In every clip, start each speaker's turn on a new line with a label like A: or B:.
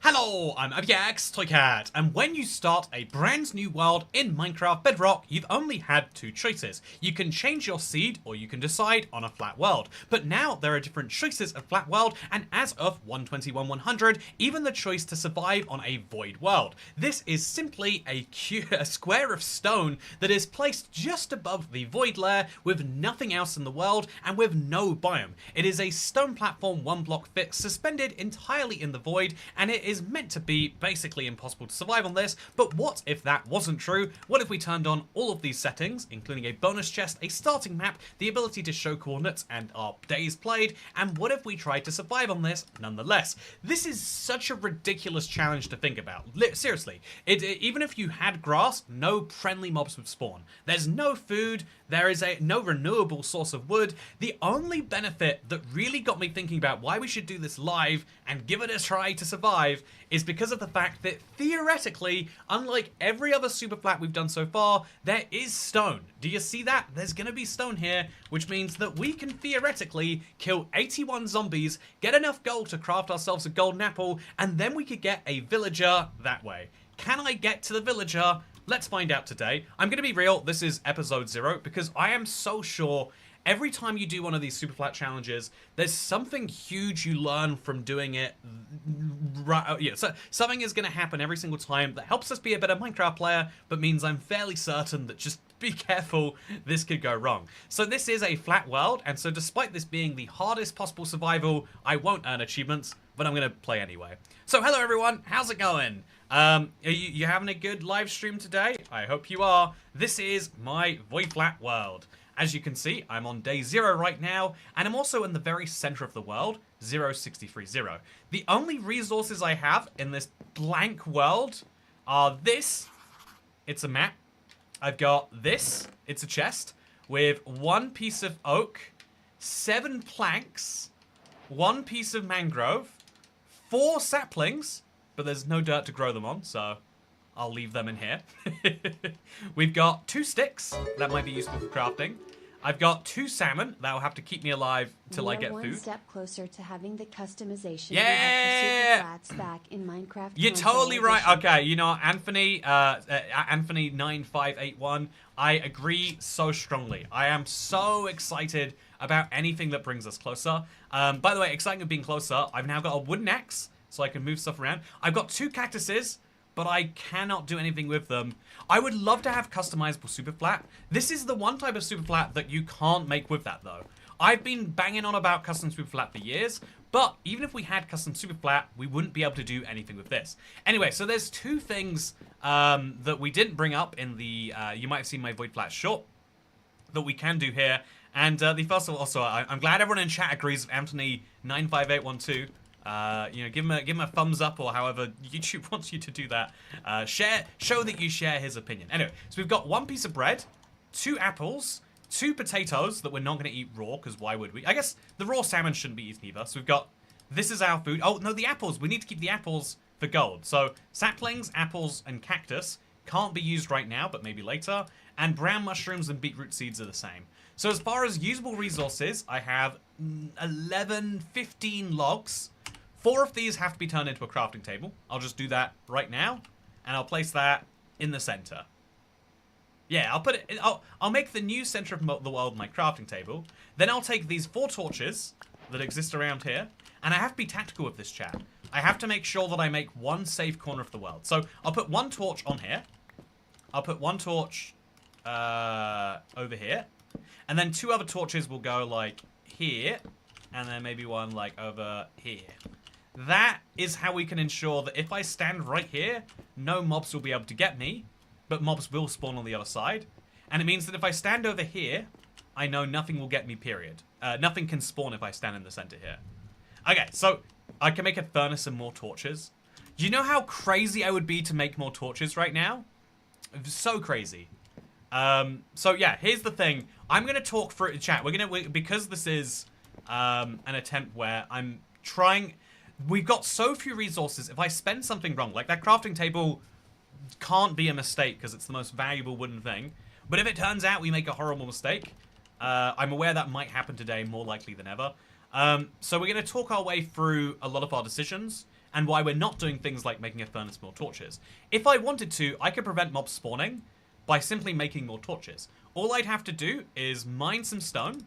A: Hello, I'm Abiax Toycat, and when you start a brand new world in Minecraft Bedrock, you've only had two choices. You can change your seed, or you can decide on a flat world. But now there are different choices of flat world, and as of 121.100, even the choice to survive on a void world. This is simply a square of stone that is placed just above the void layer with nothing else in the world and with no biome. It is a stone platform, one block thick, suspended entirely in the void, and it is meant to be basically impossible to survive on this. But what if that wasn't true? What if we turned on all of these settings, including a bonus chest, a starting map, the ability to show coordinates and our days played, and what if we tried to survive on this nonetheless? This is such a ridiculous challenge to think about. Seriously, even if you had grass, no friendly mobs would spawn. There's no food, there is no renewable source of wood. The only benefit that really got me thinking about why we should do this live and give it a try to survive is because of the fact that theoretically, unlike every other super flat we've done so far, there is stone. Do you see that? There's gonna be stone here, which means that we can theoretically kill 81 zombies, get enough gold to craft ourselves a golden apple, and then we could get a villager that way. Can I get to the villager? Let's find out today. I'm gonna be real, this is episode 0, because I am so sure every time you do one of these super flat challenges, there's something huge you learn from doing it. So something is gonna happen every single time that helps us be a better Minecraft player, but means I'm fairly certain that just be careful, this could go wrong. So this is a flat world, and so despite this being the hardest possible survival, I won't earn achievements, but I'm gonna play anyway. So hello everyone, how's it going? Are you having a good live stream today? I hope you are. This is my Void Flat world. As you can see, I'm on day 0 right now, and I'm also in the very center of the world, 0630. The only resources I have in this blank world are this, it's a map. I've got this, it's a chest, with 1 piece of oak, 7 planks, 1 piece of mangrove, 4 saplings, but there's no dirt to grow them on, so I'll leave them in here. We've got 2 sticks, that might be useful for crafting. I've got 2 salmon, that'll have to keep me alive till I get food.
B: One step closer to having the customization.
A: Yeah!
B: Flats back in Minecraft.
A: You're totally right. Okay, you know, Anthony 9581, I agree so strongly. I am so excited about anything that brings us closer. By the way, exciting of being closer, I've now got a wooden axe, so I can move stuff around. I've got 2 cactuses, but I cannot do anything with them. I would love to have customizable super flat. This is the one type of super flat that you can't make with that though. I've been banging on about custom super flat for years, but even if we had custom super flat, we wouldn't be able to do anything with this. Anyway, so there's 2 things that we didn't bring up in the, you might have seen my Void Flat short, that we can do here. And the first of all, also, I'm glad everyone in chat agrees with Anthony 95812. You know, give him a thumbs up or however YouTube wants you to do that. Show that you share his opinion. Anyway, so we've got 1 piece of bread, 2 apples, 2 potatoes that we're not going to eat raw, because why would we? I guess the raw salmon shouldn't be eaten either. So we've got, this is our food. Oh, no, the apples. We need to keep the apples for gold. So saplings, apples, and cactus can't be used right now, but maybe later. And brown mushrooms and beetroot seeds are the same. So as far as usable resources, I have 15 logs. 4 of these have to be turned into a crafting table. I'll just do that right now, and I'll place that in the center. Yeah, I'll put it. I'll make the new center of the world my crafting table. Then I'll take these 4 torches that exist around here, and I have to be tactical with this, chat. I have to make sure that I make 1 safe corner of the world. So I'll put 1 torch on here. I'll put 1 torch over here, and then 2 other torches will go like here, and then maybe 1 like over here. That is how we can ensure that if I stand right here, no mobs will be able to get me, but mobs will spawn on the other side. And it means that if I stand over here, I know nothing will get me, period. Nothing can spawn if I stand in the center here. Okay, so I can make a furnace and more torches. Do you know how crazy I would be to make more torches right now? So crazy. So yeah, here's the thing. I'm going to talk through it, chat. Because this is an attempt where I'm trying... We've got so few resources. If I spend something wrong, like that crafting table can't be a mistake because it's the most valuable wooden thing. But if it turns out we make a horrible mistake, I'm aware that might happen today more likely than ever. So we're going to talk our way through a lot of our decisions. and why we're not doing things like making a furnace, more torches. If I wanted to, I could prevent mobs spawning by simply making more torches. All I'd have to do is mine some stone,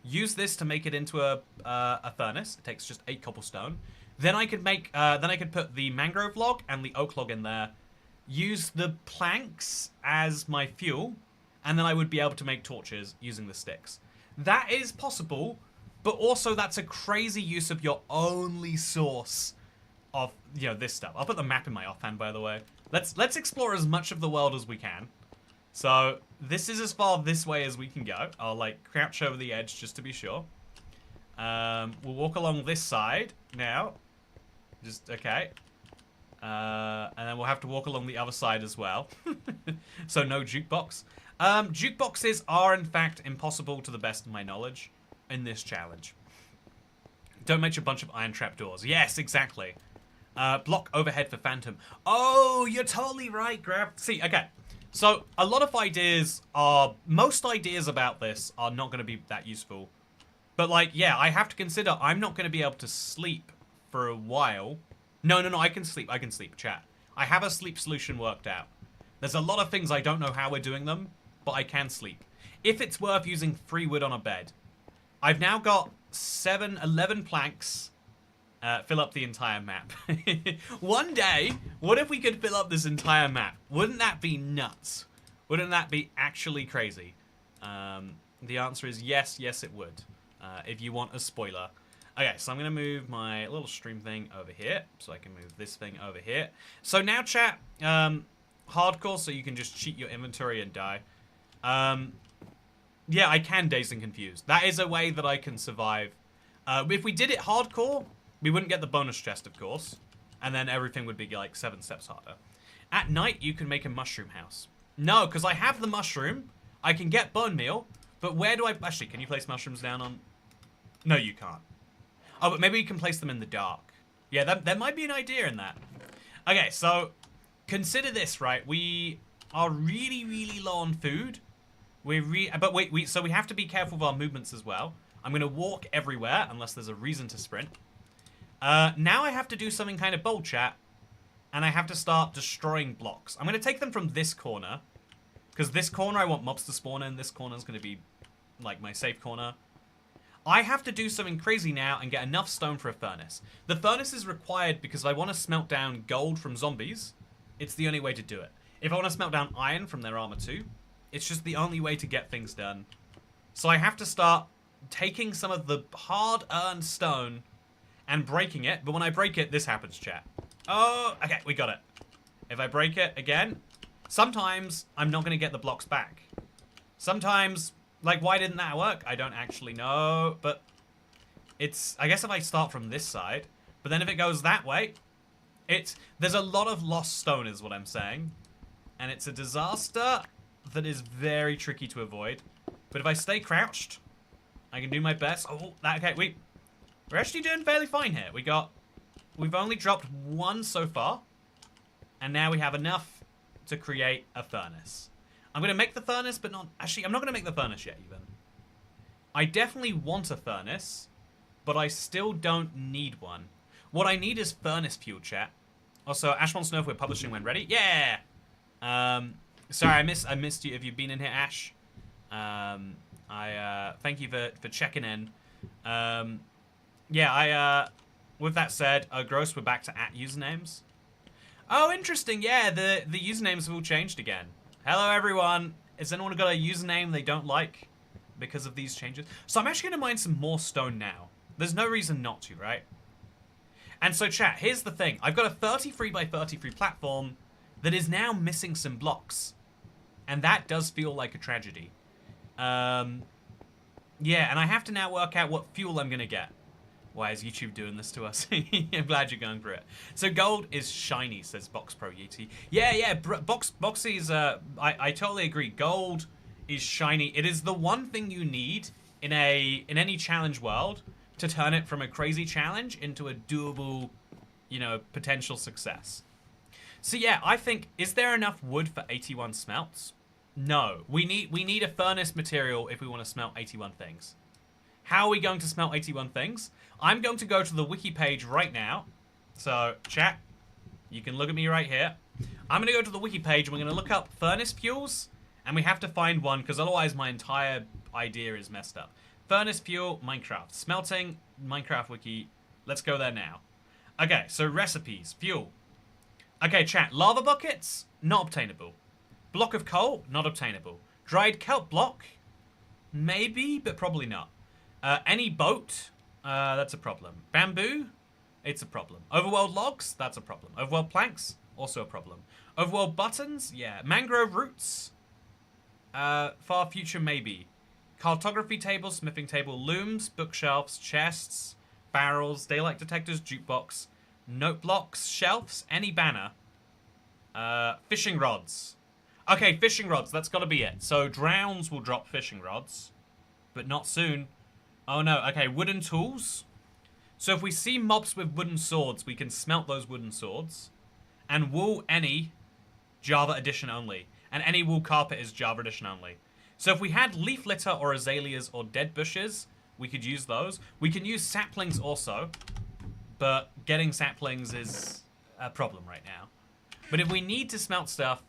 A: use this to make it into a furnace. It takes just 8 cobblestone. Then I could make, then I could put the mangrove log and the oak log in there, use the planks as my fuel, and then I would be able to make torches using the sticks. That is possible, but also that's a crazy use of your only source of, you know, this stuff. I'll put the map in my offhand, by the way. Let's explore as much of the world as we can. So this is as far this way as we can go. I'll like crouch over the edge just to be sure. We'll walk along this side now. Just okay. And then we'll have to walk along the other side as well. So no jukebox. Jukeboxes are in fact impossible to the best of my knowledge in this challenge. Don't make a bunch of iron trapdoors. Yes, exactly. Block overhead for phantom. Oh, you're totally right, Grab. See, okay. So a lot of ideas are, most ideas about this are not going to be that useful. But like, yeah, I have to consider I'm not going to be able to sleep for a while. No, I can sleep, chat. I have a sleep solution worked out. There's a lot of things I don't know how we're doing them, but I can sleep. If it's worth using 3 wood on a bed. I've now got 11 planks. Fill up the entire map. One day, what if we could fill up this entire map? Wouldn't that be nuts? Wouldn't that be actually crazy? The answer is yes, it would. If you want a spoiler. Okay, so I'm going to move my little stream thing over here, so I can move this thing over here. So now, chat, hardcore, so you can just cheat your inventory and die. Yeah, I can dazed and confused. That is a way that I can survive. If we did it hardcore, we wouldn't get the bonus chest, of course. And then everything would be like 7 steps harder. At night, you can make a mushroom house. No, because I have the mushroom. I can get bone meal. But where do I... Actually, can you place mushrooms down on... No, you can't. Oh, but maybe you can place them in the dark. Yeah, there might be an idea in that. Okay, so... Consider this, right? We are really low on food. But wait, so we have to be careful of our movements as well. I'm going to walk everywhere, unless there's a reason to sprint. Now I have to do something kind of bold, chat. And I have to start destroying blocks. I'm going to take them from this corner. Because this corner I want mobs to spawn in. This corner is going to be, like, my safe corner. I have to do something crazy now and get enough stone for a furnace. The furnace is required because if I want to smelt down gold from zombies, it's the only way to do it. If I want to smelt down iron from their armor too, it's just the only way to get things done. So I have to start taking some of the hard-earned stone and breaking it. But when I break it, this happens, chat. Oh, okay, we got it. If I break it again, sometimes I'm not going to get the blocks back. Sometimes, like, why didn't that work? I don't actually know, but it's... I guess if I start from this side, but then if it goes that way, there's a lot of lost stone is what I'm saying. And it's a disaster that is very tricky to avoid. But if I stay crouched, I can do my best. Oh, okay, we're actually doing fairly fine here. We've only dropped 1 so far. And now we have enough to create a furnace. I'm going to make the furnace, but not... Actually, I'm not going to make the furnace yet, even. I definitely want a furnace, but I still don't need one. What I need is furnace fuel, chat. Also, Ash wants to know if we're publishing when ready. Yeah! Sorry, I missed you if you've been in here, Ash. Thank you for checking in. Yeah, with that said, gross, we're back to @usernames. Oh, interesting. Yeah, the usernames have all changed again. Hello, everyone. Has anyone got a username they don't like because of these changes? So I'm actually going to mine some more stone now. There's no reason not to, right? And so, chat, here's the thing. I've got a 33 by 33 platform that is now missing some blocks. And that does feel like a tragedy. Yeah, and I have to now work out what fuel I'm going to get. Why is YouTube doing this to us? I'm glad you're going through it. So gold is shiny, says Box Pro Yeti. Yeah, Boxy's, I totally agree. Gold is shiny. It is the one thing you need in any challenge world to turn it from a crazy challenge into a doable, you know, potential success. So yeah, I think, is there enough wood for 81 smelts? No. We need a furnace material if we want to smelt 81 things. How are we going to smelt 81 things? I'm going to go to the wiki page right now, So, chat, you can look at me right here. I'm going to go to the wiki page and we're going to look up furnace fuels. And we have to find one because otherwise my entire idea is messed up. Furnace fuel, Minecraft. Smelting, Minecraft wiki. Let's go there now. Okay, so recipes, fuel. Okay, chat, lava buckets, not obtainable. Block of coal, not obtainable. Dried kelp block, maybe, but probably not. Any boat, that's a problem. Bamboo, it's a problem. Overworld logs, that's a problem. Overworld planks, also a problem. Overworld buttons, yeah. Mangrove roots, far future, maybe. Cartography table, smithing table, looms, bookshelves, chests, barrels, daylight detectors, jukebox, note blocks, shelves, any banner. Fishing rods. Okay, fishing rods, that's gotta be it. So drowns will drop fishing rods, but not soon. Oh no, okay, wooden tools. So if we see mobs with wooden swords, we can smelt those wooden swords. And wool, any, Java edition only. And any wool carpet is Java edition only. So if we had leaf litter or azaleas or dead bushes, we could use those. We can use saplings also, but getting saplings is a problem right now. But if we need to smelt stuff,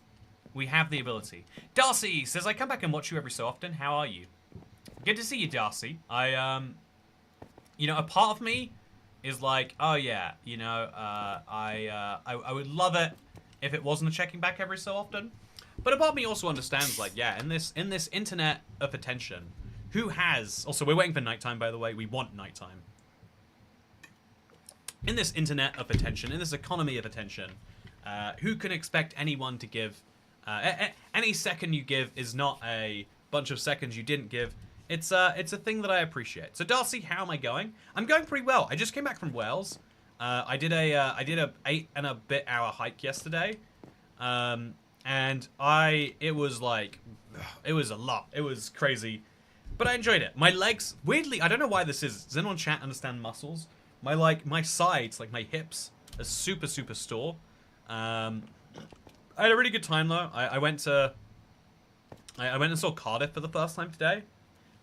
A: we have the ability. Darcy says, I come back and watch you every so often. How are you? Good to see you, Darcy. You know, a part of me is like, oh yeah, you know, I would love it if it wasn't a checking back every so often. But a part of me also understands, like, yeah, in this internet of attention, who has... Also, we're waiting for nighttime, by the way. We want nighttime. In this internet of attention, in this economy of attention, who can expect anyone to give... any second you give is not a bunch of seconds you didn't give. It's a thing that I appreciate. So, Darcy, how am I going? I'm going pretty well. I just came back from Wales. I did a 8-and-a-bit-hour hike yesterday. And it was like, it was a lot. It was crazy. But I enjoyed it. My legs, weirdly, I don't know why this is. Does anyone chat understand muscles? My sides, like my hips, are super, super sore. I had a really good time though. I went and saw Cardiff for the first time today.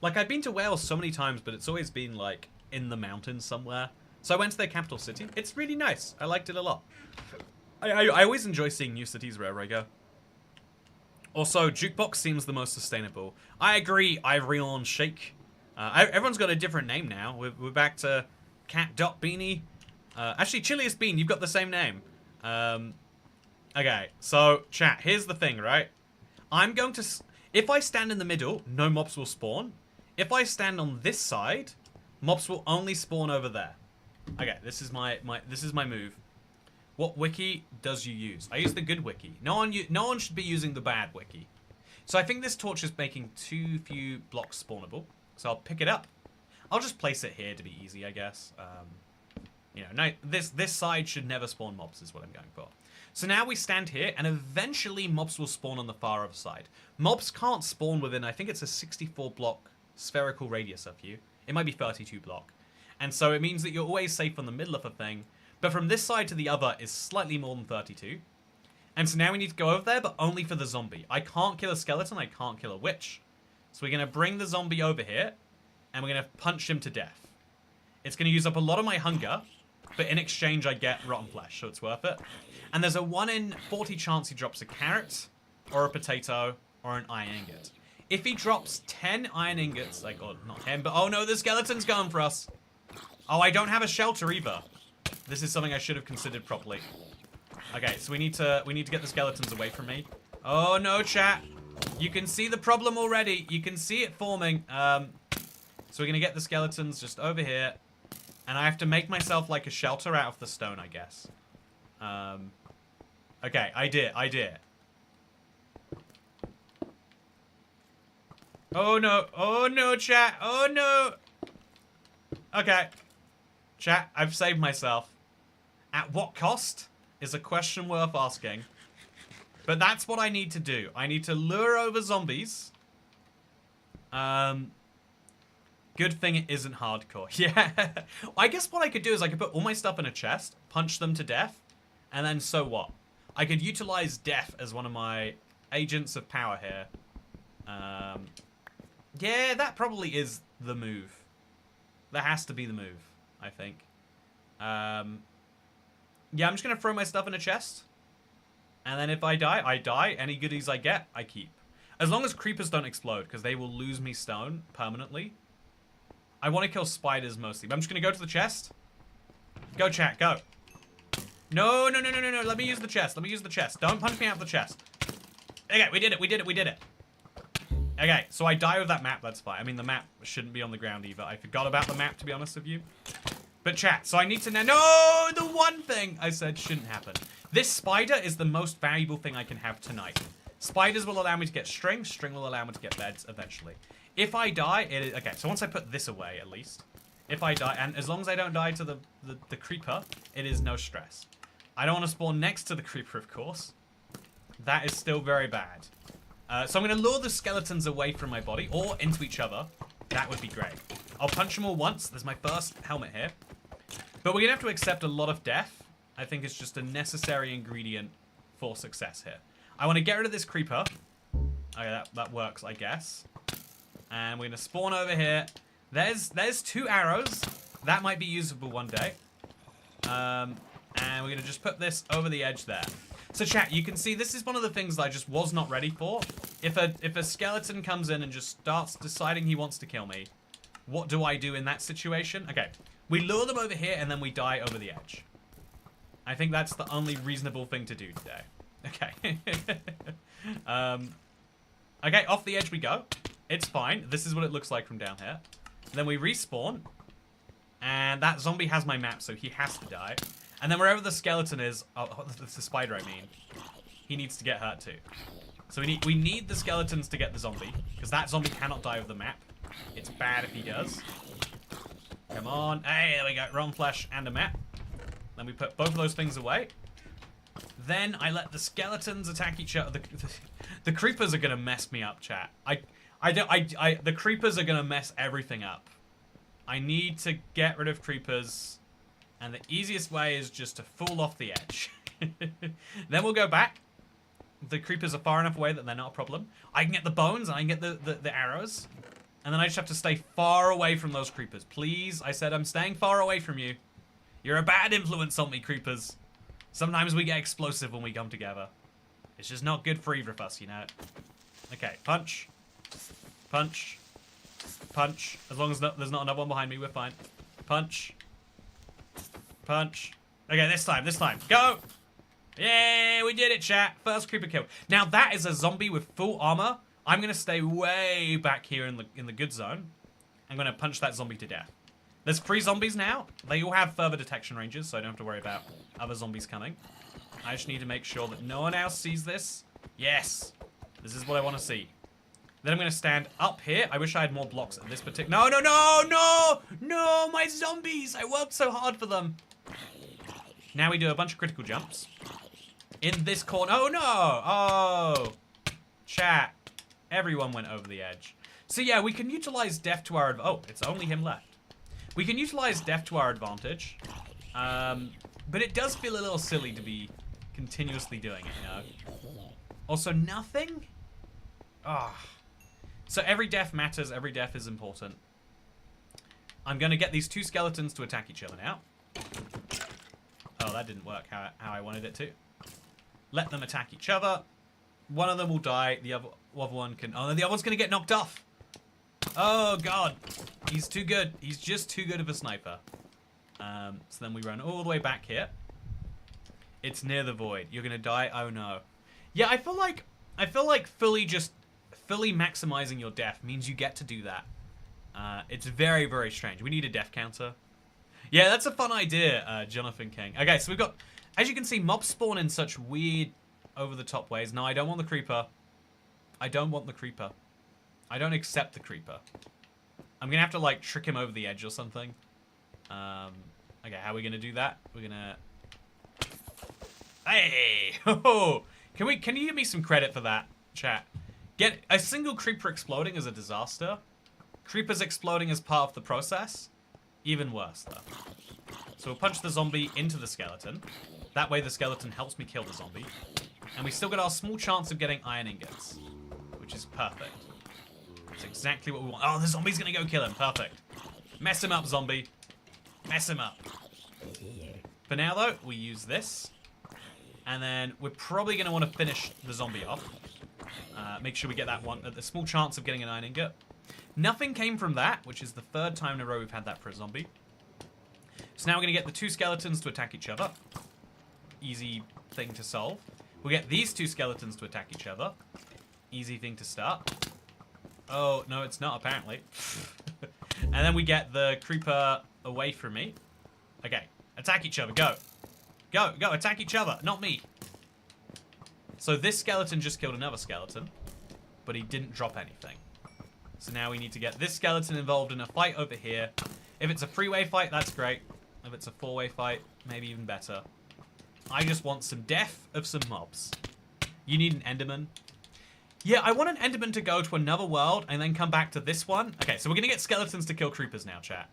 A: Like, I've been to Wales so many times, but it's always been like in the mountains somewhere. So I went to their capital city. It's really nice. I liked it a lot. I always enjoy seeing new cities wherever I go. Also, Jukebox seems the most sustainable. I agree, Ivory on Shake. Everyone's got a different name now. We're back to Cat.Beanie. Actually, Chiliest Bean, you've got the same name. Okay, so, chat, here's the thing, right? I'm going to... If I stand in the middle, no mobs will spawn. If I stand on this side, mobs will only spawn over there. Okay, this is my move. What wiki does you use? I use the good wiki. No one should be using the bad wiki. So I think this torch is making too few blocks spawnable. So I'll pick it up. I'll just place it here to be easy, I guess. You know, no, this side should never spawn mobs is what I'm going for. So now we stand here, and eventually mobs will spawn on the far other side. Mobs can't spawn within, I think it's a 64 block spherical radius of you. It might be 32 block. And so it means that you're always safe on the middle of a thing. But from this side to the other is slightly more than 32. And so now we need to go over there, but only for the zombie. I can't kill a skeleton, I can't kill a witch. So we're going to bring the zombie over here, and we're going to punch him to death. It's going to use up a lot of my hunger, but in exchange I get rotten flesh, so it's worth it. And there's a 1 in 40 chance he drops a carrot, or a potato, or an iron ingot. If he drops 10 iron ingots, like, or not 10, but oh no, the skeleton's going for us. Oh, I don't have a shelter either. This is something I should have considered properly. Okay, so we need to get the skeletons away from me. Oh no, chat. You can see the problem already. You can see it forming. So we're gonna get the skeletons just over here. And I have to make myself like a shelter out of the stone, I guess. Okay, I did. Oh no, chat. Oh no. Okay. Chat, I've saved myself. At what cost is a question worth asking. But that's what I need to do. I need to lure over zombies. Good thing it isn't hardcore. Yeah. I guess what I could do is I could put all my stuff in a chest, punch them to death, and then so what? I could utilize death as one of my agents of power here. Yeah, that probably is the move. That has to be the move, I think. Yeah, I'm just going to throw my stuff in a chest. And then if I die, I die. Any goodies I get, I keep. As long as creepers don't explode, because they will lose me stone permanently. I want to kill spiders mostly, but I'm just going to go to the chest. Go, chat, go. No, no, no, no, no, no. Let me use the chest. Let me use the chest. Don't punch me out of the chest. Okay, we did it. We did it. We did it. Okay, so I die with that map. That's fine. I mean, the map shouldn't be on the ground either. I forgot about the map, to be honest with you. But chat, so I need to now... No! The one thing I said shouldn't happen. This spider is the most valuable thing I can have tonight. Spiders will allow me to get string. String will allow me to get beds eventually. If I die, it is... Okay, so once I put this away, at least. If I die, and as long as I don't die to the creeper, it is no stress. I don't want to spawn next to the creeper, of course. That is still very bad. So I'm going to lure the skeletons away from my body, or into each other. That would be great. I'll punch them all once. There's my first helmet here. But we're going to have to accept a lot of death. I think it's just a necessary ingredient for success here. I want to get rid of this creeper. Okay, that works, I guess. And we're going to spawn over here. There's 2 arrows. That might be usable one day. And we're going to just put this over the edge there. So chat, you can see this is one of the things that I just was not ready for. If a skeleton comes in and just starts deciding he wants to kill me, what do I do in that situation? Okay, we lure them over here and then we die over the edge. I think that's the only reasonable thing to do today. Okay. Okay, off the edge we go. It's fine. This is what it looks like from down here. Then we respawn. And that zombie has my map, so he has to die. And then wherever the skeleton is, oh, the spider, I mean, he needs to get hurt too. So we need the skeletons to get the zombie, because that zombie cannot die with the map. It's bad if he does. Come on. Hey, there we go. Rotten flesh and a map. Then we put both of those things away. Then I let the skeletons attack each other. The creepers are gonna mess me up, chat. The creepers are gonna mess everything up. I need to get rid of creepers. And the easiest way is just to fall off the edge. Then we'll go back. The creepers are far enough away that they're not a problem. I can get the bones and I can get the arrows. And then I just have to stay far away from those creepers. Please, I said I'm staying far away from you. You're a bad influence on me, creepers. Sometimes we get explosive when we come together. It's just not good for either of us, you know. Okay, punch. Punch. Punch. As long as there's not another one behind me, we're fine. Punch. Punch. Okay, this time. Go! Yay, we did it, chat. First creeper kill. Now, that is a zombie with full armor. I'm going to stay way back here in the good zone. I'm going to punch that zombie to death. There's 3 zombies now. They all have further detection ranges, so I don't have to worry about other zombies coming. I just need to make sure that no one else sees this. Yes! This is what I want to see. Then I'm going to stand up here. I wish I had more blocks at this particular... No, no, no, no! No, my zombies! I worked so hard for them. Now we do a bunch of critical jumps. In this corner... Oh, no! Oh! Chat. Everyone went over the edge. So, yeah, we can utilize death to our... Oh, it's only him left. We can utilize death to our advantage. But it does feel a little silly to be continuously doing it, you know? Also, nothing? Ah. Oh. So every death matters, every death is important. I'm going to get these 2 skeletons to attack each other now. Oh, that didn't work how I wanted it to. Let them attack each other. One of them will die, the other one can... Oh, no, the other one's going to get knocked off. Oh, God. He's too good. He's just too good of a sniper. So then we run all the way back here. It's near the void. You're going to die? Oh, no. Yeah, I feel like fully maximizing your death means you get to do that. It's very, very strange. We need a death counter. Yeah, that's a fun idea, Jonathan King. Okay, so we've got... As you can see, mobs spawn in such weird, over-the-top ways. No, I don't want the creeper. I don't want the creeper. I don't accept the creeper. I'm going to have to, like, trick him over the edge or something. Okay, how are we going to do that? We're going to... Hey! Oh! Can you give me some credit for that, chat? Get a single creeper exploding is a disaster. Creepers exploding as part of the process, even worse, though. So we'll punch the zombie into the skeleton. That way the skeleton helps me kill the zombie. And we still get our small chance of getting iron ingots, which is perfect. It's exactly what we want. Oh, the zombie's gonna go kill him. Perfect. Mess him up, zombie. Mess him up. For now, though, we use this. And then we're probably going to want to finish the zombie off. Make sure we get that one. The small chance of getting an iron ingot. Nothing came from that, which is the third time in a row we've had that for a zombie. So now we're going to get the 2 skeletons to attack each other. Easy thing to solve. We'll get these 2 skeletons to attack each other. Easy thing to start. Oh, no, it's not, apparently. And then we get the creeper away from me. Okay, attack each other, go. Go, go, attack each other, not me. So this skeleton just killed another skeleton, but he didn't drop anything. So now we need to get this skeleton involved in a fight over here. If it's a 3-way fight, that's great. If it's a 4-way fight, maybe even better. I just want some death of some mobs. You need an Enderman. Yeah, I want an Enderman to go to another world and then come back to this one. Okay, so we're going to get skeletons to kill creepers now, chat.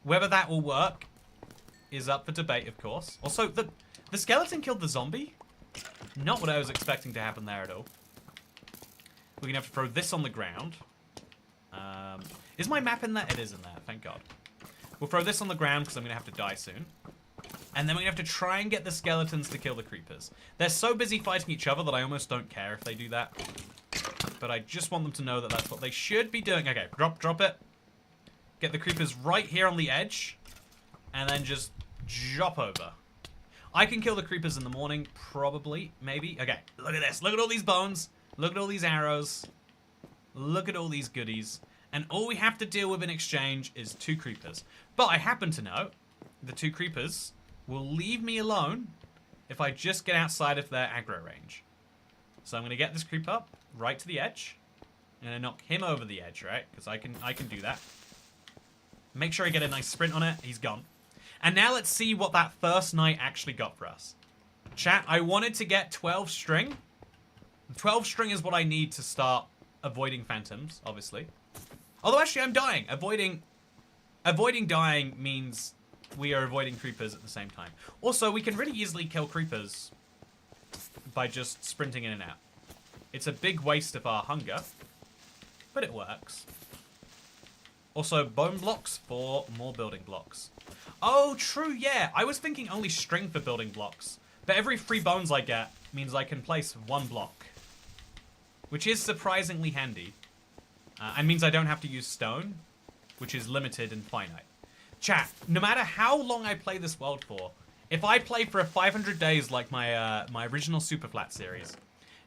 A: Whether that will work is up for debate, of course. Also, the skeleton killed the zombie. Not what I was expecting to happen there at all. We're going to have to throw this on the ground. Is my map in there? It is in there, thank God. We'll throw this on the ground because I'm going to have to die soon. And then we're going to have to try and get the skeletons to kill the creepers. They're so busy fighting each other that I almost don't care if they do that. But I just want them to know that that's what they should be doing. Okay, drop it. Get the creepers right here on the edge. And then just drop over. I can kill the creepers in the morning, probably, maybe. Okay, look at this. Look at all these bones. Look at all these arrows. Look at all these goodies. And all we have to deal with in exchange is 2 creepers. But I happen to know the 2 creepers will leave me alone if I just get outside of their aggro range. So I'm going to get this creeper right to the edge. I'm going to knock him over the edge, right? Because I can do that. Make sure I get a nice sprint on it. He's gone. And now let's see what that first night actually got for us. Chat, I wanted to get 12 string. 12 string is what I need to start avoiding phantoms, obviously. Although actually I'm dying. Avoiding dying means we are avoiding creepers at the same time. Also, we can really easily kill creepers by just sprinting in and out. It's a big waste of our hunger, but it works. Also, bone blocks for more building blocks. Oh, true, yeah. I was thinking only string for building blocks. But every 3 bones I get means I can place 1 block. Which is surprisingly handy. And means I don't have to use stone, which is limited and finite. Chat, no matter how long I play this world for, if I play for 500 days like my original Super Flat series,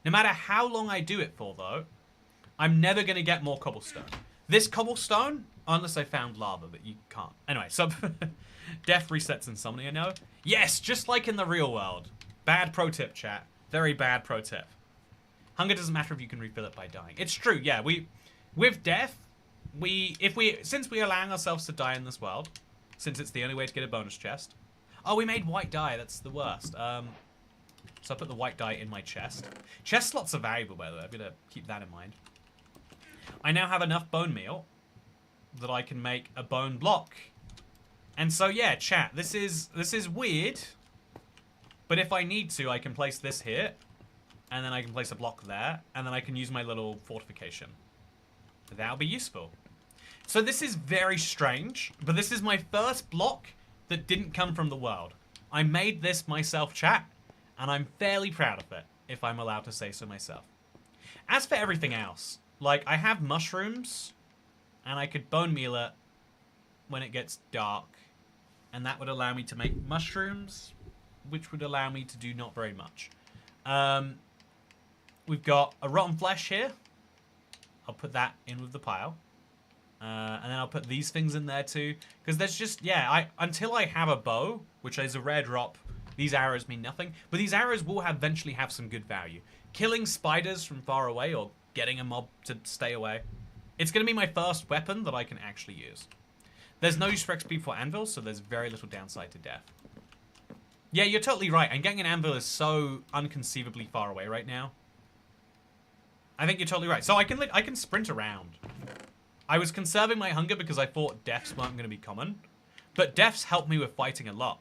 A: no matter how long I do it for, though, I'm never going to get more cobblestone. This cobblestone, unless I found lava, but you can't. Anyway, so death resets insomnia, no? Yes, just like in the real world. Bad pro tip, chat. Very bad pro tip. Hunger doesn't matter if you can refill it by dying. It's true, yeah. With death, since we're allowing ourselves to die in this world, since it's the only way to get a bonus chest. Oh, we made white dye. That's the worst. So I put the white dye in my chest. Chest slots are valuable, by the way. I'm gonna keep that in mind. I now have enough bone meal that I can make a bone block. And so yeah, chat, this is weird. But if I need to, I can place this here. And then I can place a block there. And then I can use my little fortification. That'll be useful. So this is very strange. But this is my first block that didn't come from the world. I made this myself, chat. And I'm fairly proud of it, if I'm allowed to say so myself. As for everything else, like, I have mushrooms, and I could bone meal it when it gets dark, and that would allow me to make mushrooms, which would allow me to do not very much. We've got a rotten flesh here. I'll put that in with the pile. And then I'll put these things in there too, because there's just, yeah, until I have a bow, which is a rare drop, these arrows mean nothing, but these arrows will eventually have some good value. Killing spiders from far away or getting a mob to stay away. It's going to be my first weapon that I can actually use. There's no use for XP for anvils, so there's very little downside to death. Yeah, you're totally right, and getting an anvil is so unconceivably far away right now. I think you're totally right. So I can sprint around. I was conserving my hunger because I thought deaths weren't going to be common, but deaths help me with fighting a lot.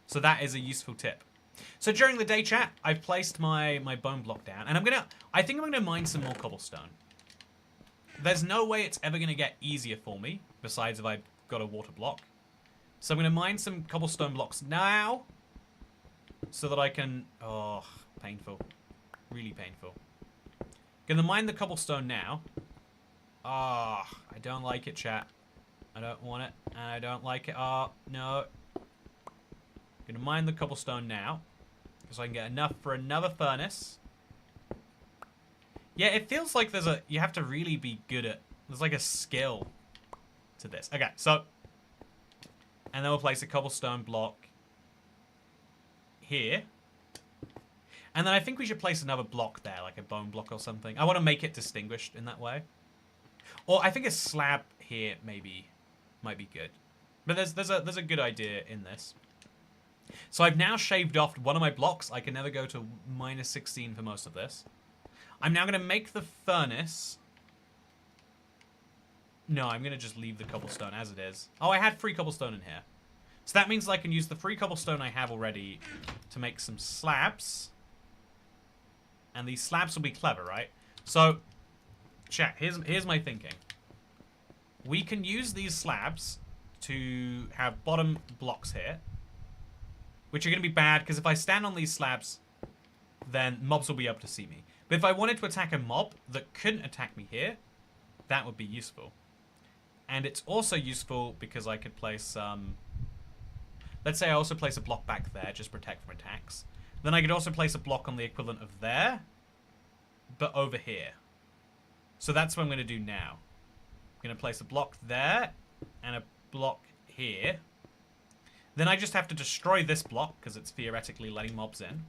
A: So that is a useful tip. So during the day, chat, I've placed my bone block down, and I think I'm gonna mine some more cobblestone. There's no way it's ever gonna get easier for me, besides if I've got a water block. So I'm going to mine some cobblestone blocks now. So that I can... Oh, painful. Really painful. Going to mine the cobblestone now. Ah, I don't like it, chat. I don't want it. And I don't like it. Oh, no. Going to mine the cobblestone now. So I can get enough for another furnace. Yeah, it feels like there's a... You have to really be good at... There's like a skill to this. Okay, so... And then we'll place a cobblestone block here. And then I think we should place another block there, like a bone block or something. I want to make it distinguished in that way. Or I think a slab here maybe might be good. But there's a good idea in this. So I've now shaved off one of my blocks. I can never go to -16 for most of this. I'm now going to make the furnace. No, I'm going to just leave the cobblestone as it is. Oh, I had free cobblestone in here. So that means I can use the free cobblestone I have already to make some slabs. And these slabs will be clever, right? So, chat, here's my thinking. We can use these slabs to have bottom blocks here. Which are going to be bad, because if I stand on these slabs, then mobs will be able to see me. But if I wanted to attack a mob that couldn't attack me here, that would be useful. And it's also useful because I could place let's say I also place a block back there, just protect from attacks. Then I could also place a block on the equivalent of there, but over here. So that's what I'm going to do now. I'm going to place a block there, and a block here. Then I just have to destroy this block, because it's theoretically letting mobs in.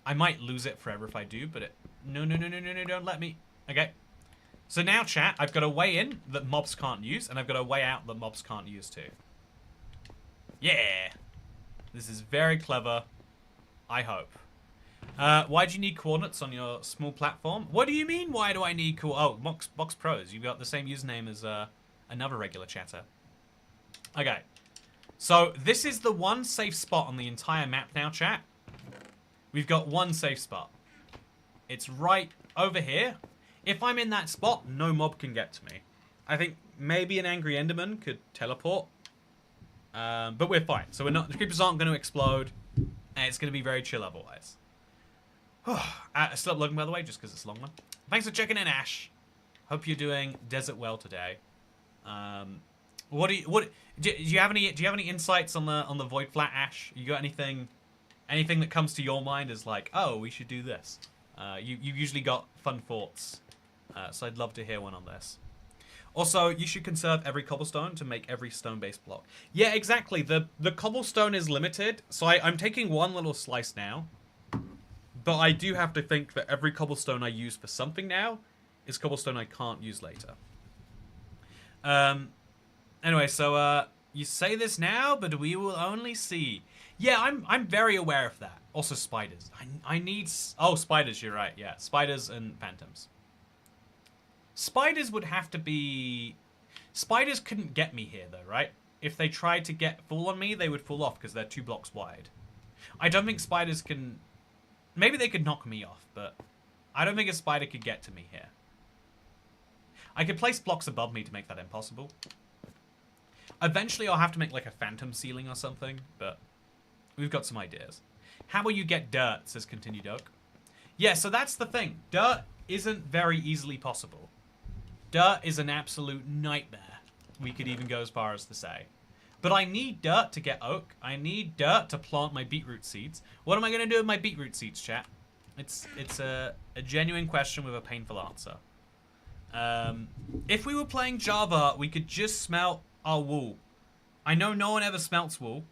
A: I might lose it forever if I do, but it... No, don't let me. Okay. So now, chat, I've got a way in that mobs can't use, and I've got a way out that mobs can't use too. Yeah! This is very clever. I hope. Why do you need coordinates on your small platform? What do you mean, why do I need Oh, Box Pros. You've got the same username as another regular chatter. Okay. So, this is the one safe spot on the entire map now, chat. We've got one safe spot. It's right over here. If I'm in that spot, no mob can get to me. I think maybe an angry Enderman could teleport. But we're fine. So the creepers aren't going to explode. And it's going to be very chill otherwise. Still uploading, by the way, just because it's a long one. Thanks for checking in, Ash. Hope you're doing desert well today. Do you have any insights on the void flat, Ash? You got anything that comes to your mind as like, oh, we should do this? You've usually got fun thoughts, so I'd love to hear one on this. Also, you should conserve every cobblestone to make every stone-based block. Yeah, exactly. The cobblestone is limited, so I'm taking one little slice now. But I do have to think that every cobblestone I use for something now is cobblestone I can't use later. Anyway, so you say this now, but we will only see. Yeah, I'm very aware of that. Also, spiders. I need... Oh, spiders, you're right. Yeah, spiders and phantoms. Spiders would have to be... Spiders couldn't get me here, though, right? If they tried to fall on me, they would fall off because they're 2 blocks wide. I don't think spiders can... Maybe they could knock me off, but I don't think a spider could get to me here. I could place blocks above me to make that impossible. Eventually, I'll have to make like a phantom ceiling or something, but we've got some ideas. How will you get dirt, says Continued Oak. Yeah, so that's the thing. Dirt isn't very easily possible. Dirt is an absolute nightmare, we could even go as far as to say. But I need dirt to get oak. I need dirt to plant my beetroot seeds. What am I going to do with my beetroot seeds, chat? It's a genuine question with a painful answer. If we were playing Java, we could just smelt our wool. I know no one ever smelts wool.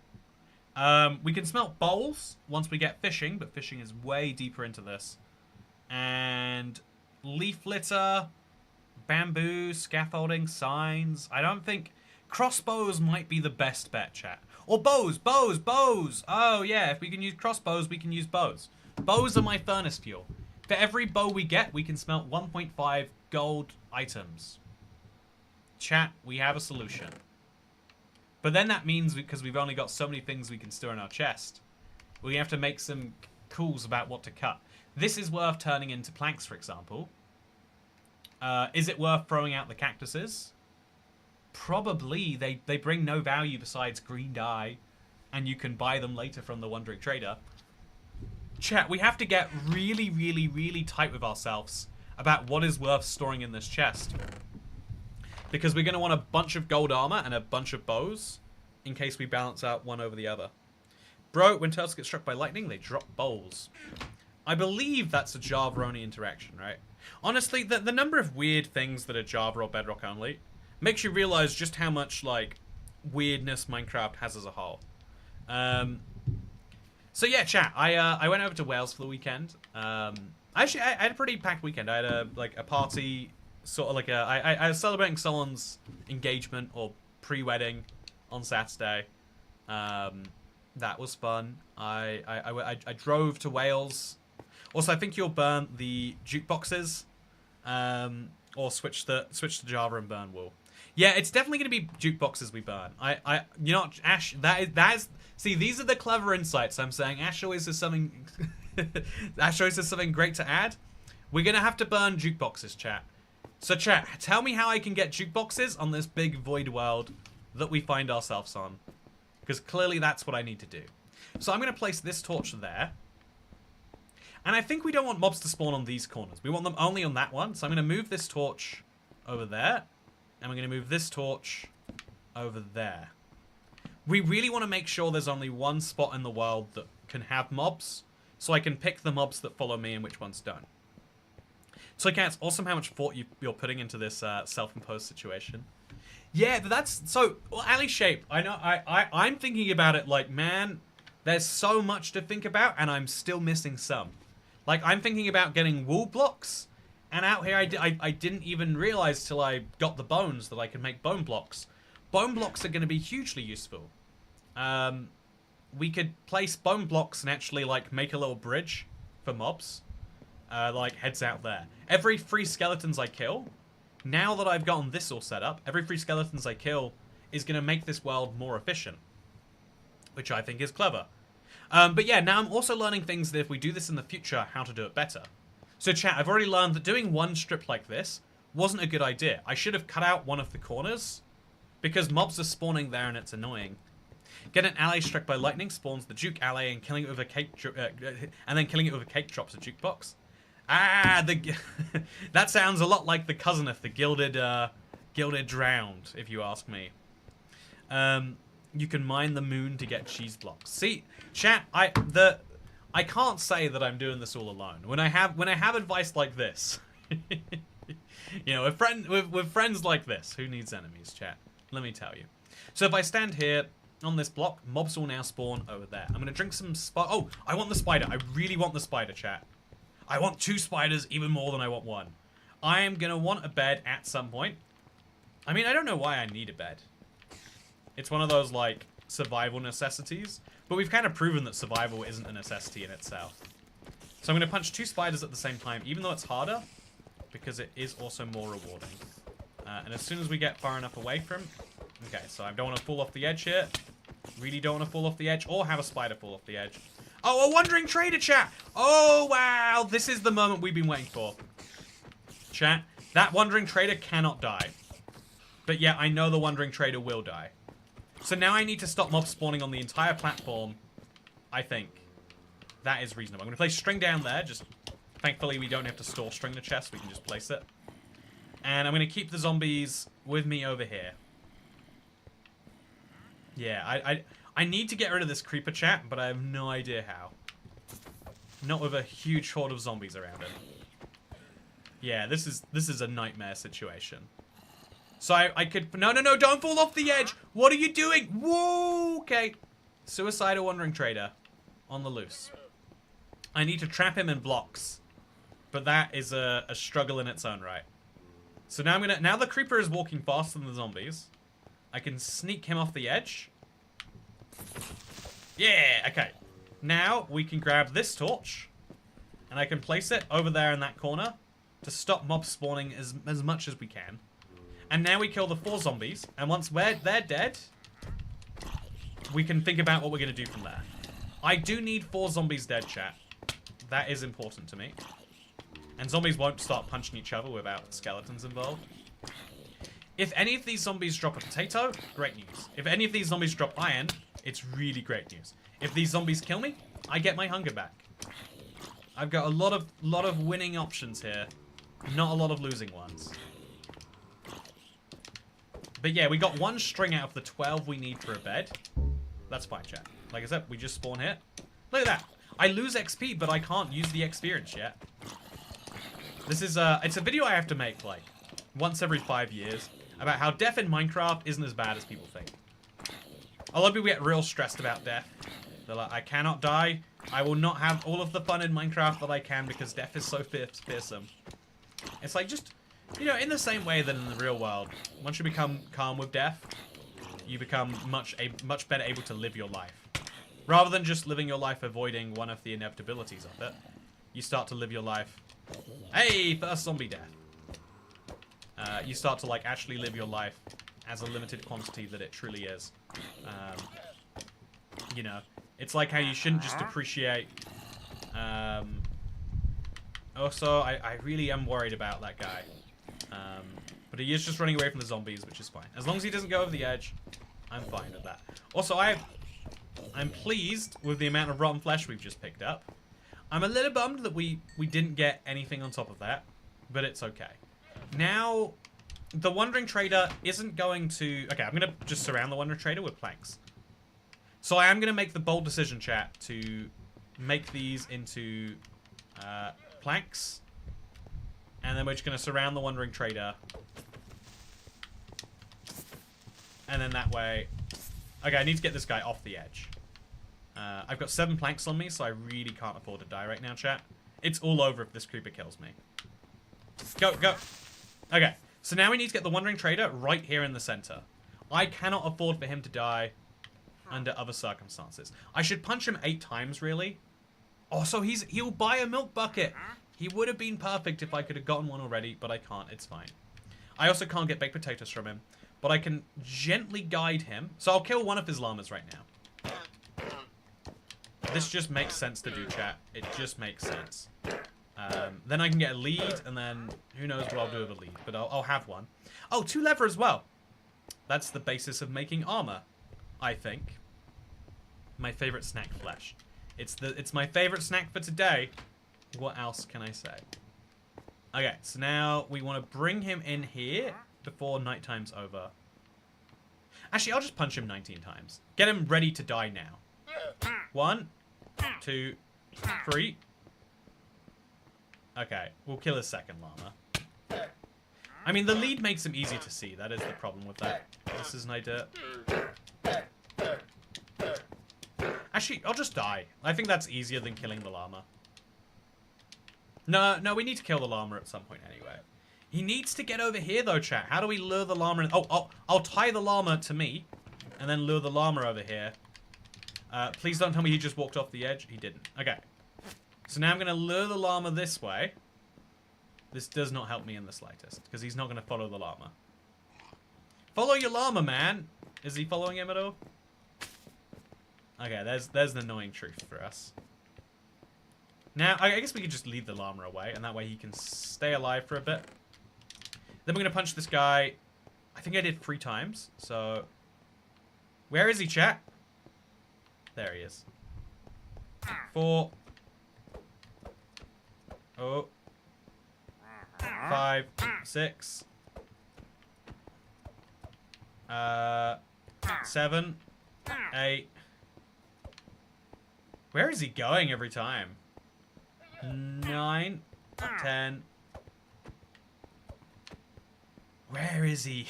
A: We can smelt bowls once we get fishing, but fishing is way deeper into this. And leaf litter, bamboo, scaffolding, signs. I don't think... Crossbows might be the best bet, chat. Or bows. Oh, yeah, if we can use crossbows, we can use bows. Bows are my furnace fuel. For every bow we get, we can smelt 1.5 gold items. Chat, we have a solution. But then that means, because we've only got so many things we can store in our chest, we have to make some calls about what to cut. This is worth turning into planks, for example. Is it worth throwing out the cactuses? probably they bring no value besides green dye, and you can buy them later from the Wandering Trader. Chat, we have to get really, really, really tight with ourselves about what is worth storing in this chest. Because we're going to want a bunch of gold armor and a bunch of bows in case we balance out one over the other. Bro, when turtles get struck by lightning, they drop bowls. I believe that's a Java-only interaction, right? Honestly, the number of weird things that are Java or Bedrock only makes you realize just how much, like, weirdness Minecraft has as a whole. So yeah, chat, I went over to Wales for the weekend. Actually, I had a pretty packed weekend. I had a party, sort of like I was celebrating someone's engagement or pre-wedding on Saturday. That was fun. I drove to Wales. Also, I think you'll burn the jukeboxes, or switch to Java and burn wool. Yeah, it's definitely going to be jukeboxes we burn. You know, Ash, that is. See, these are the clever insights I'm saying. Ash always has something. Ash always has something great to add. We're gonna have to burn jukeboxes, chat. So, chat, tell me how I can get jukeboxes on this big void world that we find ourselves on, because clearly that's what I need to do. So I'm gonna place this torch there, and I think we don't want mobs to spawn on these corners. We want them only on that one. So I'm gonna move this torch over there, and we're gonna move this torch over there. We really want to make sure there's only one spot in the world that can have mobs, so I can pick the mobs that follow me and which ones don't. So, yeah, it's awesome how much thought you're putting into this self-imposed situation. Yeah, but that's so. Well, Ali Shape, I know. I'm thinking about it like, man, there's so much to think about, and I'm still missing some. Like, I'm thinking about getting wool blocks, and out here I didn't even realize till I got the bones that I could make bone blocks. Bone blocks are going to be hugely useful. We could place bone blocks and actually, like, make a little bridge for mobs. Like, heads out there. Every 3 skeletons I kill, now that I've gotten this all set up, every 3 skeletons I kill is going to make this world more efficient. Which I think is clever. But yeah, now I'm also learning things that if we do this in the future, how to do it better. So chat, I've already learned that doing one strip like this wasn't a good idea. I should have cut out one of the corners, because mobs are spawning there and it's annoying. Get an ally struck by lightning spawns the juke ally, and killing it with a cake drops a jukebox. Ah, that sounds a lot like the cousin of the gilded drowned, if you ask me. You can mine the moon to get cheese blocks. See, chat, I can't say that I'm doing this all alone. When I have advice like this, you know, with friends like this, who needs enemies, chat? Let me tell you. So if I stand here on this block, mobs will now spawn over there. I'm going to drink some oh, I want the spider. I really want the spider, chat. I want 2 spiders even more than I want 1. I am going to want a bed at some point. I mean, I don't know why I need a bed. It's one of those, like, survival necessities. But we've kind of proven that survival isn't a necessity in itself. So I'm going to punch 2 spiders at the same time, even though it's harder, because it is also more rewarding. And as soon as we get far enough away from... Okay, so I don't want to fall off the edge here. Really don't want to fall off the edge, or have a spider fall off the edge. Oh, a Wandering Trader, chat! Oh, wow! This is the moment we've been waiting for. Chat, that Wandering Trader cannot die. But yeah, I know the Wandering Trader will die. So now I need to stop mob spawning on the entire platform, I think. That is reasonable. I'm going to place string down there. Just, thankfully, we don't have to store string in the chest. We can just place it. And I'm going to keep the zombies with me over here. Yeah, I need to get rid of this creeper, chat, but I have no idea how. Not with a huge horde of zombies around it. Yeah, this is a nightmare situation. So I could... No, don't fall off the edge! What are you doing? Whoa! Okay. Suicidal Wandering Trader. On the loose. I need to trap him in blocks. But that is a struggle in its own right. So now now the creeper is walking faster than the zombies. I can sneak him off the edge. Yeah, okay. Now we can grab this torch. And I can place it over there in that corner to stop mob spawning as much as we can. And now we kill the 4 zombies. And once they're dead, we can think about what we're going to do from there. I do need 4 zombies dead, chat. That is important to me. And zombies won't start punching each other without skeletons involved. If any of these zombies drop a potato, great news. If any of these zombies drop iron, it's really great news. If these zombies kill me, I get my hunger back. I've got a lot of winning options here. Not a lot of losing ones. But yeah, we got 1 string out of the 12 we need for a bed. That's fine, chat. Like I said, we just spawn here. Look at that. I lose XP, but I can't use the experience yet. This is it's a video I have to make like once every 5 years about how death in Minecraft isn't as bad as people think. A lot of people get real stressed about death. They're like, I cannot die. I will not have all of the fun in Minecraft that I can because death is so fearsome. It's like just, you know, in the same way that in the real world, once you become calm with death, you become much better able to live your life. Rather than just living your life avoiding one of the inevitabilities of it, you start to live your life. Hey, first zombie death. You start to like actually live your life as a limited quantity that it truly is. You know, it's like how you shouldn't just appreciate. Also, I really am worried about that guy. But he is just running away from the zombies, which is fine. As long as he doesn't go over the edge, I'm fine with that. Also, I'm pleased with the amount of rotten flesh we've just picked up. I'm a little bummed that we didn't get anything on top of that, but it's okay. Now, the Wandering Trader isn't going to... Okay, I'm going to just surround the Wandering Trader with planks. So I am going to make the bold decision, chat, to make these into planks. And then we're just going to surround the Wandering Trader. And then that way... Okay, I need to get this guy off the edge. I've got 7 planks on me, so I really can't afford to die right now, chat. It's all over if this creeper kills me. Go, go. Okay, so now we need to get the Wandering Trader right here in the center. I cannot afford for him to die under other circumstances. I should punch him 8 times, really. Oh, so he'll buy a milk bucket. He would have been perfect if I could have gotten one already, but I can't. It's fine. I also can't get baked potatoes from him, but I can gently guide him. So I'll kill one of his llamas right now. This just makes sense to do, chat. It just makes sense. Then I can get a lead, and then who knows what I'll do with a lead, but I'll have one. Oh, 2 leather as well. That's the basis of making armor, I think. My favorite snack, flesh. It's my favorite snack for today. What else can I say? Okay, so now we want to bring him in here before nighttime's over. Actually, I'll just punch him 19 times. Get him ready to die now. 1, 2, 3. Okay, we'll kill his second llama. I mean, the lead makes him easy to see. That is the problem with that. This is an idea. Actually, I'll just die. I think that's easier than killing the llama. No, we need to kill the llama at some point anyway. He needs to get over here, though, chat. How do we lure the llama in? Oh, I'll tie the llama to me, and then lure the llama over here. Please don't tell me he just walked off the edge. He didn't. Okay. So now I'm going to lure the llama this way. This does not help me in the slightest, because he's not going to follow the llama. Follow your llama, man! Is he following him at all? Okay, there's an annoying truth for us. Now, I guess we could just lead the llama away, and that way he can stay alive for a bit. Then we're going to punch this guy. I think I did 3 times, so... Where is he, chat? There he is. 4. Oh. 5, 6. 7, 8. Where is he going every time? 9, 10. Where is he?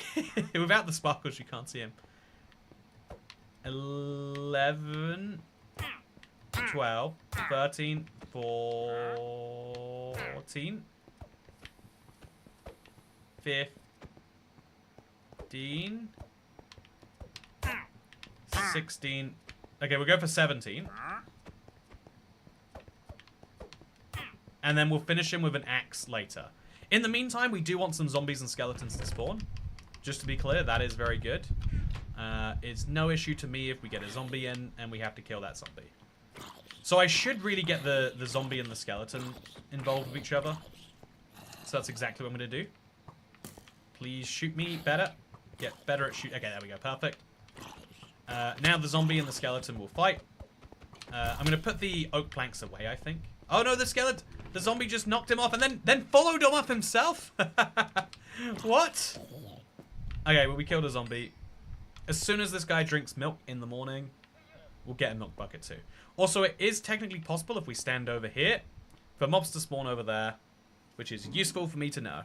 A: Without the sparkles, you can't see him. 11, 12, 13, 14, 15, 16. Okay, we'll go for 17. And then we'll finish him with an axe later. In the meantime, we do want some zombies and skeletons to spawn. Just to be clear, that is very good. It's no issue to me if we get a zombie in and we have to kill that zombie. So I should really get the zombie and the skeleton involved with each other. So that's exactly what I'm going to do. Please shoot me better. Get better at shoot. Okay, there we go. Perfect. Now the zombie and the skeleton will fight. I'm going to put the oak planks away, I think. Oh no, the zombie just knocked him off and then followed him up himself? What? Okay, well, we killed a zombie. As soon as this guy drinks milk in the morning, we'll get a milk bucket too. Also, it is technically possible if we stand over here for mobs to spawn over there, which is useful for me to know.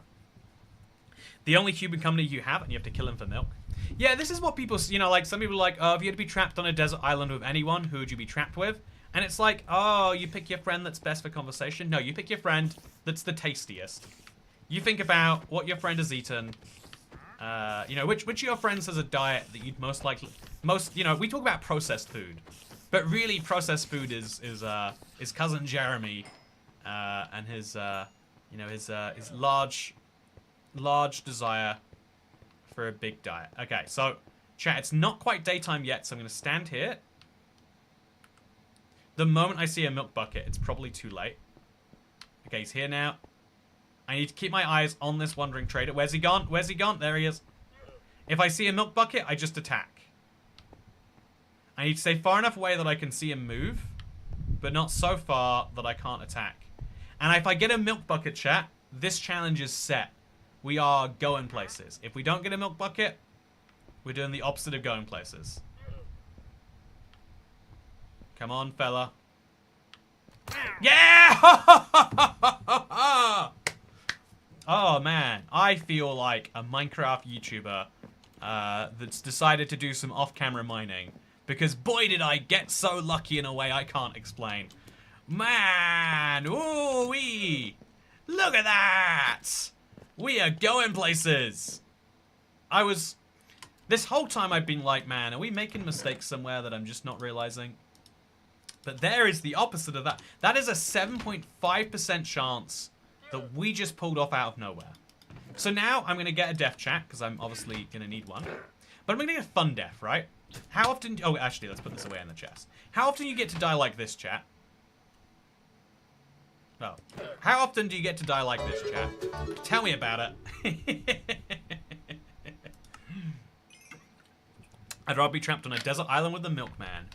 A: The only human company you have, and you have to kill him for milk. Yeah, this is what people, you know, like, some people are like, oh, if you had to be trapped on a desert island with anyone, who would you be trapped with? And it's like, oh, you pick your friend that's best for conversation. No, you pick your friend that's the tastiest. You think about what your friend has eaten. You know, which of your friends has a diet that you'd most likely, you know, we talk about processed food. But really, processed food is cousin Jeremy, and his, you know, his large desire for a big diet. Okay, so, chat, it's not quite daytime yet, so I'm going to stand here. The moment I see a milk bucket, it's probably too late. Okay, he's here now. I need to keep my eyes on this wandering trader. Where's he gone? Where's he gone? There he is. If I see a milk bucket, I just attack. I need to stay far enough away that I can see him move, but not so far that I can't attack. And if I get a milk bucket, chat, this challenge is set. We are going places. If we don't get a milk bucket, we're doing the opposite of going places. Come on, fella. Yeah! Oh, man. I feel like a Minecraft YouTuber that's decided to do some off-camera mining. Because boy, did I get so lucky in a way I can't explain. Man! Ooh-wee! Look at that! We are going places! This whole time I've been like, man, are we making mistakes somewhere that I'm just not realizing? But there is the opposite of that. That is a 7.5% chance that we just pulled off out of nowhere. So now I'm going to get a death chat, because I'm obviously going to need one. But I'm going to get a fun death, right? How often... Oh, actually, let's put this away in the chest. How often do you get to die like this, chat? Oh. How often do you get to die like this, chat? Tell me about it. I'd rather be trapped on a desert island with a milkman.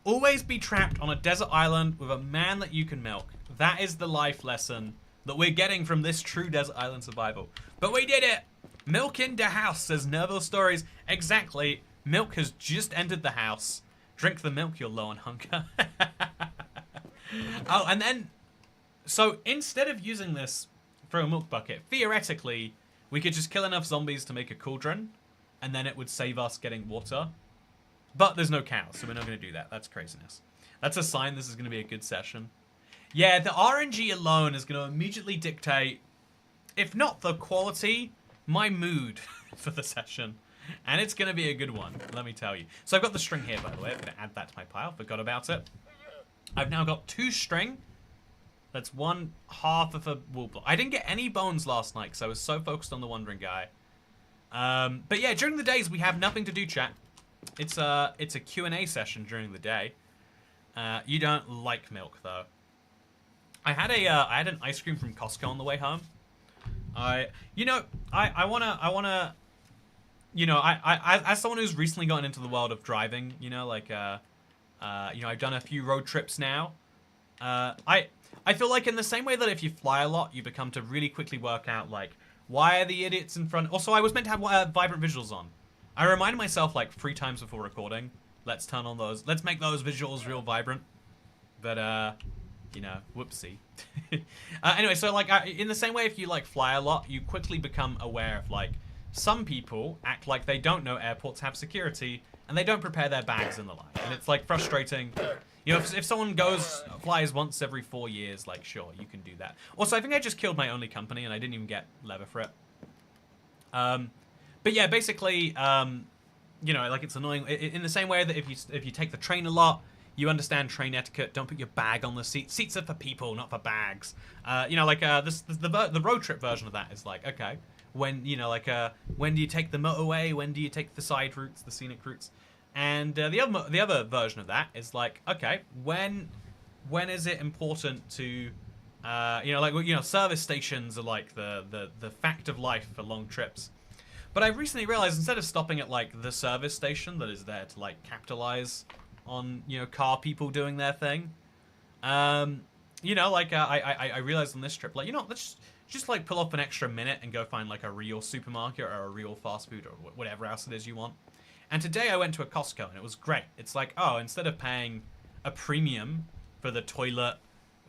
A: Always be trapped on a desert island with a man that you can milk. That is the life lesson that we're getting from this true desert island survival. But we did it! Milk in the house, says Nerville Stories. Exactly. Milk has just entered the house. Drink the milk, you're low on hunger. Oh, and then... So, instead of using this for a milk bucket, theoretically, we could just kill enough zombies to make a cauldron, and then it would save us getting water. But there's no cows, so we're not going to do that. That's craziness. That's a sign this is going to be a good session. Yeah, the RNG alone is going to immediately dictate, if not the quality, my mood for the session. And it's going to be a good one, let me tell you. So I've got the string here, by the way. I'm going to add that to my pile. Forgot about it. I've now got 2 string. That's 1/2 of a wool block. I didn't get any bones last night because I was so focused on the wandering guy. But yeah, during the days we have nothing to do, chat. It's a Q&A session during the day. You don't like milk though. I had an ice cream from Costco on the way home. I wanna, you know, I as someone who's recently gotten into the world of driving, you know, like, you know, I've done a few road trips now. I feel like in the same way that if you fly a lot, you become to really quickly work out, like, why are the idiots in front? Also, I was meant to have vibrant visuals on. I reminded myself, like, 3 times before recording, let's turn on those, let's make those visuals real vibrant. But, you know, whoopsie. Anyway, so, like, in the same way if you, like, fly a lot, you quickly become aware of, like, some people act like they don't know airports have security, and they don't prepare their bags and the like. And it's, like, frustrating. You know, if someone flies once every 4 years, like, sure, you can do that. Also, I think I just killed my only company, and I didn't even get leather for it. But yeah, basically, you know, like, it's annoying. In the same way that if you take the train a lot, you understand train etiquette. Don't put your bag on the seat. Seats are for people, not for bags. You know, like, the road trip version of that is like, okay, when, you know, like, when do you take the motorway? When do you take the side routes, the scenic routes? And the other version of that is like, okay, when is it important to, you know, like, you know, service stations are like the fact of life for long trips. But I recently realized instead of stopping at like the service station that is there to like capitalize on, you know, car people doing their thing, you know, like I realized on this trip, like, you know, let's just like pull off an extra minute and go find like a real supermarket or a real fast food or whatever else it is you want. And today I went to a Costco and it was great. It's like, oh, instead of paying a premium for the toilet,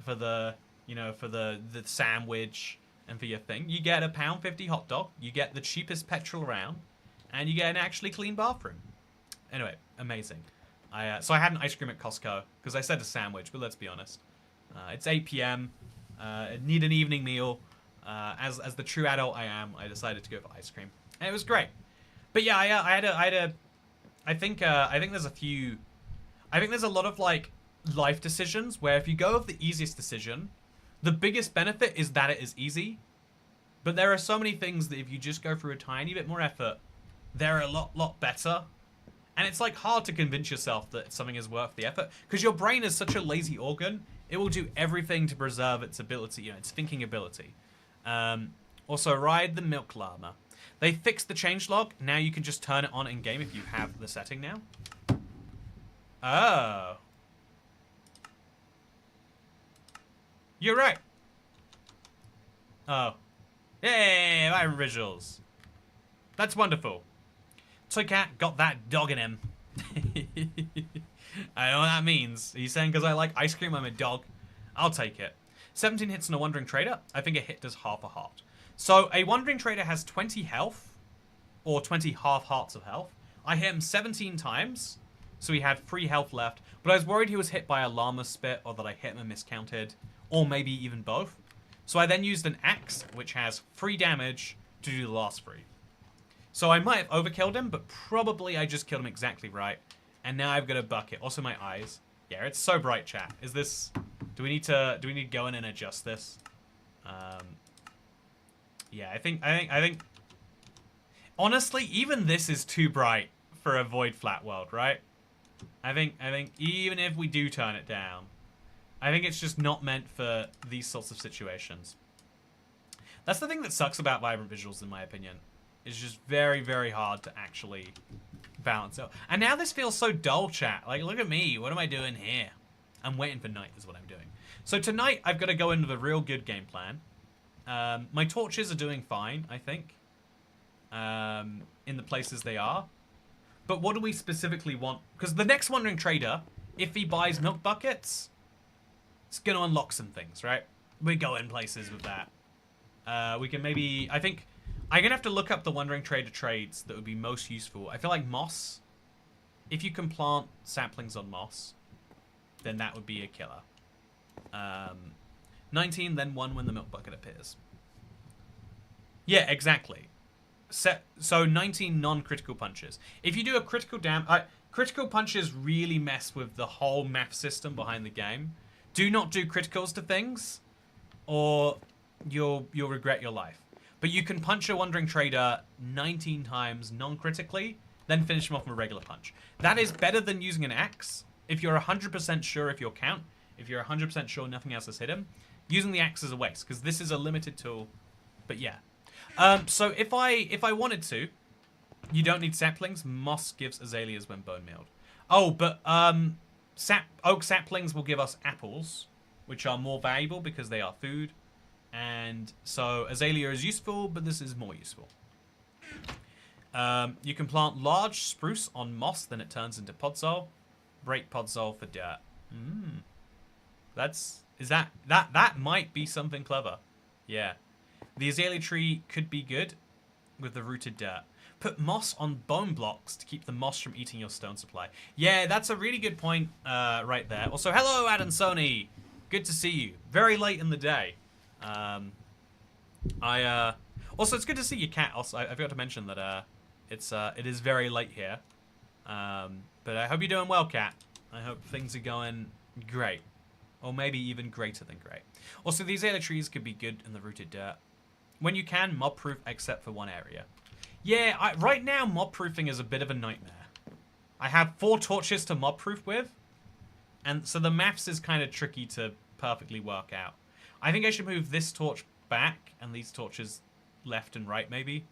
A: for the, you know, for the sandwich and for your thing, you get a £1.50 hot dog, you get the cheapest petrol around, and you get an actually clean bathroom. Anyway, amazing. So I had an ice cream at Costco because I said a sandwich, but let's be honest. It's 8 p.m. I need an evening meal. As the true adult I am, I decided to go for ice cream, and it was great. But yeah, I think there's a lot of like life decisions where if you go with the easiest decision, the biggest benefit is that it is easy. But there are so many things that if you just go through a tiny bit more effort, they're a lot better. And it's like hard to convince yourself that something is worth the effort because your brain is such a lazy organ. It will do everything to preserve its ability, you know, its thinking ability. Also, ride the milk llama. They fixed the changelog. Now you can just turn it on in game if you have the setting now. Oh. You're right. Oh. Yay, my visuals. That's wonderful. Toy Cat got that dog in him. I know what that means. Are you saying because I like ice cream I'm a dog? I'll take it. 17 hits on a Wandering Trader. I think a hit does half a heart. So a Wandering Trader has 20 health, or 20 half hearts of health. I hit him 17 times, so he had 3 health left. But I was worried he was hit by a llama spit, or that I hit him and miscounted, or maybe even both. So I then used an axe, which has 3 damage, to do the last 3. So I might have overkilled him, but probably I just killed him exactly right. And now I've got a bucket. Also my eyes. Yeah, it's so bright, chat. Is this... Do we need to go in and adjust this? Yeah, I think honestly, even this is too bright for a void flat world, right? I think even if we do turn it down, I think it's just not meant for these sorts of situations. That's the thing that sucks about vibrant visuals, in my opinion. It's just very, very hard to actually balance out. And now this feels so dull, chat. Like, look at me. What am I doing here? I'm waiting for night is what I'm doing. So tonight, I've got to go into a real good game plan. My torches are doing fine, I think. In the places they are. But what do we specifically want? Because the next Wandering Trader, if he buys milk buckets, it's going to unlock some things, right? We go in places with that. We can maybe... I think... I'm going to have to look up the Wandering Trader trades that would be most useful. I feel like moss. If you can plant saplings on moss, then that would be a killer. 19, then 1 when the milk bucket appears. Yeah, exactly. So 19 non-critical punches. If you do a critical critical punches really mess with the whole math system behind the game. Do not do criticals to things, or you'll regret your life. But you can punch a Wandering Trader 19 times non-critically, then finish him off with a regular punch. That is better than using an axe. If you're 100% sure if your count, if you're 100% sure nothing else has hit him, using the axe is a waste, because this is a limited tool. But yeah. So if I wanted to, you don't need saplings. Moss gives azaleas when bone mealed. Oh, but oak saplings will give us apples, which are more valuable because they are food. And so azalea is useful, but this is more useful. You can plant large spruce on moss, then it turns into podzol. Break podzol for dirt. That might be something clever. Yeah. The azalea tree could be good with the rooted dirt. Put moss on bone blocks to keep the moss from eating your stone supply. Yeah, that's a really good point right there. Also, hello, Adansoni. Good to see you. Very late in the day. Also, it's good to see you, cat. Also, I forgot to mention that it is very late here. But I hope you're doing well, cat. I hope things are going great. Or maybe even greater than great. Also, these azalea trees could be good in the rooted dirt. When you can, mob-proof except for one area. Yeah, right now, mob-proofing is a bit of a nightmare. I have 4 torches to mob-proof with. And so the maths is kind of tricky to perfectly work out. I think I should move this torch back and these torches left and right, maybe.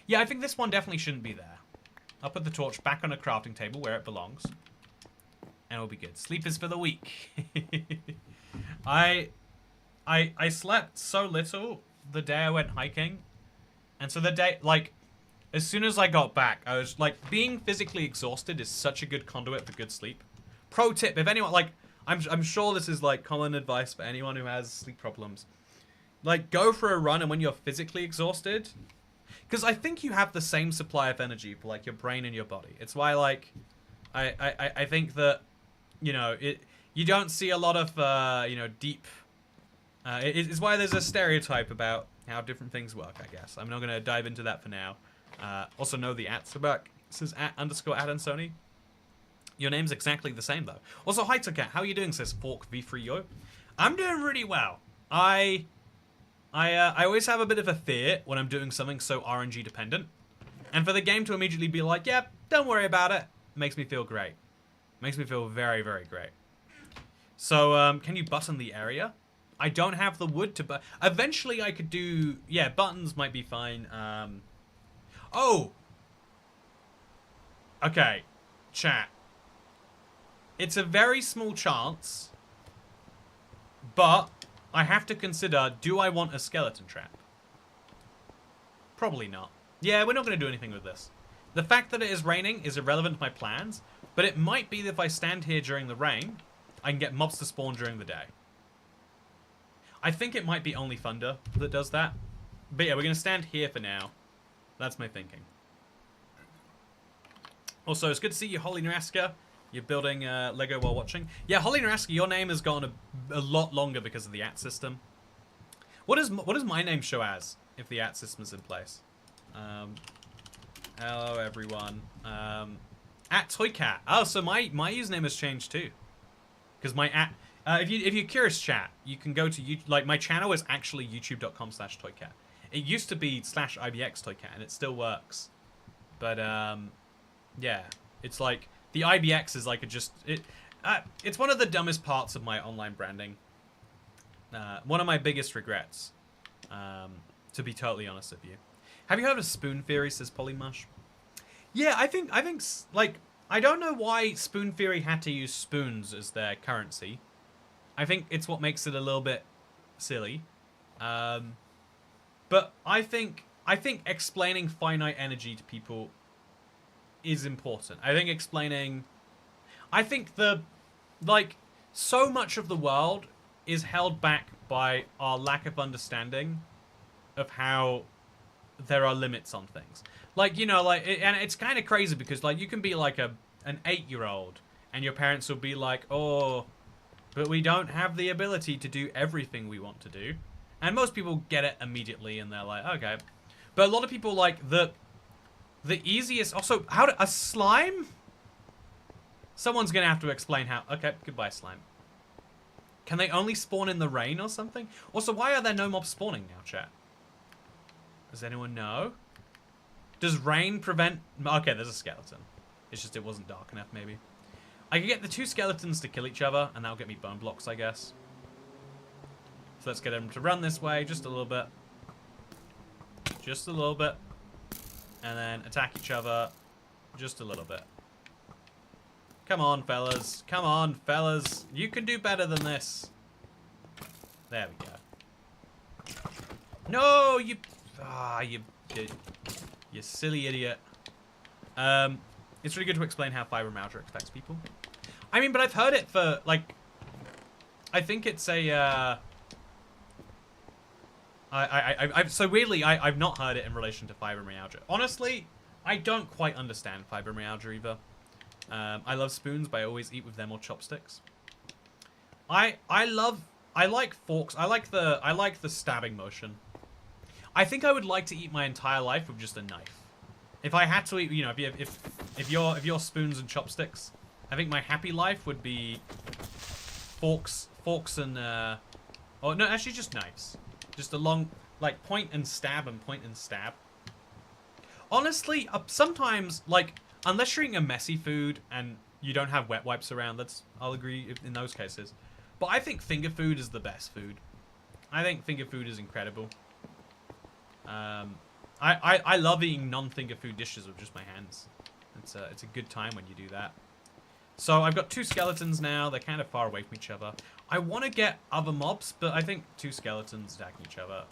A: Yeah, I think this one definitely shouldn't be there. I'll put the torch back on a crafting table where it belongs. And it'll be good. Sleep is for the weak. I slept so little the day I went hiking. And so the day, like, as soon as I got back, I was, like, being physically exhausted is such a good conduit for good sleep. Pro tip, if anyone, like, I'm sure this is, like, common advice for anyone who has sleep problems. Like, go for a run and when you're physically exhausted. Because I think you have the same supply of energy for, like, your brain and your body. It's why, like, I think that, you know, you don't see a lot of, you know, deep... it's why there's a stereotype about how different things work, I guess. I'm not going to dive into that for now. Also know the @s are back. This is @_AdanSony. Your name's exactly the same, though. Also, hi, Tucat. How are you doing, says Fork V3Yo. I'm doing really well. I always have a bit of a fear when I'm doing something so RNG dependent. And for the game to immediately be like, yep, don't worry about it, makes me feel great. Makes me feel very, very great. So, can you button the area? I don't have the wood to but eventually I could do... Yeah, buttons might be fine. Oh! Okay. Chat. It's a very small chance, but I have to consider, do I want a skeleton trap? Probably not. Yeah, we're not going to do anything with this. The fact that it is raining is irrelevant to my plans, but it might be that if I stand here during the rain, I can get mobs to spawn during the day. I think it might be only Thunder that does that. But yeah, we're going to stand here for now. That's my thinking. Also, it's good to see you, Holly Naraska. You're building Lego while watching. Yeah, Holly Naraska, your name has gone a lot longer because of the @ system. What does my name show as if the @ system is in place? Hello, everyone. @ToyCat. Oh, so my username has changed too. Because my if you're curious, chat, you can go to YouTube. Like, my channel is actually youtube.com/toycat. It used to be /IBXToycat, and it still works. But yeah, it's like the IBX is like it's one of the dumbest parts of my online branding. One of my biggest regrets, to be totally honest with you. Have you heard of spoon theory? Says Polymush. Yeah, I think like, I don't know why Spoon Theory had to use spoons as their currency. I think it's what makes it a little bit silly. But I think explaining finite energy to people is important. I think like, so much of the world is held back by our lack of understanding of how there are limits on things. Like, you know, like, and it's kind of crazy because, like, you can be like an 8-year-old and your parents will be like, oh, but we don't have the ability to do everything we want to do. And most people get it immediately and they're like, okay. But a lot of people, like, the easiest... Also, a slime? Someone's going to have to explain how... Okay, goodbye, slime. Can they only spawn in the rain or something? Also, why are there no mobs spawning now, chat? Does anyone know? Does rain prevent... Okay, there's a skeleton. It's just it wasn't dark enough, maybe. I could get the 2 skeletons to kill each other, and that'll get me bone blocks, I guess. So let's get them to run this way just a little bit. Just a little bit. And then attack each other just a little bit. Come on, fellas. Come on, fellas. You can do better than this. There we go. No, you... Ah, you silly idiot. It's really good to explain how fibromyalgia affects people. I mean, but I've heard it for, like... I think it's a, so weirdly, I've not heard it in relation to fibromyalgia. Honestly, I don't quite understand fibromyalgia either. I love spoons, but I always eat with them or chopsticks. I like forks. I like the stabbing motion. I think I would like to eat my entire life with just a knife. If I had to eat, you know, if you're spoons and chopsticks, I think my happy life would be forks and oh no, actually just knives. Just a long, like, point and stab and point and stab. Honestly, sometimes, like, unless you're eating a messy food and you don't have wet wipes around, I'll agree in those cases. But I think finger food is the best food. I think finger food is incredible. I love eating non-finger food dishes with just my hands. It's a good time when you do that. So I've got 2 skeletons now. They're kind of far away from each other. I want to get other mobs, but I think 2 skeletons attacking each other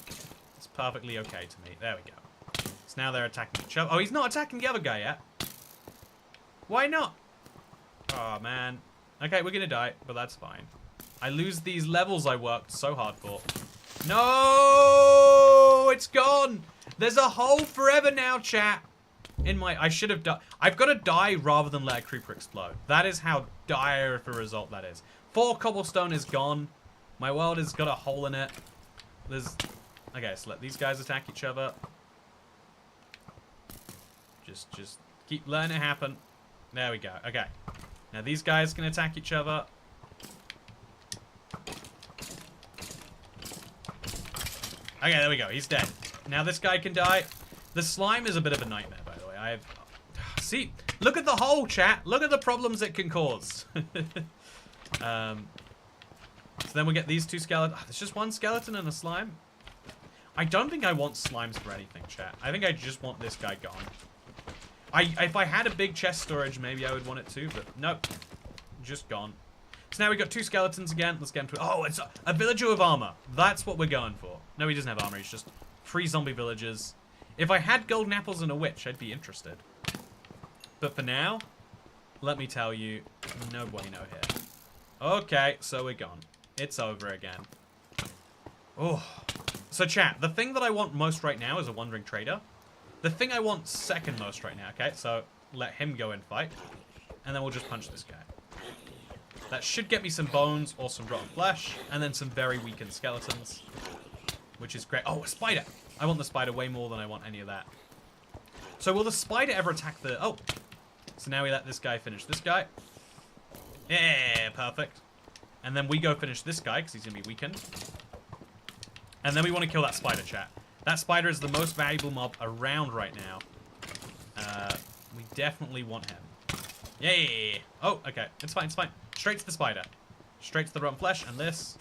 A: is perfectly okay to me. There we go. So now they're attacking each other. Oh, he's not attacking the other guy yet. Why not? Oh, man. Okay, we're going to die, but that's fine. I lose these levels I worked so hard for. No! It's gone! There's a hole forever now, chat. I should have died. I've got to die rather than let a creeper explode. That is how dire of a result that is. 4 cobblestone is gone. My world has got a hole in it. Okay, so let these guys attack each other. Just keep letting it happen. There we go. Okay. Now these guys can attack each other. Okay, there we go. He's dead. Now this guy can die. The slime is a bit of a nightmare, by the way. See, look at the hole, chat. Look at the problems it can cause. So then we get these 2 skeletons. Oh, there's just 1 skeleton and a slime. I don't think I want slimes for anything, chat. I think I just want this guy gone. If I had a big chest storage, maybe I would want it too, but nope. Just gone. So now we've got 2 skeletons again. Let's get him to... Oh, it's a villager with armor. That's what we're going for. No, he doesn't have armor. He's just 3 zombie villagers. If I had golden apples and a witch, I'd be interested. But for now, let me tell you, no bueno here. Okay, so we're gone. It's over again. Oh. So chat, the thing that I want most right now is a wandering trader. The thing I want second most right now, okay? So let him go and fight. And then we'll just punch this guy. That should get me some bones or some rotten flesh. And then some very weakened skeletons. Which is great. Oh, a spider! I want the spider way more than I want any of that. So will the spider ever attack the... Oh! So now we let this guy finish this guy. Yeah, perfect. And then we go finish this guy, because he's going to be weakened. And then we want to kill that spider, chat. That spider is the most valuable mob around right now. We definitely want him. Yeah. Oh, okay. It's fine, it's fine. Straight to the spider. Straight to the rotten flesh, and this.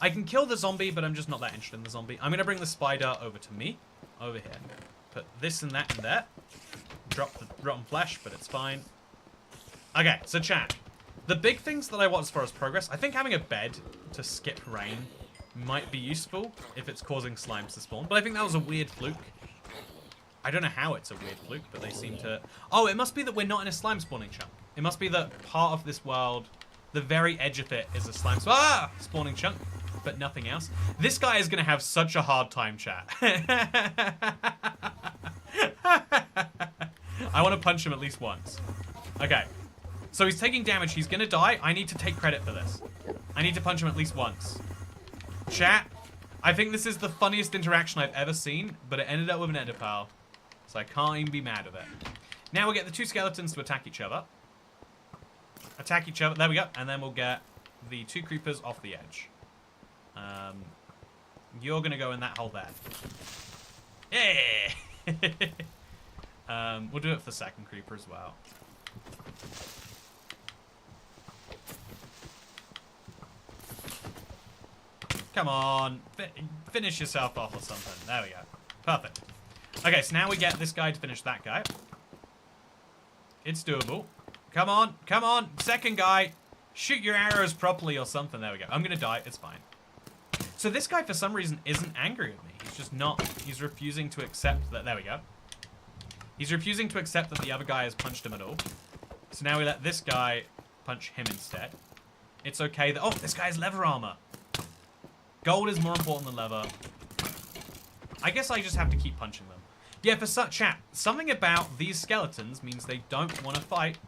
A: I can kill the zombie, but I'm just not that interested in the zombie. I'm going to bring the spider over to me. Over here. Put this and that and there. Drop the rotten flesh, but it's fine. Okay, so chat. The big things that I want as far as progress, I think having a bed to skip rain might be useful if it's causing slimes to spawn. But I think that was a weird fluke. I don't know how it's a weird fluke, but they seem to... Oh, it must be that we're not in a slime spawning chunk. It must be that part of this world, the very edge of it is a slime spawning chunk, but nothing else. This guy is going to have such a hard time, chat. I want to punch him at least once. Okay. So he's taking damage. He's going to die. I need to take credit for this. I need to punch him at least once. Chat, I think this is the funniest interaction I've ever seen, but it ended up with an ender pearl. So I can't even be mad at it. Now we'll get the 2 skeletons to attack each other. Attack each other. There we go. And then we'll get the 2 creepers off the edge. You're going to go in that hole there. Yeah! We'll do it for the second creeper as well. Come on. Finish yourself off or something. There we go. Perfect. Okay, so now we get this guy to finish that guy. It's doable. Come on. Come on. Second guy. Shoot your arrows properly or something. There we go. I'm going to die. It's fine. So this guy, for some reason, isn't angry with me. He's just not. He's refusing to accept that. There we go. He's refusing to accept that the other guy has punched him at all. So now we let this guy punch him instead. It's okay that... Oh, this guy has leather armor. Gold is more important than leather. I guess I just have to keep punching them. Yeah, for such chat, something about these skeletons means they don't want to fight,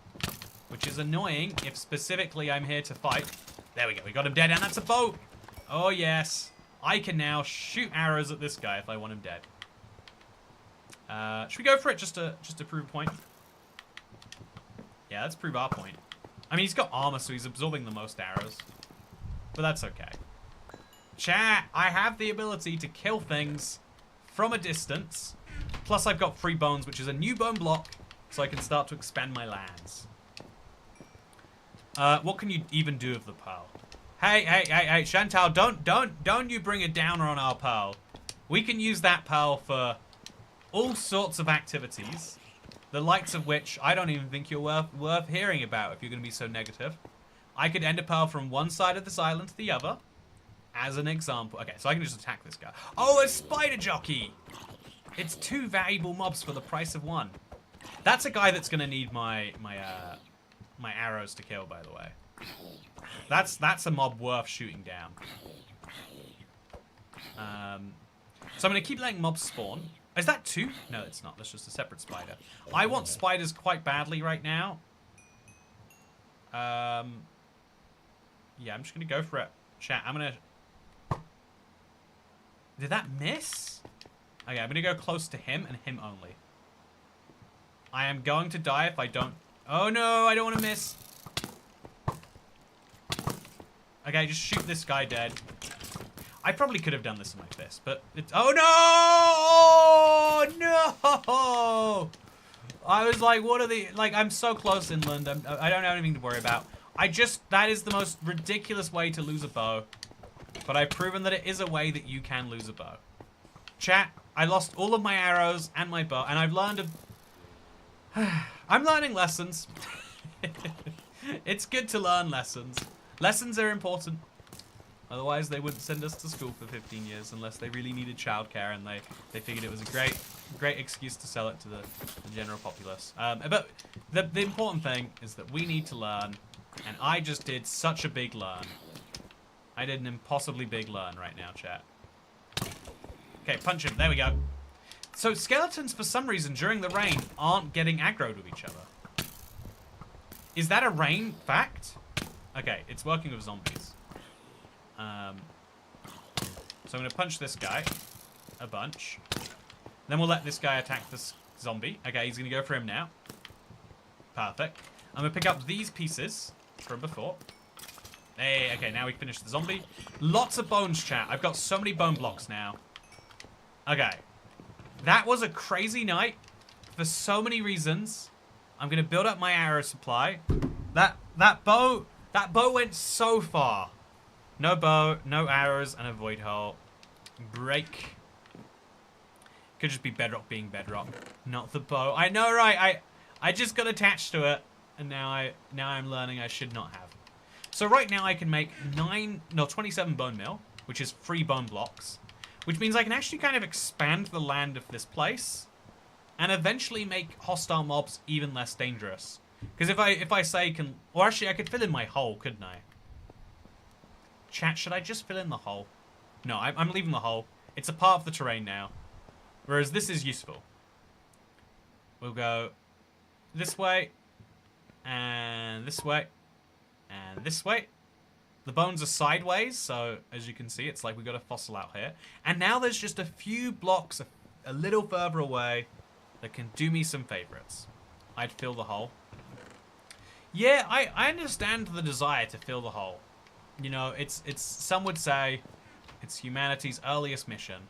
A: which is annoying if specifically I'm here to fight. There we go. We got him dead, and that's a bow. Oh, yes. I can now shoot arrows at this guy if I want him dead. Should we go for it just to prove a point? Yeah, let's prove our point. I mean, he's got armor, so he's absorbing the most arrows. But that's okay. Chat, I have the ability to kill things from a distance. Plus, I've got 3 bones, which is a new bone block, so I can start to expand my lands. What can you even do with the pearl? Hey, Chantal, don't you bring a downer on our pearl. We can use that pearl for all sorts of activities, the likes of which I don't even think you're worth hearing about if you're going to be so negative. I could ender pearl from one side of this island to the other, as an example. Okay, so I can just attack this guy. Oh, a spider jockey! It's 2 valuable mobs for the price of 1. That's a guy that's going to need my arrows to kill, by the way. That's a mob worth shooting down. So I'm going to keep letting mobs spawn. Is that 2? No, it's not. That's just a separate spider. I want spiders quite badly right now. Yeah, I'm just going to go for it. Chat, I'm going to... Did that miss? Okay, I'm going to go close to him and him only. I am going to die if I don't... Oh no, I don't want to miss. Okay, just shoot this guy dead. I probably could have done this like this, but... Oh no! No! I was like, what are the... Like, I'm so close inland. I don't have anything to worry about. That is the most ridiculous way to lose a bow. But I've proven that it is a way that you can lose a bow. Chat, I lost all of my arrows and my bow, and I've learned I'm learning lessons. It's good to learn lessons. Lessons are important. Otherwise, they wouldn't send us to school for 15 years unless they really needed childcare and they figured it was a great excuse to sell it to the general populace. But the important thing is that we need to learn, and I just did such a big learn. I did an impossibly big learn right now, chat. Okay, punch him. There we go. So skeletons, for some reason, during the rain, aren't getting aggroed with each other. Is that a rain fact? Okay, it's working with zombies. So I'm going to punch this guy a bunch. Then we'll let this guy attack this zombie. Okay, he's going to go for him now. Perfect. I'm going to pick up these pieces from before. Hey, okay, now we finished the zombie. Lots of bones, chat. I've got so many bone blocks now. Okay. That was a crazy night for so many reasons. I'm going to build up my arrow supply. That bow went so far. No bow, no arrows, and a void hole. Break. Could just be Bedrock being Bedrock, not the bow. I know, right? I just got attached to it, and now I'm learning I should not have. So right now I can make 27 bone meal, which is 3 bone blocks, which means I can actually kind of expand the land of this place, and eventually make hostile mobs even less dangerous. Because if I say or actually I could fill in my hole, couldn't I? Chat, should I just fill in the hole? No, I'm leaving the hole. It's a part of the terrain now. Whereas this is useful. We'll go this way, and this way, and this way. The bones are sideways, so as you can see, it's like we've got a fossil out here. And now there's just a few blocks a little further away that can do me some favorites. I'd fill the hole. Yeah, I understand the desire to fill the hole. You know, it's some would say it's humanity's earliest mission.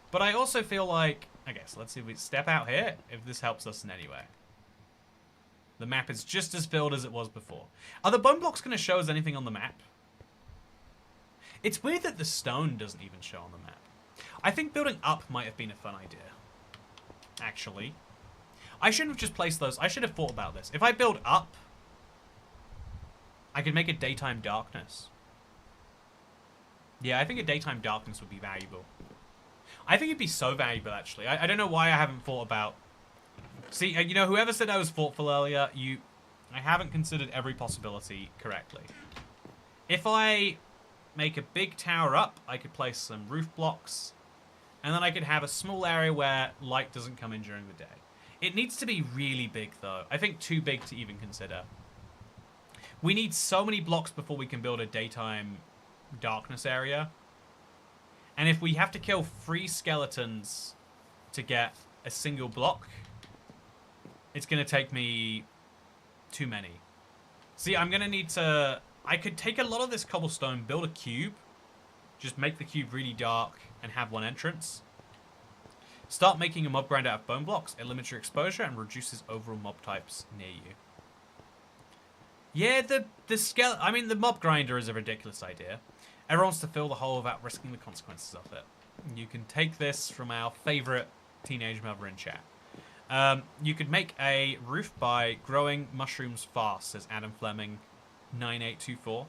A: But I also feel like, okay, so let's see if we step out here, if this helps us in any way. The map is just as filled as it was before. Are the bone blocks going to show us anything on the map? It's weird that the stone doesn't even show on the map. I think building up might have been a fun idea. Actually. I shouldn't have just placed those. I should have thought about this. If I build up, I could make a daytime darkness. Yeah, I think a daytime darkness would be valuable. I think it'd be so valuable, actually. I don't know why I haven't thought about... See, you know, whoever said I was thoughtful earlier, I haven't considered every possibility correctly. If I make a big tower up, I could place some roof blocks, and then I could have a small area where light doesn't come in during the day. It needs to be really big, though. I think too big to even consider. We need so many blocks before we can build a daytime darkness area. And if we have to kill 3 skeletons to get a single block, it's going to take me too many. See, I'm going to need to... I could take a lot of this cobblestone, build a cube, just make the cube really dark, and have one entrance. Start making a mob grinder out of bone blocks. It limits your exposure and reduces overall mob types near you. Yeah, the mob grinder is a ridiculous idea. Everyone wants to fill the hole without risking the consequences of it. You can take this from our favorite teenage mother in chat. You could make a roof by growing mushrooms fast, says Adam Fleming 9824.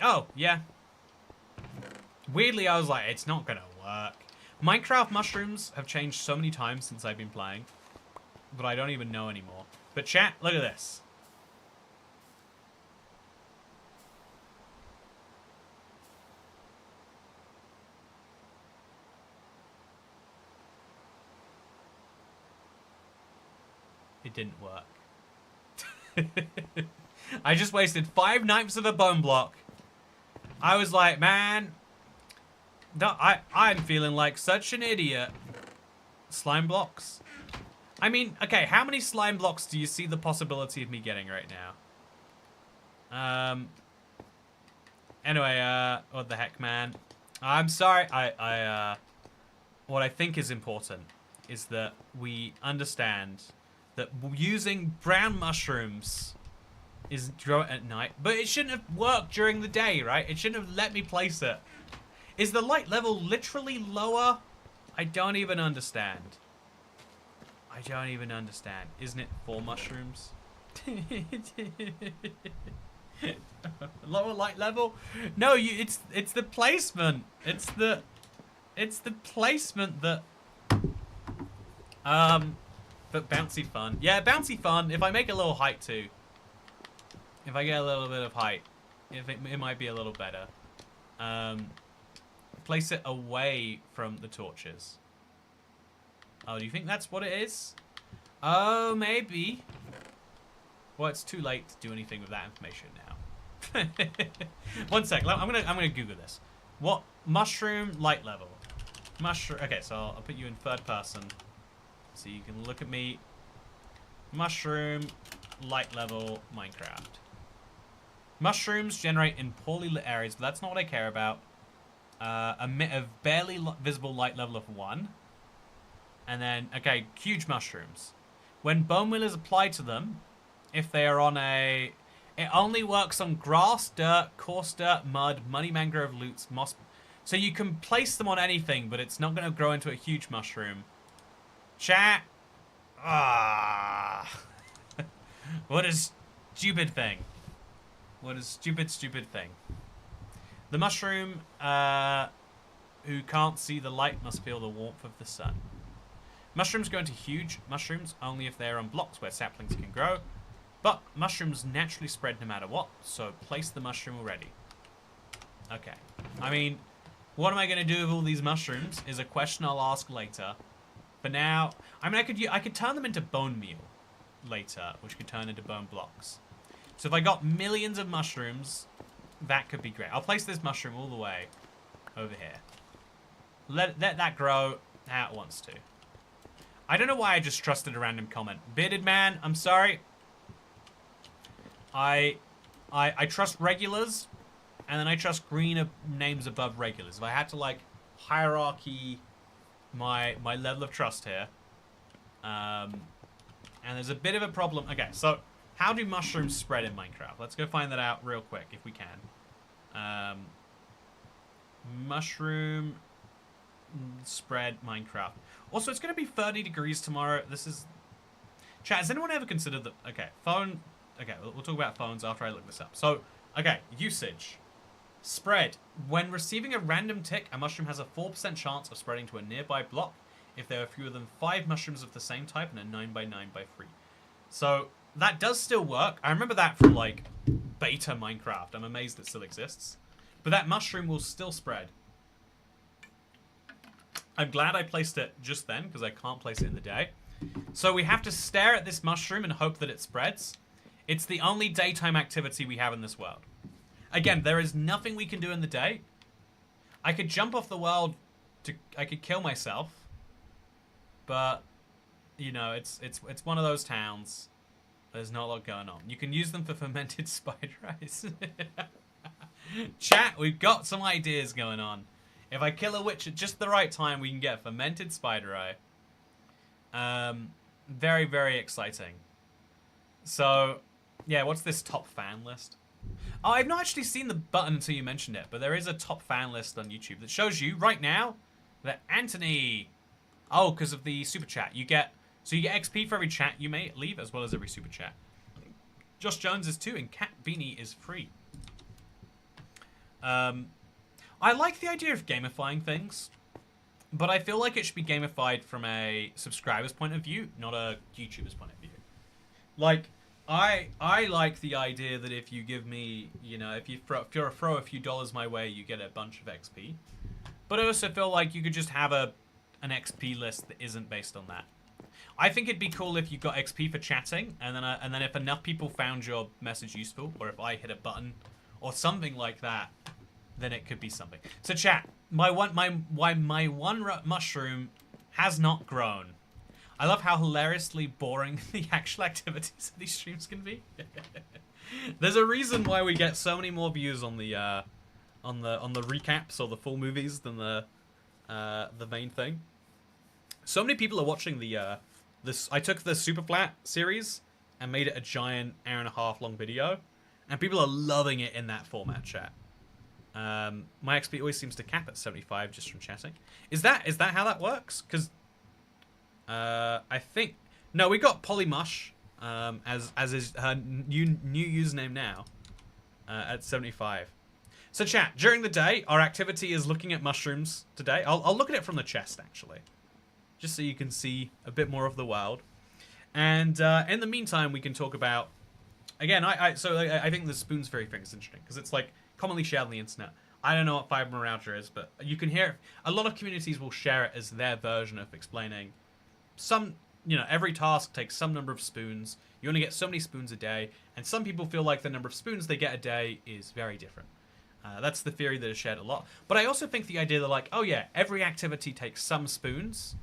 A: Oh, yeah. Weirdly, I was like, it's not gonna work. Minecraft mushrooms have changed so many times since I've been playing that I don't even know anymore. But chat, look at this. It didn't work. I just wasted 5 knives of a bone block. I was like, man, I'm feeling like such an idiot. Slime blocks. I mean, okay, how many slime blocks do you see the possibility of me getting right now? Anyway, what the heck, man? I'm sorry. What I think is important is that we understand that using brown mushrooms is grow at night, but it shouldn't have worked during the day, right? It shouldn't have let me place it. Is the light level literally lower? I don't even understand. I don't even understand. Isn't it 4 mushrooms? Lower light level? No, it's the placement. It's the placement that but bouncy fun. Yeah, bouncy fun. If I make a little height too. If I get a little bit of height, it might be a little better. Place it away from the torches. Oh, do you think that's what it is? Oh, maybe. Well, it's too late to do anything with that information now. 1 sec. I'm gonna Google this. What mushroom light level? Mushroom. Okay, so I'll put you in 3rd person, so you can look at me. Mushroom light level Minecraft. Mushrooms generate in poorly lit areas, but that's not what I care about. Emit a barely visible light level of 1. And then, okay, huge mushrooms. When bone meal is applied to them, if they are on a... It only works on grass, dirt, coarse dirt, mud, muddy mangrove roots, moss... So you can place them on anything, but it's not going to grow into a huge mushroom. Chat! Ah! What a stupid thing. What a stupid thing. The mushroom who can't see the light must feel the warmth of the sun. Mushrooms go into huge mushrooms only if they're on blocks where saplings can grow. But mushrooms naturally spread no matter what, so place the mushroom already. Okay. I mean, what am I going to do with all these mushrooms is a question I'll ask later. For now, I mean, I could turn them into bone meal later, which could turn into bone blocks. So if I got millions of mushrooms, that could be great. I'll place this mushroom all the way over here. Let that grow how it wants to. I don't know why I just trusted a random comment. Bearded man, I'm sorry. I trust regulars, and then I trust green names above regulars. If I had to, like, hierarchy my level of trust here. And there's a bit of a problem. Okay, so how do mushrooms spread in Minecraft? Let's go find that out real quick, if we can. Mushroom spread Minecraft. Also, it's going to be 30 degrees tomorrow. This is... Chat, has anyone ever considered that... Okay, phone... Okay, we'll talk about phones after I look this up. So, okay, usage. Spread. When receiving a random tick, a mushroom has a 4% chance of spreading to a nearby block if there are fewer than 5 mushrooms of the same type and a 9x9x3. So, that does still work. I remember that from, like, beta Minecraft. I'm amazed it still exists. But that mushroom will still spread. I'm glad I placed it just then, because I can't place it in the day. So we have to stare at this mushroom and hope that it spreads. It's the only daytime activity we have in this world. Again, there is nothing we can do in the day. I could jump off the world I could kill myself. But, you know, it's one of those towns. There's not a lot going on. You can use them for fermented spider eyes. Chat, we've got some ideas going on. If I kill a witch at just the right time, we can get a fermented spider eye. Very, very exciting. So, yeah, what's this top fan list? Oh, I've not actually seen the button until you mentioned it, but there is a top fan list on YouTube that shows you right now that Anthony... Oh, because of the super chat. You get XP for every chat you may leave, as well as every super chat. Josh Jones is 2, and Cat Beanie is free. I like the idea of gamifying things, but I feel like it should be gamified from a subscriber's point of view, not a YouTuber's point of view. Like, I like the idea that if you give me, you know, if you throw a few dollars my way, you get a bunch of XP. But I also feel like you could just have an XP list that isn't based on that. I think it'd be cool if you got XP for chatting, and then if enough people found your message useful, or if I hit a button, or something like that, then it could be something. So chat, my one mushroom has not grown. I love how hilariously boring the actual activities of these streams can be. There's a reason why we get so many more views on the recaps or the full movies than the main thing. So many people are watching I took the Super Flat series and made it a giant hour-and-a-half long video, and people are loving it in that format, chat. My XP always seems to cap at 75 just from chatting. Is that how that works? Because I think no, we got Polymush as is her new username now at 75. So chat, during the day, our activity is looking at mushrooms today. I'll look at it from the chest actually, just so you can see a bit more of the world. And in the meantime, we can talk about again. I think the spoons fairy thing is interesting because it's like commonly shared on the internet. I don't know what fibromyalgia is, but you can hear a lot of communities will share it as their version of explaining some, you know, every task takes some number of spoons. You only get so many spoons a day, and some people feel like the number of spoons they get a day is very different. That's the theory that is shared a lot. But I also think the idea that like, oh yeah, every activity takes some spoons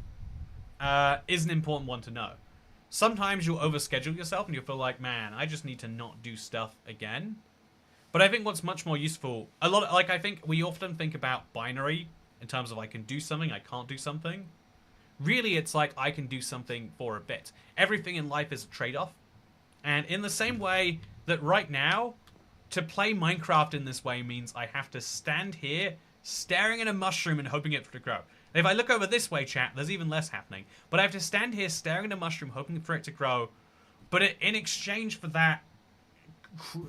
A: is an important one to know. Sometimes you'll overschedule yourself and you'll feel like, man, I just need to not do stuff again. But I think what's much more useful, I think we often think about binary in terms of I can do something, I can't do something. Really, it's like I can do something for a bit. Everything in life is a trade-off. And in the same way that right now, to play Minecraft in this way means I have to stand here staring at a mushroom and hoping it to grow. If I look over this way, chat, there's even less happening. But I have to stand here staring at a mushroom hoping for it to grow. But in exchange for that,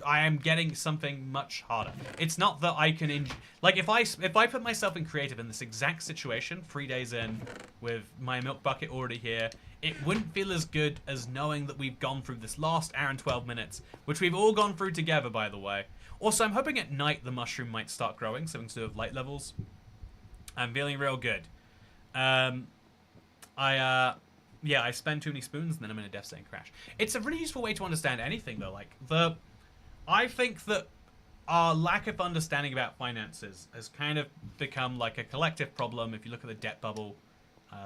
A: I am getting something much harder. It's not that I can like if I put myself in creative in this exact situation 3 days in with my milk bucket already here, it wouldn't feel as good as knowing that we've gone through this last hour and 12 minutes, which we've all gone through together, by the way. Also, I'm hoping at night the mushroom might start growing, something to do with light levels. I'm feeling real good. Yeah, I spend too many spoons and then I'm in a devastating crash. It's a really useful way to understand anything though. Like I think that our lack of understanding about finances has kind of become like a collective problem. If you look at the debt bubble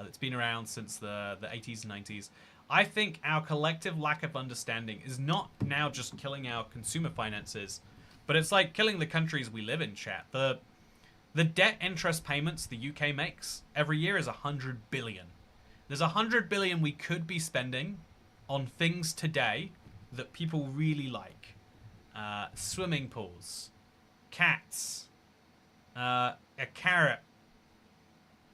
A: that's been around since the 80s and 90s, I think our collective lack of understanding is not now just killing our consumer finances, but it's like killing the countries we live in, chat. The debt interest payments the UK makes every year is 100 billion. There's 100 billion we could be spending on things today that people really like. Swimming pools, cats, a carrot,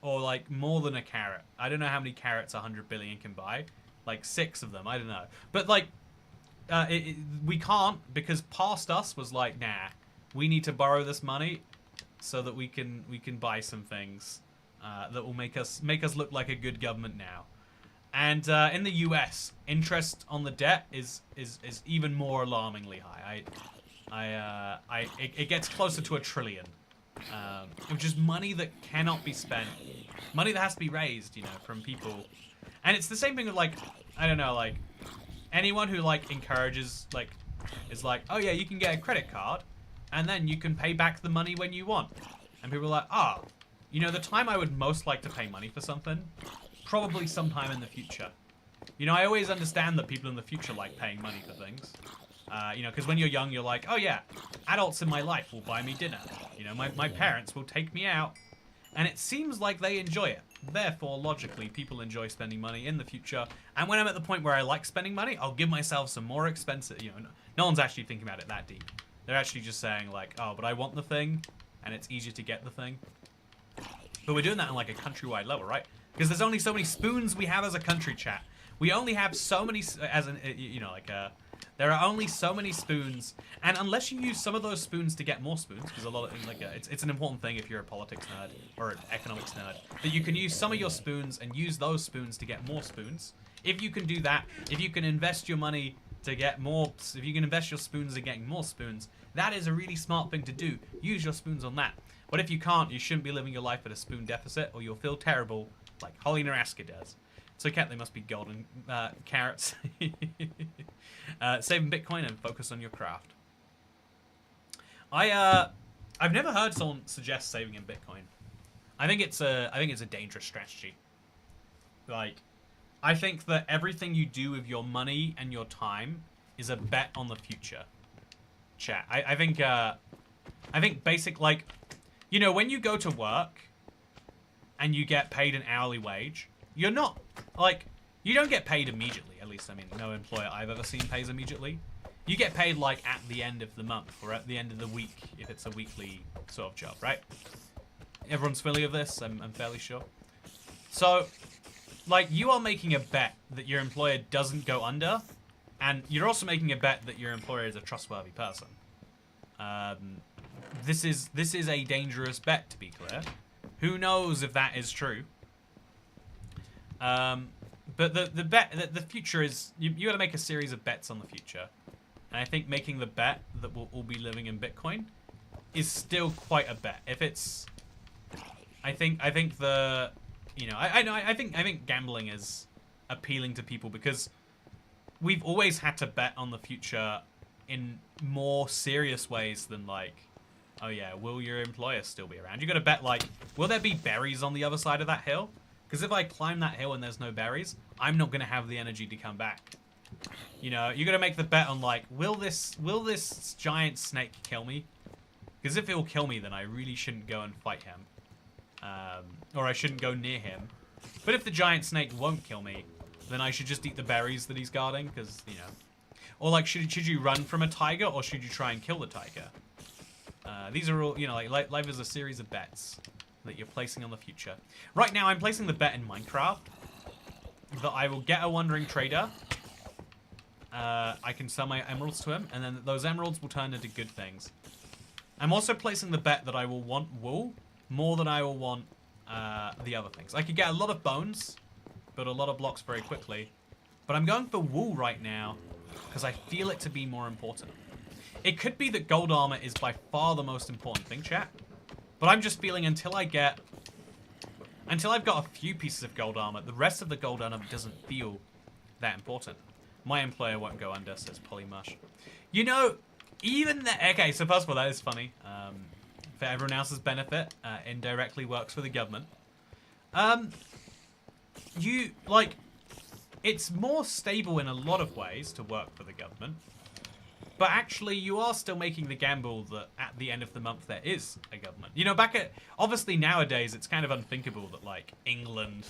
A: or like more than a carrot. I don't know how many carrots 100 billion can buy. Like 6 of them, I don't know. But like, we can't because past us was like, nah, we need to borrow this money so that we can buy some things that will make us look like a good government now. And in the US, interest on the debt is even more alarmingly high. It gets closer to $1 trillion, which is money that cannot be spent, money that has to be raised, you know, from people. And it's the same thing with like, I don't know, like anyone who like encourages like is like, oh yeah, you can get a credit card, and then you can pay back the money when you want. And people are like, ah, oh, you know, the time I would most like to pay money for something. Probably sometime in the future. You know, I always understand that people in the future like paying money for things. You know, because when you're young, you're like, oh yeah, adults in my life will buy me dinner. You know, my parents will take me out. And it seems like they enjoy it. Therefore, logically, people enjoy spending money in the future. And when I'm at the point where I like spending money, I'll give myself some more expensive, you know, no one's actually thinking about it that deep. They're actually just saying like, oh, but I want the thing, and it's easier to get the thing. But we're doing that on like a countrywide level, right? Because there's only so many spoons we have as a country, chat. We only have so many, there are only so many spoons, and unless you use some of those spoons to get more spoons, because a lot of it's an important thing if you're a politics nerd or an economics nerd, that you can use some of your spoons and use those spoons to get more spoons. If you can do that, if you can invest your money to get more, if you can invest your spoons in getting more spoons, that is a really smart thing to do. Use your spoons on that. But if you can't, you shouldn't be living your life at a spoon deficit, or you'll feel terrible, like Holly Naraska does. So, Cat, they must be golden carrots. Saving Bitcoin and focus on your craft. I've never heard someone suggest saving in Bitcoin. I think it's a dangerous strategy. Like, I think that everything you do with your money and your time is a bet on the future. Chat. I think basic, like, you know, when you go to work and you get paid an hourly wage, you're not, like, you don't get paid immediately. At least, I mean, no employer I've ever seen pays immediately. You get paid, like, at the end of the month or at the end of the week, if it's a weekly sort of job, right? Everyone's familiar with this, I'm fairly sure. So, like, you are making a bet that your employer doesn't go under, and you're also making a bet that your employer is a trustworthy person. This is a dangerous bet, to be clear. Who knows if that is true? But the future is, you got to make a series of bets on the future, and I think making the bet that we'll all be living in Bitcoin is still quite a bet. If it's, I think the, you know, I think gambling is appealing to people because we've always had to bet on the future in more serious ways than like, oh yeah, will your employer still be around? You got to bet like, will there be berries on the other side of that hill? Because if I climb that hill and there's no berries, I'm not going to have the energy to come back. You know, you got to make the bet on like, will this giant snake kill me? Because if it will kill me, then I really shouldn't go and fight him. Or I shouldn't go near him. But if the giant snake won't kill me, then I should just eat the berries that he's guarding, because, you know. Or like, should you run from a tiger, or should you try and kill the tiger? These are all, you know, like life is a series of bets that you're placing on the future. Right now, I'm placing the bet in Minecraft that I will get a wandering trader. I can sell my emeralds to him, and then those emeralds will turn into good things. I'm also placing the bet that I will want wool more than I will want the other things. I could get a lot of bones, build a lot of blocks very quickly, but I'm going for wool right now because I feel it to be more important. It could be that gold armor is by far the most important thing, chat. But I'm just feeling until I've got a few pieces of gold armor, the rest of the gold armor doesn't feel that important. My employer won't go under, says Polymush. You know, even the... Okay, so first of all, that is funny. For everyone else's benefit, indirectly works for the government. You, like... It's more stable in a lot of ways to work for the government. But actually, you are still making the gamble that at the end of the month there is a government. You know, obviously nowadays it's kind of unthinkable that, like, England...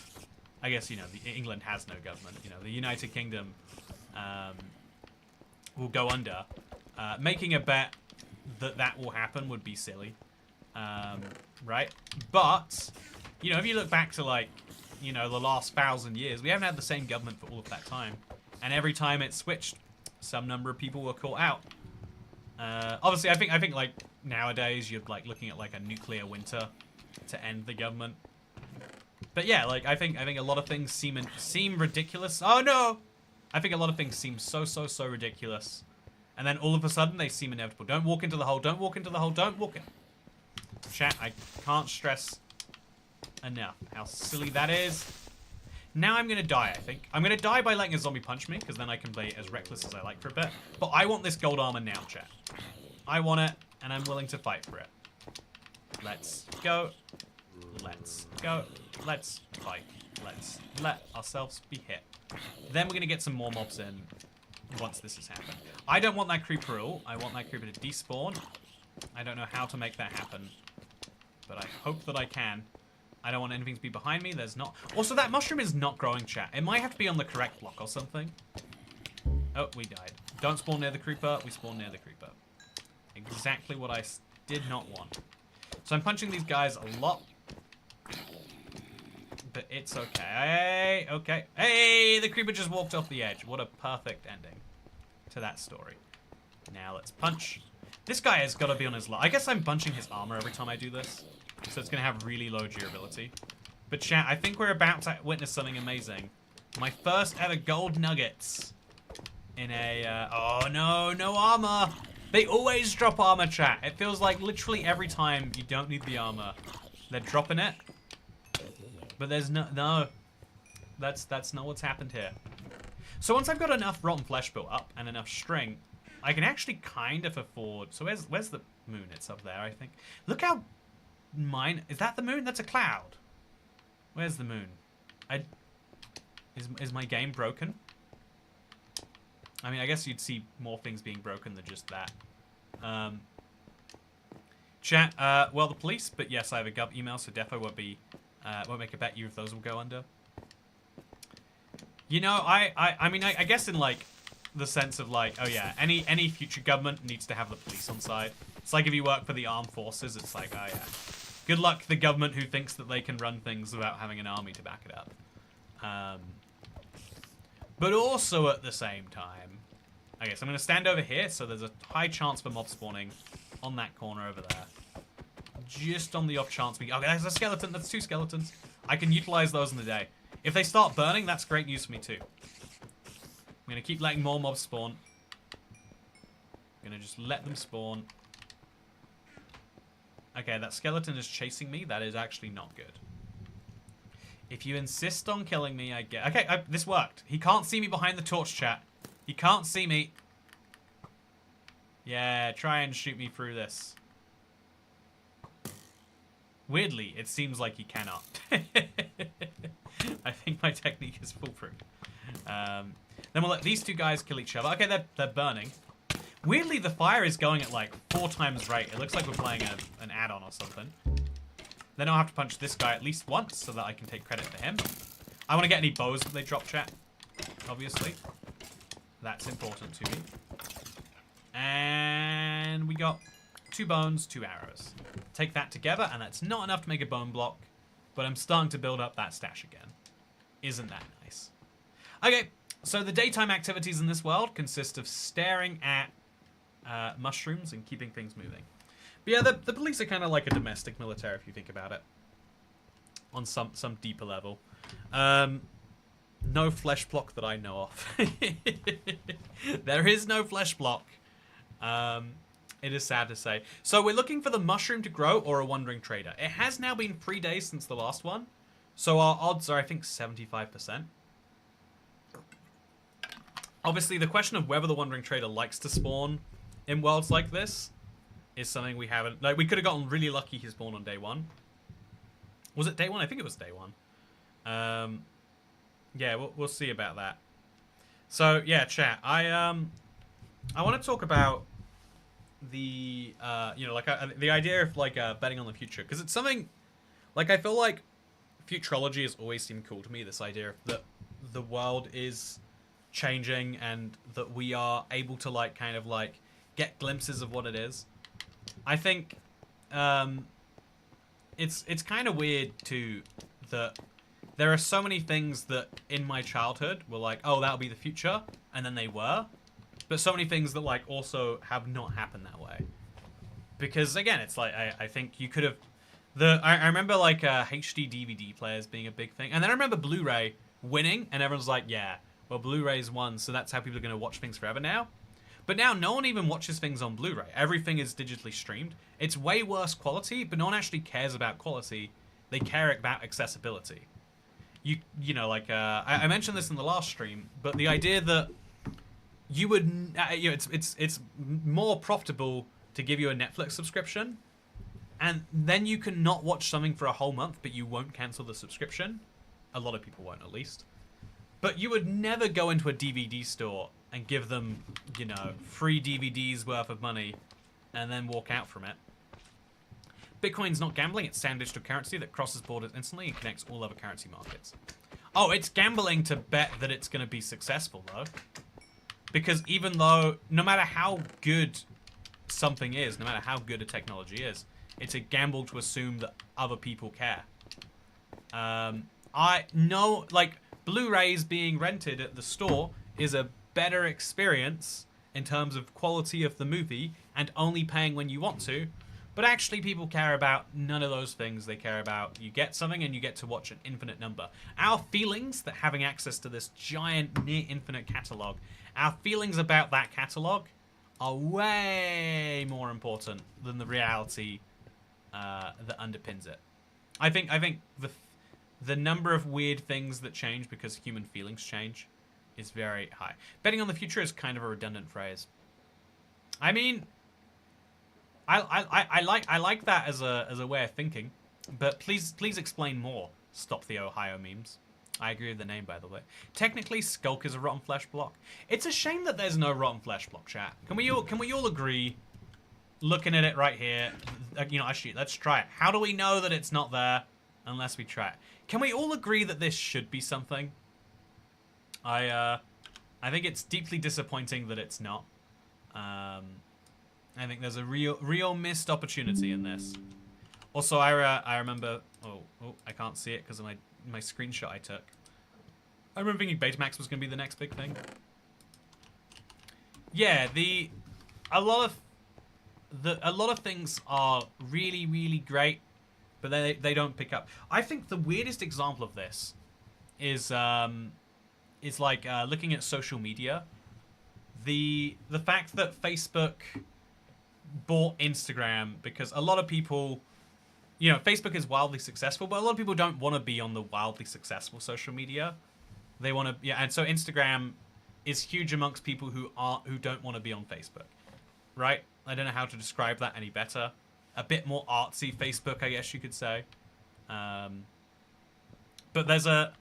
A: I guess, you know, England has no government. You know, the United Kingdom will go under. Making a bet that that will happen would be silly. Right? But, you know, if you look back to, like, you know, the last 1,000 years, we haven't had the same government for all of that time. And every time it switched, some number of people were caught out. Obviously, I think like nowadays you're like looking at like a nuclear winter to end the government. But yeah, like I think a lot of things seem ridiculous. Oh no! I think a lot of things seem so ridiculous, and then all of a sudden they seem inevitable. Don't walk into the hole. Don't walk into the hole. Don't walk in. Chat, I can't stress enough how silly that is. Now I'm going to die, I think. I'm going to die by letting a zombie punch me, because then I can play as reckless as I like for a bit. But I want this gold armor now, chat. I want it, and I'm willing to fight for it. Let's go. Let's go. Let's fight. Let's let ourselves be hit. Then we're going to get some more mobs in once this has happened. I don't want that creeper rule. I want that creeper to despawn. I don't know how to make that happen, but I hope that I can. I don't want anything to be behind me. There's not. Also, that mushroom is not growing, chat. It might have to be on the correct block or something. Oh, we died. Don't spawn near the creeper. We spawn near the creeper. Exactly what I did not want. So I'm punching these guys a lot. But it's okay. Okay. Hey, the creeper just walked off the edge. What a perfect ending to that story. Now let's punch. This guy has got to be on his I guess I'm bunching his armor every time I do this. So it's going to have really low durability. But chat, I think we're about to witness something amazing. My first ever gold nuggets. In a, oh no, no armor. They always drop armor, chat. It feels like literally every time you don't need the armor, they're dropping it. But there's no, that's not what's happened here. So once I've got enough rotten flesh built up and enough string, I can actually kind of afford. So where's the moon? It's up there, I think. Look how is that the moon? That's a cloud. Where's the moon? Is my game broken? I mean, I guess you'd see more things being broken than just that. Chat, well, the police, but yes, I have a gov email, so defo won't make a bet you if those will go under. You know, I mean, I guess in, like, the sense of, like, oh yeah, any future government needs to have the police on side. It's like if you work for the armed forces, it's like, oh yeah. Good luck the government who thinks that they can run things without having an army to back it up. But also at the same time, I guess I'm going to stand over here, so there's a high chance for mob spawning on that corner over there. Just on the off chance we... Okay, there's a skeleton. That's 2 skeletons. I can utilize those in the day. If they start burning, that's great news for me too. I'm going to keep letting more mobs spawn. I'm going to just let them spawn. Okay, that skeleton is chasing me. That is actually not good. If you insist on killing me, I get... Okay, this worked. He can't see me behind the torch, chat. He can't see me. Yeah, try and shoot me through this. Weirdly, it seems like he cannot. I think my technique is foolproof. Then we'll let these 2 guys kill each other. Okay, they're burning. Weirdly, the fire is going at like 4 times rate. It looks like we're playing an add-on or something. Then I'll have to punch this guy at least once so that I can take credit for him. I want to get any bows that they drop, chat. Obviously. That's important to me. And we got 2 bones, 2 arrows. Take that together, and that's not enough to make a bone block. But I'm starting to build up that stash again. Isn't that nice? Okay, so the daytime activities in this world consist of staring at mushrooms and keeping things moving. But yeah, the police are kind of like a domestic military if you think about it. On some deeper level. No flesh block that I know of. There is no flesh block. It is sad to say. So we're looking for the mushroom to grow or a wandering trader. It has now been 3 days since the last one. So our odds are, I think, 75%. Obviously, the question of whether the wandering trader likes to spawn in worlds like this is something we haven't... Like, we could have gotten really lucky he spawned on day 1. Was it day 1? I think it was day 1. Yeah, we'll see about that. So, yeah, chat. I want to talk about the, you know, like, the idea of, like, betting on the future. Because it's something... Like, I feel like futurology has always seemed cool to me. This idea of that the world is changing and that we are able to, like, kind of, like, get glimpses of what it is. I think it's kind of weird too that there are so many things that in my childhood were like, oh, that'll be the future, and then they were, but so many things that like also have not happened that way. Because again, it's like I think you could have I remember like HD DVD players being a big thing, and then I remember Blu-ray winning, and everyone's like, yeah, well, Blu-ray's won, so that's how people are going to watch things forever now. But now no one even watches things on Blu-ray. Everything is digitally streamed. It's way worse quality, but no one actually cares about quality. They care about accessibility. You know, like I mentioned this in the last stream, but the idea that you would, you know, it's more profitable to give you a Netflix subscription, and then you can not watch something for a whole month, but you won't cancel the subscription. A lot of people won't, at least. But you would never go into a DVD store and give them, you know, free DVDs worth of money and then walk out from it. Bitcoin's not gambling, it's standard digital currency that crosses borders instantly and connects all other currency markets. Oh, it's gambling to bet that it's going to be successful, though. Because even though, no matter how good something is, no matter how good a technology is. It's a gamble to assume that other people care. I know, like, Blu-rays being rented at the store is a better experience in terms of quality of the movie and only paying when you want to. But actually, people care about none of those things. They care about you get something and you get to watch an infinite number. Our feelings that having access to this giant, near infinite catalog, our feelings about that catalog are way more important than the reality that underpins it. I think the number of weird things that change because human feelings change is very high. Betting on the future is kind of a redundant phrase. I mean, I like that as a way of thinking, but please explain more. Stop the Ohio memes. I agree with the name, by the way. Technically, Skulk is a rotten flesh block. It's a shame that there's no rotten flesh block, chat. Can we all agree? Looking at it right here, you know, actually, let's try it. How do we know that it's not there unless we try it? Can we all agree that this should be something? I think it's deeply disappointing that it's not. I think there's a real missed opportunity in this. Also, I remember. Oh, I can't see it because of my screenshot I took. I remember thinking Betamax was going to be the next big thing. Yeah, a lot of things are really great, but they don't pick up. I think the weirdest example of this is like looking at social media. The fact that Facebook bought Instagram because a lot of people, you know, Facebook is wildly successful, but a lot of people don't want to be on the wildly successful social media. They want to, yeah, and so Instagram is huge amongst people who don't want to be on Facebook, right? I don't know how to describe that any better. A bit more artsy Facebook, I guess you could say. But there's a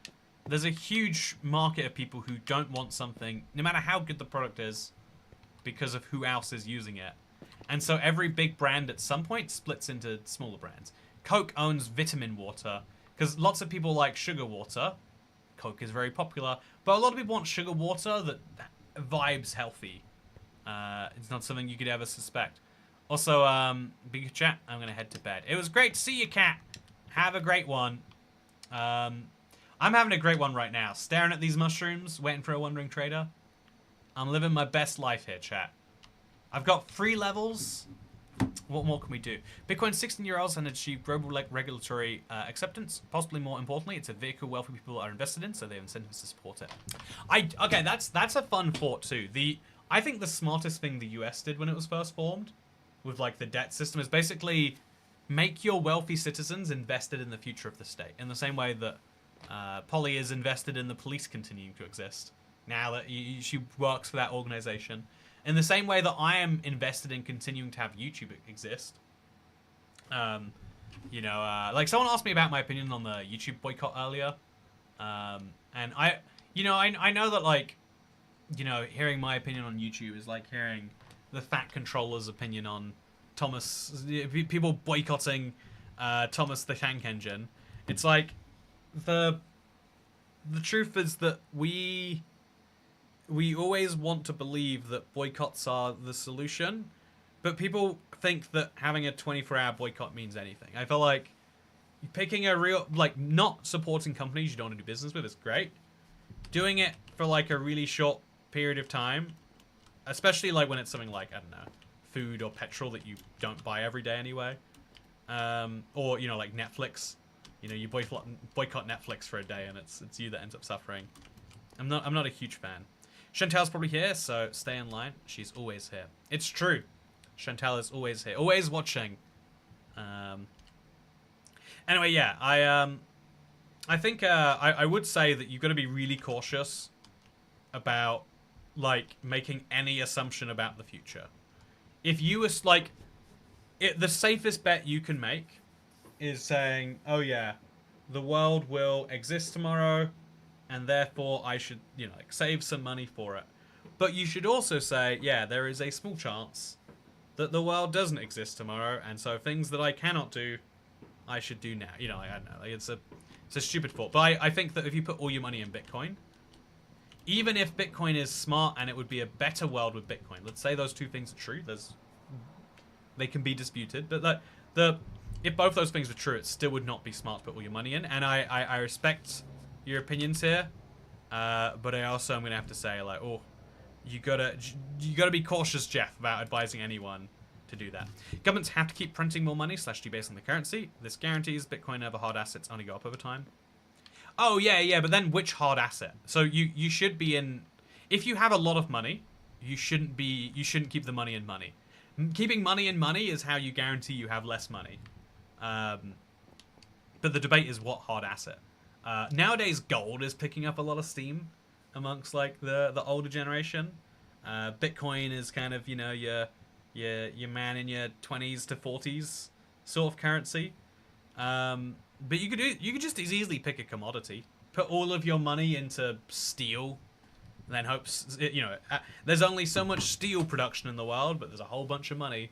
A: huge market of people who don't want something, no matter how good the product is, because of who else is using it. And so every big brand at some point splits into smaller brands. Coke owns vitamin water, because lots of people like sugar water. Coke is very popular, but a lot of people want sugar water that vibes healthy. It's not something you could ever suspect. Also, big chat, I'm going to head to bed. It was great to see you, Cat. Have a great one. I'm having a great one right now. Staring at these mushrooms, waiting for a wandering trader. I'm living my best life here, chat. I've got 3 levels. What more can we do? Bitcoin's 16-year-olds and achieved global regulatory acceptance. Possibly more importantly, it's a vehicle wealthy people are invested in, so they have incentives to support it. Okay, that's a fun thought too. I think the smartest thing the US did when it was first formed, with like the debt system, is basically make your wealthy citizens invested in the future of the state, in the same way that Polly is invested in the police continuing to exist. Now that she works for that organization. In the same way that I am invested in continuing to have YouTube exist. You know, like someone asked me about my opinion on the YouTube boycott earlier. And I know that, like, you know, hearing my opinion on YouTube is like hearing the fat controller's opinion on Thomas, people boycotting Thomas the Tank Engine. It's like, the truth is that we always want to believe that boycotts are the solution, but people think that having a 24-hour boycott means anything. I feel like picking a real, like, not supporting companies you don't want to do business with is great. Doing it for like a really short period of time, especially like when it's something like, I don't know, food or petrol that you don't buy every day anyway, or, you know, like Netflix. You know, you boycott Netflix for a day and it's you that ends up suffering. I'm not a huge fan. Chantal's probably here, so stay in line. She's always here. It's true. Chantal is always here, always watching. Anyway, yeah, I think I would say that you've got to be really cautious about, like, making any assumption about the future. If you was like, the safest bet you can make is saying, oh yeah, the world will exist tomorrow, and therefore I should, you know, like, save some money for it. But you should also say, yeah, there is a small chance that the world doesn't exist tomorrow, and so things that I cannot do, I should do now. You know, like, I don't know, like, it's a stupid thought. But I think that if you put all your money in Bitcoin, even if Bitcoin is smart and it would be a better world with Bitcoin, let's say those two things are true, there's They can be disputed, but if both those things were true, it still would not be smart to put all your money in. And I respect your opinions here, but I also am gonna have to say, like, oh, you gotta be cautious, Jeff, about advising anyone to do that. Governments have to keep printing more money / debasing the currency. This guarantees Bitcoin and other hard assets only go up over time. Oh yeah, but then which hard asset? So you should be in. If you have a lot of money, you shouldn't keep the money in money. Keeping money in money is how you guarantee you have less money. But the debate is what hard asset. Nowadays, gold is picking up a lot of steam amongst like the older generation. Bitcoin is kind of, you know, your man in your 20s to 40s sort of currency. But you could just as easily pick a commodity, put all of your money into steel. And then hopes, you know, there's only so much steel production in the world, but there's a whole bunch of money.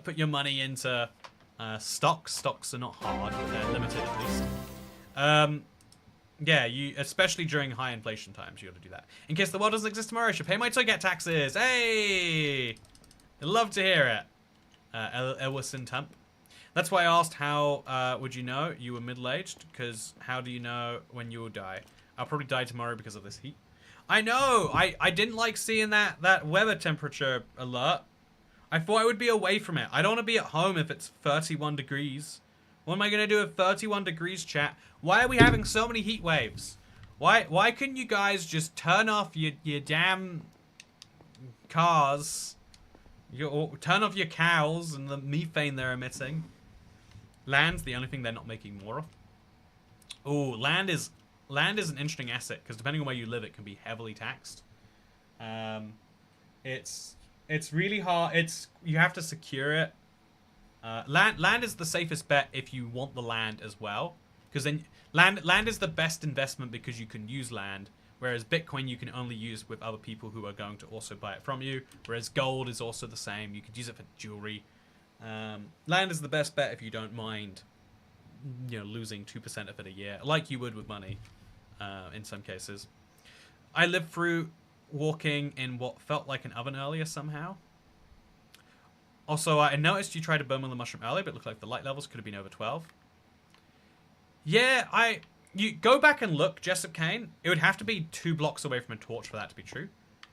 A: Put your money into stocks. Stocks are not hard, but they're limited at least. Yeah, especially during high inflation times, you got to do that. In case the world doesn't exist tomorrow, I should pay my toy taxes. Hey, I'd love to hear it. Elwison Tump. That's why I asked how would you know you were middle-aged? Because how do you know when you will die? I'll probably die tomorrow because of this heat. I know. I didn't like seeing that weather temperature alert. I thought I would be away from it. I don't want to be at home if it's 31 degrees. What am I going to do at 31 degrees, chat? Why are we having so many heat waves? Why couldn't you guys just turn off your damn cars? Turn off your cows and the methane they're emitting. Land's the only thing they're not making more of. Oh, land is an interesting asset because depending on where you live, it can be heavily taxed. It's really hard. You have to secure it. Land is the safest bet if you want the land as well, because then land is the best investment because you can use land, whereas Bitcoin you can only use with other people who are going to also buy it from you. Whereas gold is also the same. You could use it for jewelry. Land is the best bet if you don't mind, you know, losing 2% of it a year, like you would with money. In some cases, I lived through walking in what felt like an oven earlier somehow. Also, I noticed you tried to burn with the mushroom earlier, but it looked like the light levels could have been over 12. Yeah, you go back and look, Jessup Kane. It would have to be 2 blocks away from a torch for that to be true.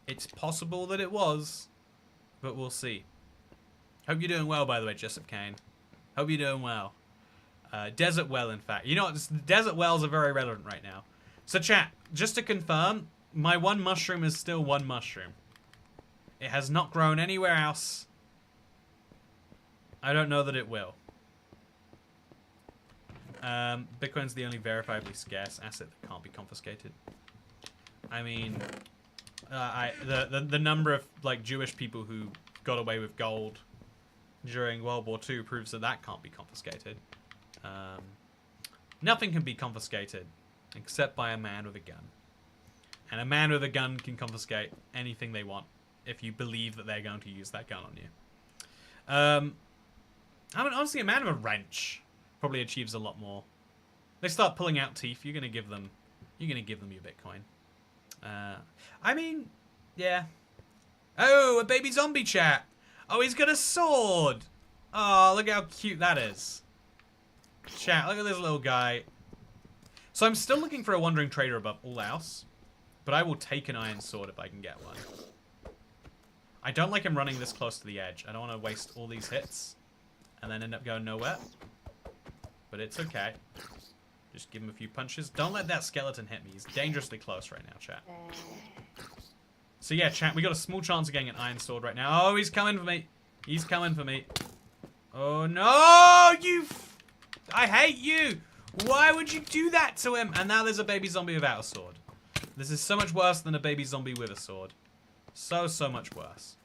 A: It's possible that it was, but we'll see. Hope you're doing well, by the way, Jessup Kane. Hope you're doing well. Desert well, in fact. You know what? Desert wells are very relevant right now. So chat, just to confirm, my one mushroom is still one mushroom. It has not grown anywhere else. I don't know that it will. Bitcoin's the only verifiably scarce asset that can't be confiscated. I mean, the number of like Jewish people who got away with gold during World War II proves that can't be confiscated. Nothing can be confiscated except by a man with a gun. And a man with a gun can confiscate anything they want if you believe that they're going to use that gun on you. I mean, honestly, a man with a wrench probably achieves a lot more. They start pulling out teeth, you're gonna give them your Bitcoin. I mean, yeah. Oh, a baby zombie, chat. Oh, he's got a sword. Oh, look how cute that is. Chat, look at this little guy. So I'm still looking for a wandering trader above all else, but I will take an iron sword if I can get one. I don't like him running this close to the edge. I don't want to waste all these hits and then end up going nowhere. But it's okay. Just give him a few punches. Don't let that skeleton hit me. He's dangerously close right now, chat. So yeah, chat, we got a small chance of getting an iron sword right now. Oh, he's coming for me. He's coming for me. Oh no, I hate you. Why would you do that to him? And now there's a baby zombie without a sword. This is so much worse than a baby zombie with a sword. So much worse.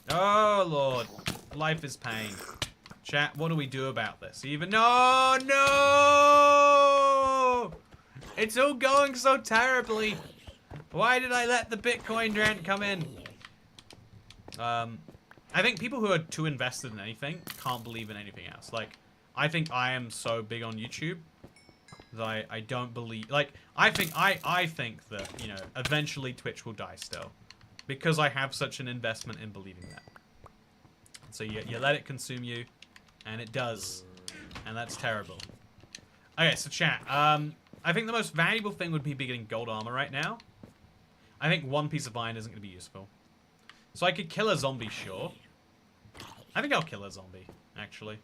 A: Oh, Lord. Life is pain. Chat, what do we do about this? Even... No! No! It's all going so terribly. Why did I let the Bitcoin rant come in? I think people who are too invested in anything can't believe in anything else. Like, I think I am so big on YouTube that I don't believe... Like, I think that, you know, eventually Twitch will die still. Because I have such an investment in believing that. So you let it consume you, and it does. And that's terrible. Okay, so chat. I think the most valuable thing would be getting gold armor right now. I think one piece of iron isn't going to be useful. So I could kill a zombie, sure. I think I'll kill a zombie, actually.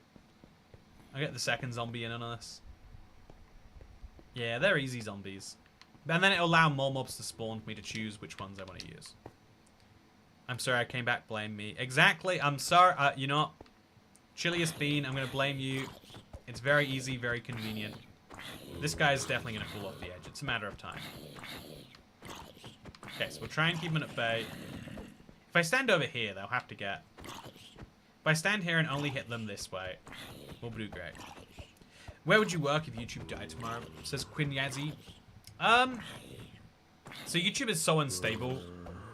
A: I'll get the second zombie in on this. Yeah, they're easy zombies. And then it'll allow more mobs to spawn for me to choose which ones I want to use. I'm sorry I came back, blame me. Exactly, I'm sorry. You know what? Chilliest Bean, I'm going to blame you. It's very easy, very convenient. This guy's definitely going to fall off the edge. It's a matter of time. Okay, so we'll try and keep him at bay. If I stand over here, they'll have to get... If I stand here and only hit them this way, we'll do great. Where would you work if YouTube died tomorrow? Says Quinn Yazzie. So YouTube is so unstable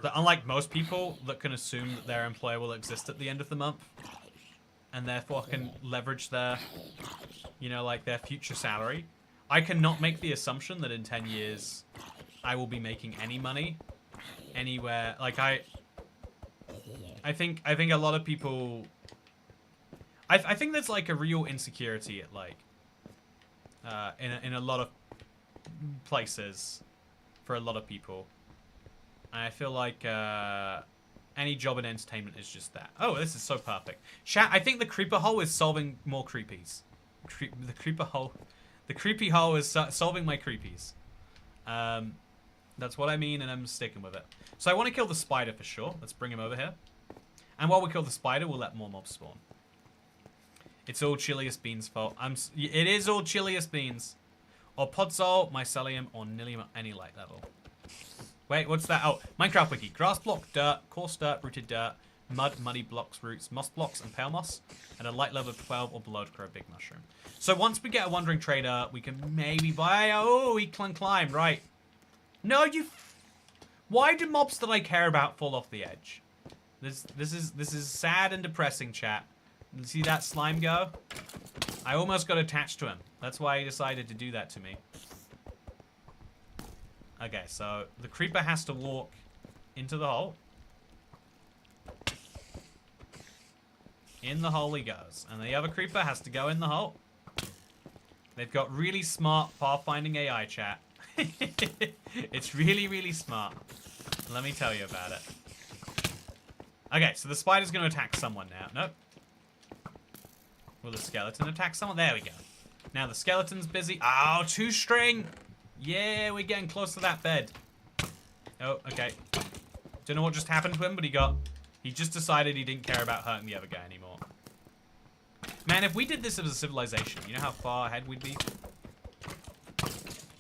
A: that unlike most people that can assume that their employer will exist at the end of the month, and therefore can leverage their, you know, like their future salary, I cannot make the assumption that in 10 years I will be making any money anywhere. Like I think a lot of people, I think there's like a real insecurity at like in a lot of places for a lot of people. And I feel like any job in entertainment is just that. Oh, this is so perfect. Chat, I think the creeper hole is solving more creepies. The creepy hole is solving my creepies. That's what I mean, and I'm sticking with it. So I want to kill the spider for sure. Let's bring him over here. And while we kill the spider, we'll let more mobs spawn. It's all Chilliest Bean's fault. It is all Chilliest Beans. Or Podzol, Mycelium, or Nilium at any light level. Wait, what's that? Oh, Minecraft Wiki. Grass block, dirt, coarse dirt, rooted dirt, mud, muddy blocks, roots, moss blocks, and pale moss. And a light level of 12 or below to grow a big mushroom. So once we get a wandering trader, we can maybe buy... Oh, he can climb, right. No, you... Why do mobs that I care about fall off the edge? This is sad and depressing, chat. You see that slime go? I almost got attached to him. That's why he decided to do that to me. Okay, so the creeper has to walk into the hole. In the hole he goes. And the other creeper has to go in the hole. They've got really smart pathfinding AI, chat. It's really, really smart. Let me tell you about it. Okay, so the spider's going to attack someone now. Nope. Will the skeleton attack someone? There we go. Now the skeleton's busy. Oh, 2-string. Yeah, we're getting close to that bed. Oh, okay. Don't know what just happened to him, but he just decided he didn't care about hurting the other guy anymore. Man, if we did this as a civilization, you know how far ahead we'd be?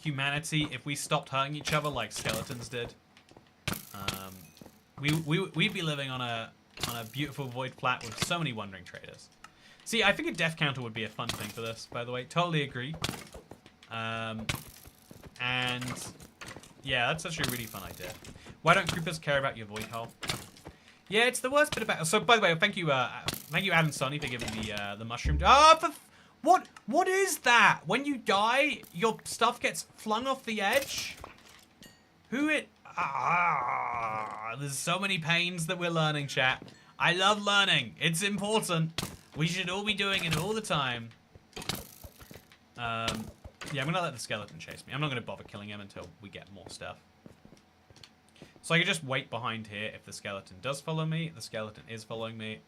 A: Humanity, if we stopped hurting each other like skeletons did. We'd be living on a beautiful void flat with so many wandering traders. See, I think a death counter would be a fun thing for this, by the way. Totally agree. And yeah, that's actually a really fun idea. Why don't creepers care about your void hole? Yeah, it's the worst bit about. So, by the way, thank you, Adam Sonny, for giving the mushroom. Oh, what is that? When you die, your stuff gets flung off the edge. There's so many pains that we're learning, chat. I love learning. It's important. We should all be doing it all the time. Yeah, I'm gonna let the skeleton chase me. I'm not gonna bother killing him until we get more stuff. So I can just wait behind here if the skeleton does follow me. The skeleton is following me.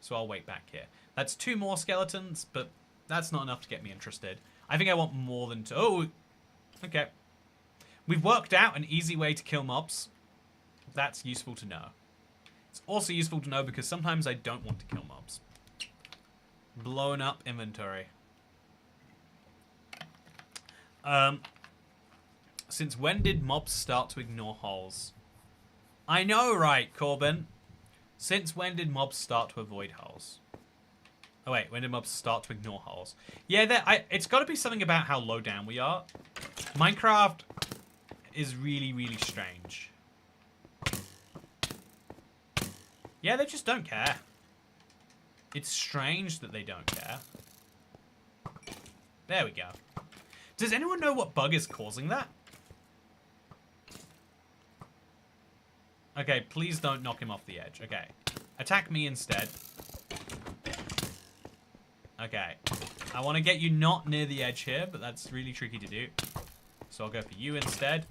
A: So I'll wait back here. That's 2 more skeletons, but that's not enough to get me interested. I think I want more than 2. Oh, okay. We've worked out an easy way to kill mobs. That's useful to know. It's also useful to know because sometimes I don't want to kill mobs. Blown up inventory. Since when did mobs start to ignore holes? I know, right, Corbin? Since when did mobs start to avoid holes? Oh wait, when did mobs start to ignore holes? Yeah, it's got to be something about how low down we are. Minecraft is really, really strange. Yeah, they just don't care. It's strange that they don't care. There we go. Does anyone know what bug is causing that? Okay, please don't knock him off the edge. Okay. Attack me instead. Okay. I want to get you not near the edge here, but that's really tricky to do. So I'll go for you instead.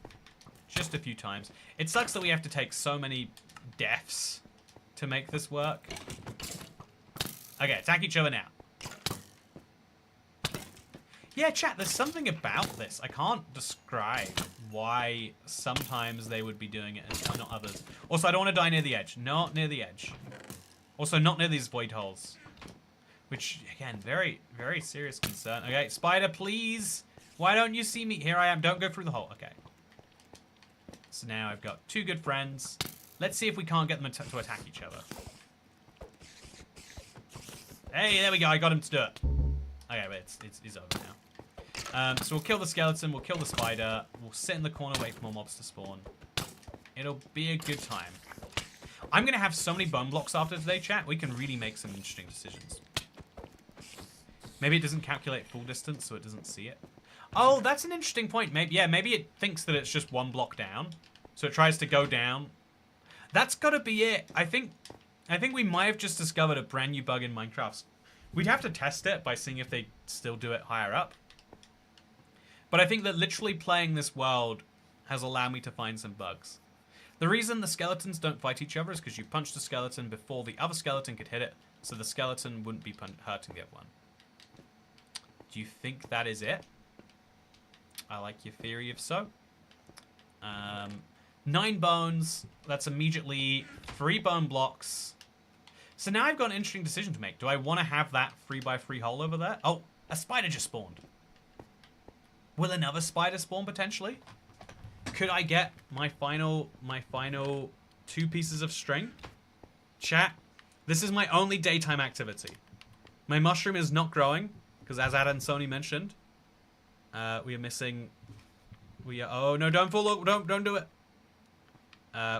A: Just a few times. It sucks that we have to take so many deaths to make this work. Okay, attack each other now. Yeah, chat, there's something about this. I can't describe why sometimes they would be doing it and not others. Also, I don't want to die near the edge. Not near the edge. Also, not near these void holes. Which, again, very, very serious concern. Okay, spider, please. Why don't you see me? Here I am. Don't go through the hole. Okay. So now I've got two good friends. Let's see if we can't get them to attack each other. Hey, there we go. I got him to do it. Okay, but it's over now. So we'll kill the skeleton. We'll kill the spider. We'll sit in the corner, wait for more mobs to spawn. It'll be a good time. I'm going to have so many bone blocks after today, chat. We can really make some interesting decisions. Maybe it doesn't calculate full distance, so it doesn't see it. Oh, that's an interesting point. Maybe it thinks that it's just one block down. So it tries to go down. That's got to be it. I think we might have just discovered a brand new bug in Minecraft. We'd have to test it by seeing if they still do it higher up. But I think that literally playing this world has allowed me to find some bugs. The reason the skeletons don't fight each other is because you punch the skeleton before the other skeleton could hit it, so the skeleton wouldn't be hurting the other one. Do you think that is it? I like your theory if so. 9 bones. That's immediately 3 bone blocks. So now I've got an interesting decision to make. Do I want to have that 3x3 hole over there? Oh, a spider just spawned. Will another spider spawn potentially? Could I get my final 2 pieces of string? Chat, this is my only daytime activity. My mushroom is not growing, because as Ad and Sony mentioned, we are missing... oh no, don't fall, don't do it.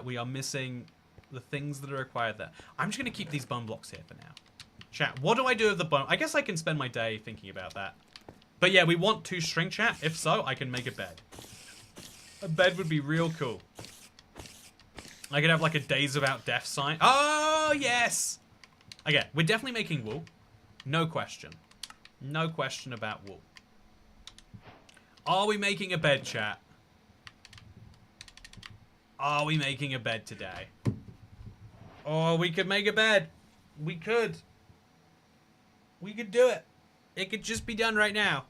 A: We are missing the things that are required there. I'm just going to keep these bone blocks here for now. Chat, what do I do with the bone? I guess I can spend my day thinking about that. But yeah, we want 2 string, chat. If so, I can make a bed. A bed would be real cool. I could have like a Days Without Death sign. Oh, yes! Okay, we're definitely making wool. No question. No question about wool. Are we making a bed, chat? Are we making a bed today? Oh, we could make a bed. We could. We could do it. It could just be done right now.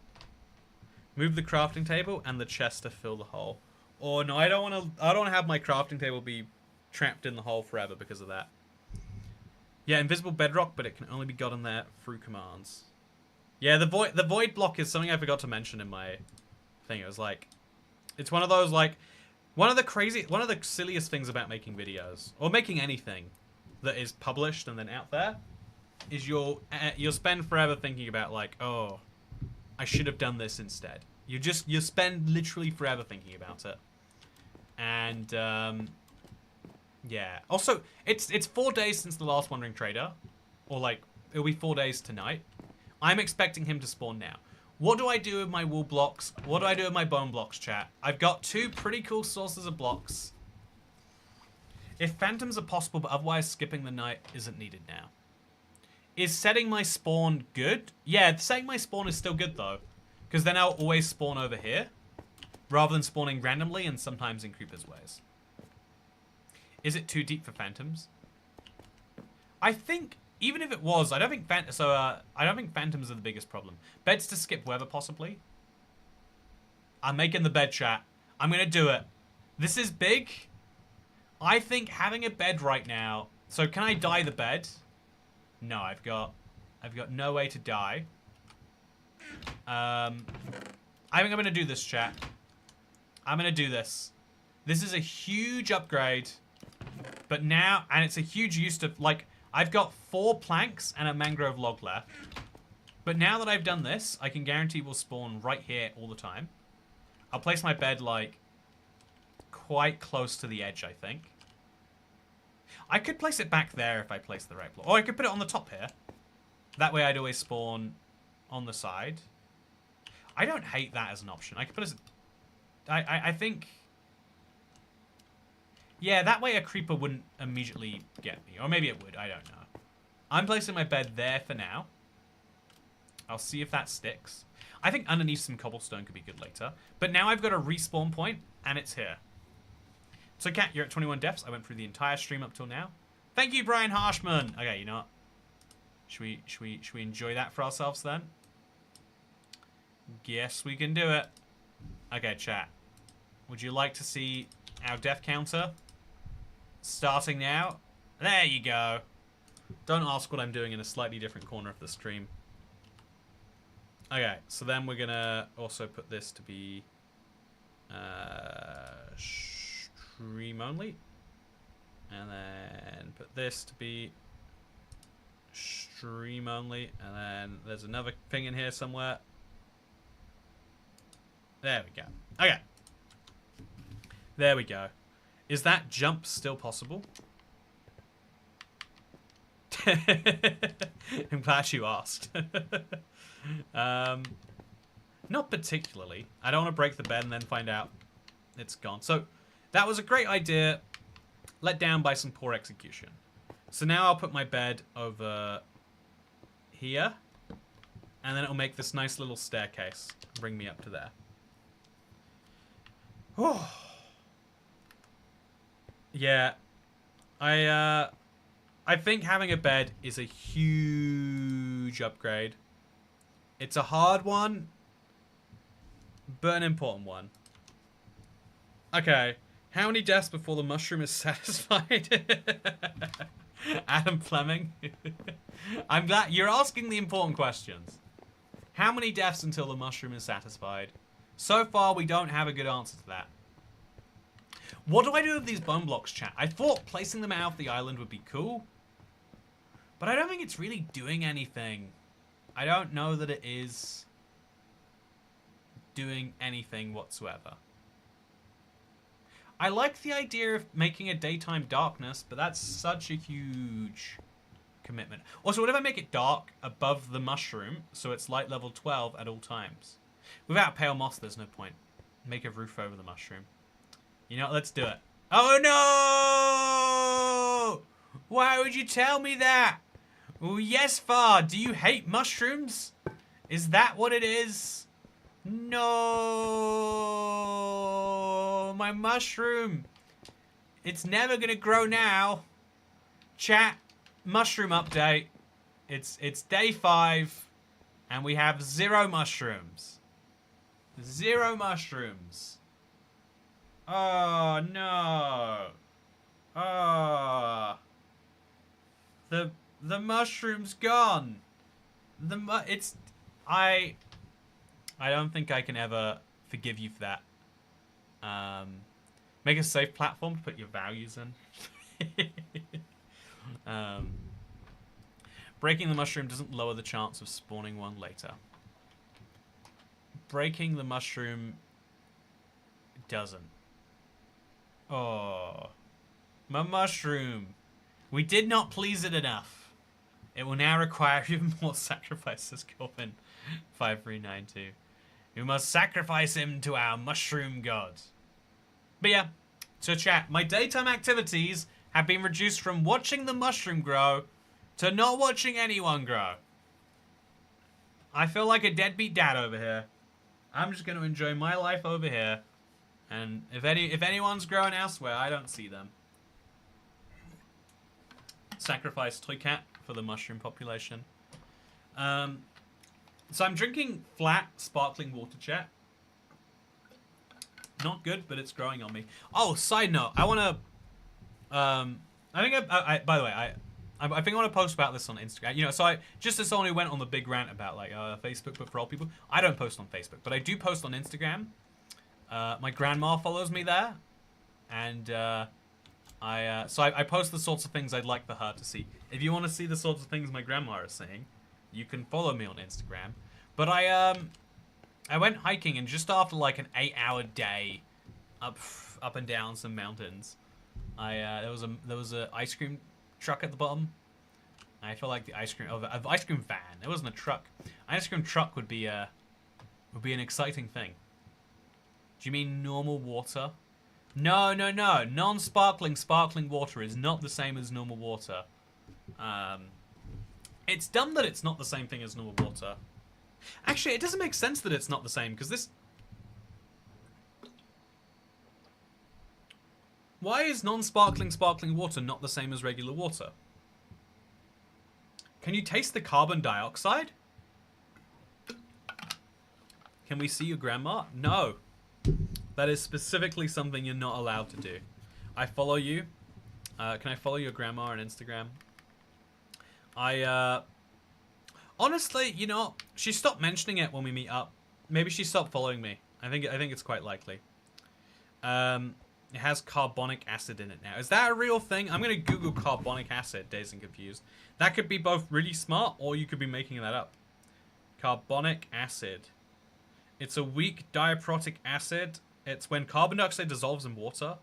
A: Move the crafting table and the chest to fill the hole. Oh no, I don't want to have my crafting table be trapped in the hole forever because of that. Yeah, invisible bedrock, but it can only be gotten there through commands. Yeah, the void block is something I forgot to mention in my thing. It was like, it's one of those like, one of the silliest things about making videos or making anything that is published and then out there is you'll spend forever thinking about like, oh, I should have done this instead. You spend literally forever thinking about it. And yeah. Also, it's 4 days since the last Wandering Trader, or like it'll be 4 days tonight. I'm expecting him to spawn now. What do I do with my wool blocks? What do I do with my bone blocks, chat? I've got 2 pretty cool sources of blocks. If phantoms are possible, but otherwise skipping the night isn't needed now. Is setting my spawn good? Yeah, setting my spawn is still good though. Because then I'll always spawn over here. Rather than spawning randomly and sometimes in creepers ways. Is it too deep for phantoms? I think, even if it was, I don't think phantoms are the biggest problem. Beds to skip weather possibly. I'm making the bed, chat. I'm gonna do it. This is big. I think having a bed right now. So can I dye the bed? No, I've got no way to dye. I think I'm gonna do this, chat. I'm gonna do this. This is a huge upgrade, but now, and it's a huge use to, like, I've got 4 planks and a mangrove log left. But now that I've done this, I can guarantee we'll spawn right here all the time. I'll place my bed, like, quite close to the edge, I think. I could place it back there if I place the right block. Or I could put it on the top here. That way I'd always spawn on the side. I don't hate that as an option. I could put it... I think... Yeah, that way a creeper wouldn't immediately get me. Or maybe it would. I don't know. I'm placing my bed there for now. I'll see if that sticks. I think underneath some cobblestone could be good later. But now I've got a respawn point, and it's here. So, Cat, you're at 21 deaths. I went through the entire stream up till now. Thank you, Brian Harshman. Okay, you know what? Should we enjoy that for ourselves then? Yes, we can do it. Okay, chat. Would you like to see our death counter? Starting now. There you go. Don't ask what I'm doing in a slightly different corner of the stream. Okay, so then we're gonna also put this to be stream only. And then put this to be stream only. And then there's another thing in here somewhere. There we go. Okay. There we go. Is that jump still possible? I'm glad you asked. Not particularly. I don't want to break the bed and then find out it's gone. So that was a great idea, let down by some poor execution. So now I'll put my bed over here, and then it'll make this nice little staircase and bring me up to there. Oh. Yeah. I think having a bed is a huge upgrade. It's a hard one, but an important one. Okay. How many deaths before the mushroom is satisfied? Adam Fleming. I'm glad you're asking the important questions. How many deaths until the mushroom is satisfied? So far, we don't have a good answer to that. What do I do with these bone blocks, chat? I thought placing them out of the island would be cool, but I don't think it's really doing anything. I don't know that it is doing anything whatsoever. I like the idea of making a daytime darkness, but that's such a huge commitment. Also, what if I make it dark above the mushroom, so it's light level 12 at all times? Without pale moss, there's no point. Make a roof over the mushroom. You know what? Let's do it. Oh no! Why would you tell me that? Oh, yes, Far. Do you hate mushrooms? Is that what it is? No, my mushroom. It's never gonna grow now. Chat, mushroom update. It's day 5, and we have 0 mushrooms. 0 mushrooms. Oh no. Oh. The mushroom's gone. I don't think I can ever forgive you for that. Make a safe platform to put your values in. Breaking the mushroom doesn't lower the chance of spawning one later. Breaking the mushroom doesn't. Oh. My mushroom. We did not please it enough. It will now require even more sacrifices, Corbin. 5392. We must sacrifice him to our mushroom god. But yeah, so chat, my daytime activities have been reduced from watching the mushroom grow to not watching anyone grow. I feel like a deadbeat dad over here. I'm just going to enjoy my life over here. And if anyone's growing elsewhere, I don't see them. Sacrifice Toy Cat for the mushroom population. So I'm drinking flat, sparkling water, chat. Not good, but it's growing on me. Oh, side note, I want to... I think by the way, I think I want to post about this on Instagram. You know, so just as someone who went on the big rant about like Facebook, but for all people, I don't post on Facebook, but I do post on Instagram. My grandma follows me there, and I post the sorts of things I'd like for her to see. If you want to see the sorts of things my grandma is saying, you can follow me on Instagram. But I went hiking, and just after like an 8-hour day up and down some mountains, there was a ice cream truck at the bottom. I felt like the ice cream van. It wasn't a truck. An ice cream truck would be an exciting thing. Do you mean normal water? No. Non-sparkling sparkling water is not the same as normal water. It's dumb that it's not the same thing as normal water. Actually, it doesn't make sense that it's not the same, because this... Why is non-sparkling sparkling water not the same as regular water? Can you taste the carbon dioxide? Can we see your grandma? No. That is specifically something you're not allowed to do. I follow you. Can I follow your grandma on Instagram? Honestly, you know, she stopped mentioning it when we meet up. Maybe she stopped following me. I think it's quite likely. It has carbonic acid in it now. Is that a real thing? I'm gonna Google carbonic acid, Dazed and Confused. That could be both really smart, or you could be making that up. Carbonic acid. It's a weak diaprotic acid. It's when carbon dioxide dissolves in water,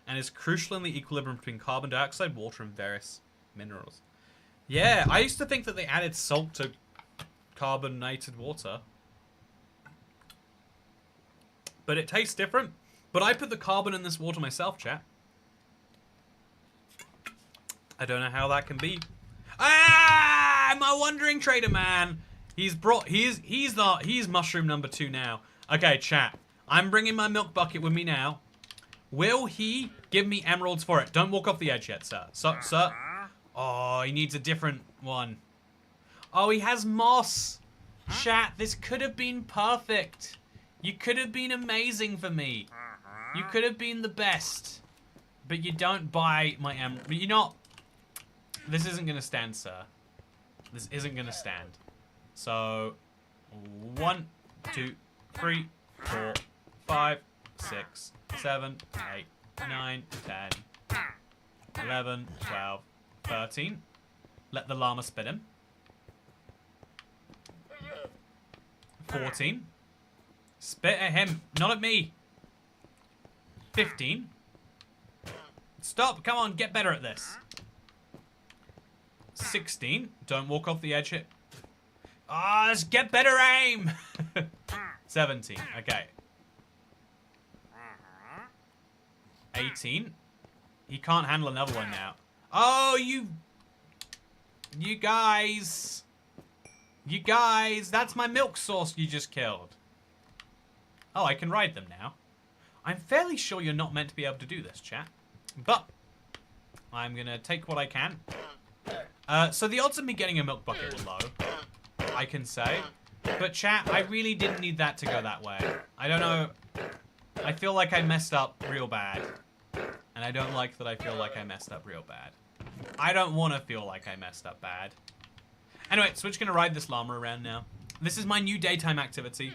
A: and is crucial in the equilibrium between carbon dioxide, water, and various minerals. Yeah, I used to think that they added salt to carbonated water. But it tastes different. But I put the carbon in this water myself, chat. I don't know how that can be. Ah! My wandering trader man. He's mushroom number 2 now. Okay, chat. I'm bringing my milk bucket with me now. Will he give me emeralds for it? Don't walk off the edge yet, sir. Sir? Oh, he needs a different one. Oh, he has moss. Chat, this could have been perfect. You could have been amazing for me. You could have been the best. But you don't buy my emerald. But you're not... This isn't going to stand, sir. This isn't going to stand. So, 1, 2, 3, 4, 5, 6, 7, 8, 9, 10, 11, 12, 13. Let the llama spit him. 14. Spit at him, not at me. 15. Stop, come on, get better at this. 16. Don't walk off the edge here. Ah, let's get better aim. 17. Okay. 18. He can't handle another one now. Oh, you guys. You guys, that's my milk source you just killed. Oh, I can ride them now. I'm fairly sure you're not meant to be able to do this, chat. But I'm going to take what I can. So the odds of me getting a milk bucket were low, I can say. But chat, I really didn't need that to go that way. I don't know. I feel like I messed up real bad. And I don't like that I feel like I messed up real bad. I don't want to feel like I messed up bad. Anyway, Switch gonna ride this llama around now. This is my new daytime activity.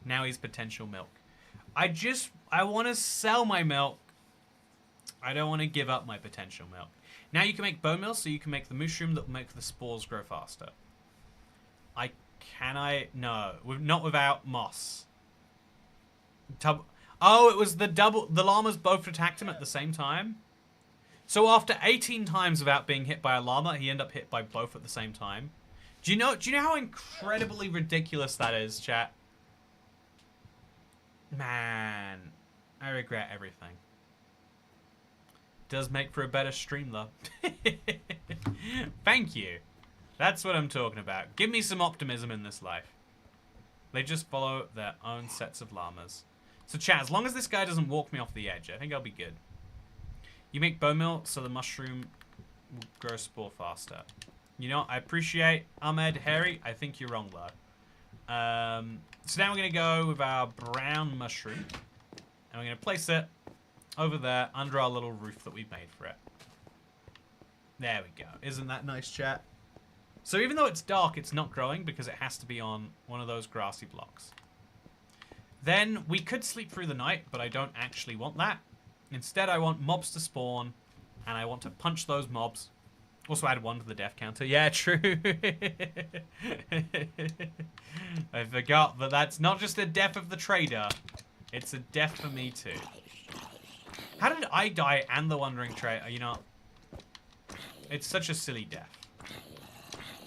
A: Now he's potential milk. I want to sell my milk. I don't want to give up my potential milk. Now you can make bone meal, so you can make the mushroom that will make the spores grow faster. No, not without moss. Oh, it was the llamas both attacked him at the same time. So after 18 times without being hit by a llama, he ended up hit by both at the same time. Do you know how incredibly ridiculous that is, chat? Man, I regret everything. Does make for a better stream, though. Thank you. That's what I'm talking about. Give me some optimism in this life. They just follow their own sets of llamas. So, chat, as long as this guy doesn't walk me off the edge, I think I'll be good. You make bone meal so the mushroom will grow spore faster. You know, I appreciate Ahmed Harry. I think you're wrong, though. So now we're going to go with our brown mushroom. And we're going to place it over there under our little roof that we've made for it. There we go. Isn't that nice, chat? So even though it's dark, it's not growing because it has to be on one of those grassy blocks. Then we could sleep through the night, but I don't actually want that. Instead, I want mobs to spawn, and I want to punch those mobs. Also add 1 to the death counter. Yeah, true. I forgot that that's not just a death of the trader. It's a death for me, too. How did I die and the wandering trader? You know, it's such a silly death.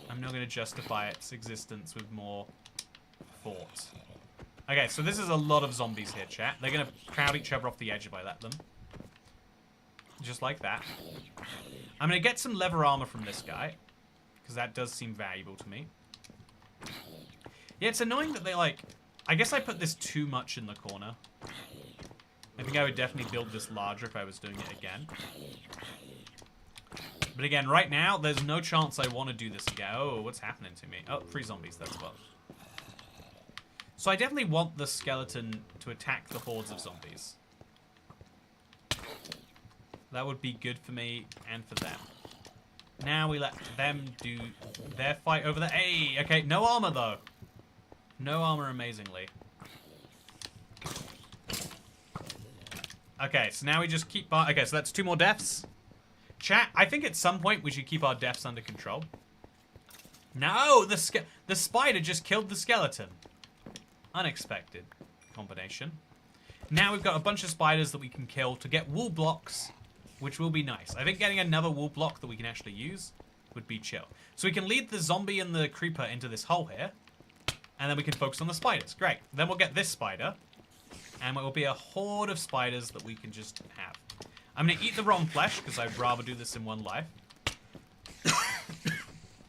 A: I'm not going to justify its existence with more thought. Okay, so this is a lot of zombies here, chat. They're going to crowd each other off the edge if I let them. Just like that. I'm going to get some leather armor from this guy, because that does seem valuable to me. Yeah, it's annoying that they, like... I guess I put this too much in the corner. I think I would definitely build this larger if I was doing it again. But again, right now, there's no chance I want to do this again. Oh, what's happening to me? Oh, 3 zombies, that's well. So I definitely want the skeleton to attack the hordes of zombies. That would be good for me and for them. Now we let them do their fight over there. Hey, okay, no armor though. No armor, amazingly. Okay, so now we just keep our... Okay, so that's 2 more deaths. Chat, I think at some point we should keep our deaths under control. No, the spider just killed the skeleton. Unexpected combination. Now we've got a bunch of spiders that we can kill to get wool blocks, which will be nice. I think getting another wool block that we can actually use would be chill. So we can lead the zombie and the creeper into this hole here, and then we can focus on the spiders. Great. Then we'll get this spider, and it will be a horde of spiders that we can just have. I'm going to eat the rotten flesh, because I'd rather do this in one life.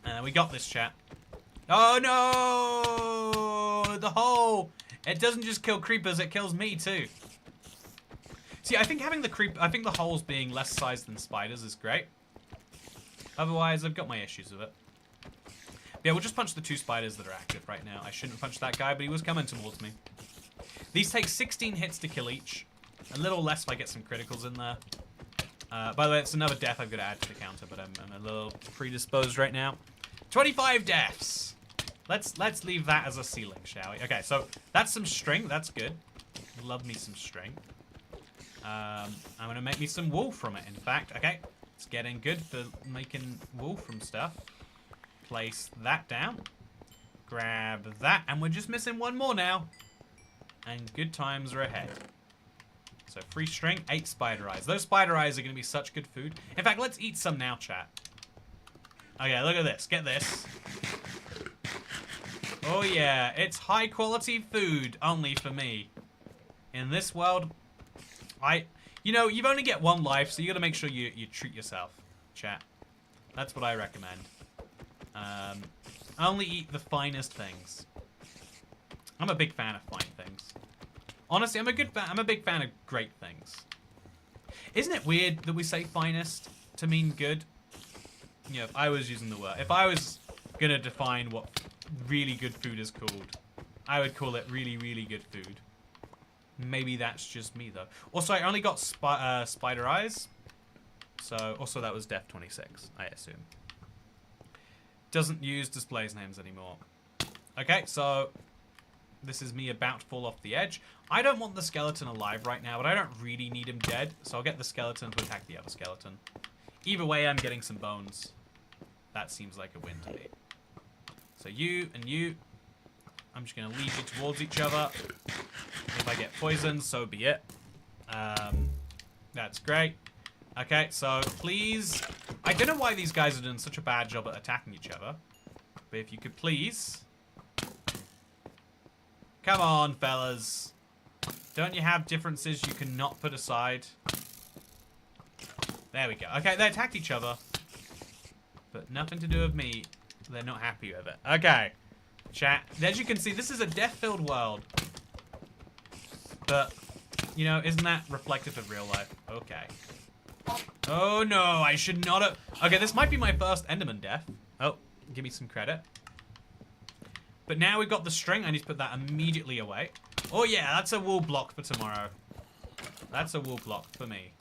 A: And we got this, chat. Oh, no! The hole! It doesn't just kill creepers, it kills me, too. See, I think having the holes being less size than spiders is great. Otherwise, I've got my issues with it. Yeah, we'll just punch the 2 spiders that are active right now. I shouldn't have punched that guy, but he was coming towards me. These take 16 hits to kill each. A little less if I get some criticals in there. By the way, it's another death I've got to add to the counter, but I'm a little predisposed right now. 25 deaths! Let's leave that as a ceiling, shall we? Okay, so that's some string. That's good. Love me some string. I'm going to make me some wool from it, in fact. Okay, it's getting good for making wool from stuff. Place that down. Grab that. And we're just missing 1 more now. And good times are ahead. So free string, 8 spider eyes. Those spider eyes are going to be such good food. In fact, let's eat some now, chat. Okay, look at this. Get this. Oh yeah, it's high quality food only for me. In this world, you know, you've only get 1 life, so you got to make sure you treat yourself, chat. That's what I recommend. Only eat the finest things. I'm a big fan of fine things. Honestly, I'm a big fan of great things. Isn't it weird that we say finest to mean good? You know, if I was using the word, if I was gonna define what really good food is called, I would call it really, really good food. Maybe that's just me though. Also, I only got spider eyes, so also that was Death 26, I assume. Doesn't use displays names anymore. Okay, so this is me about to fall off the edge. I don't want the skeleton alive right now, but I don't really need him dead, so I'll get the skeleton to attack the other skeleton. Either way, I'm getting some bones. That seems like a win to me. So you and you, I'm just going to lead you towards each other. If I get poisoned, so be it. That's great. Okay, so please... I don't know why these guys are doing such a bad job at attacking each other. But if you could please... Come on, fellas. Don't you have differences you cannot put aside? There we go. Okay, they attacked each other. But nothing to do with me. They're not happy with it. Okay. Chat. As you can see, this is a death-filled world. But, you know, isn't that reflective of real life? Okay. Oh, no. I should not have... Okay, this might be my first Enderman death. Oh, give me some credit. But now we've got the string. I need to put that immediately away. Oh, yeah. That's a wool block for tomorrow. That's a wool block for me.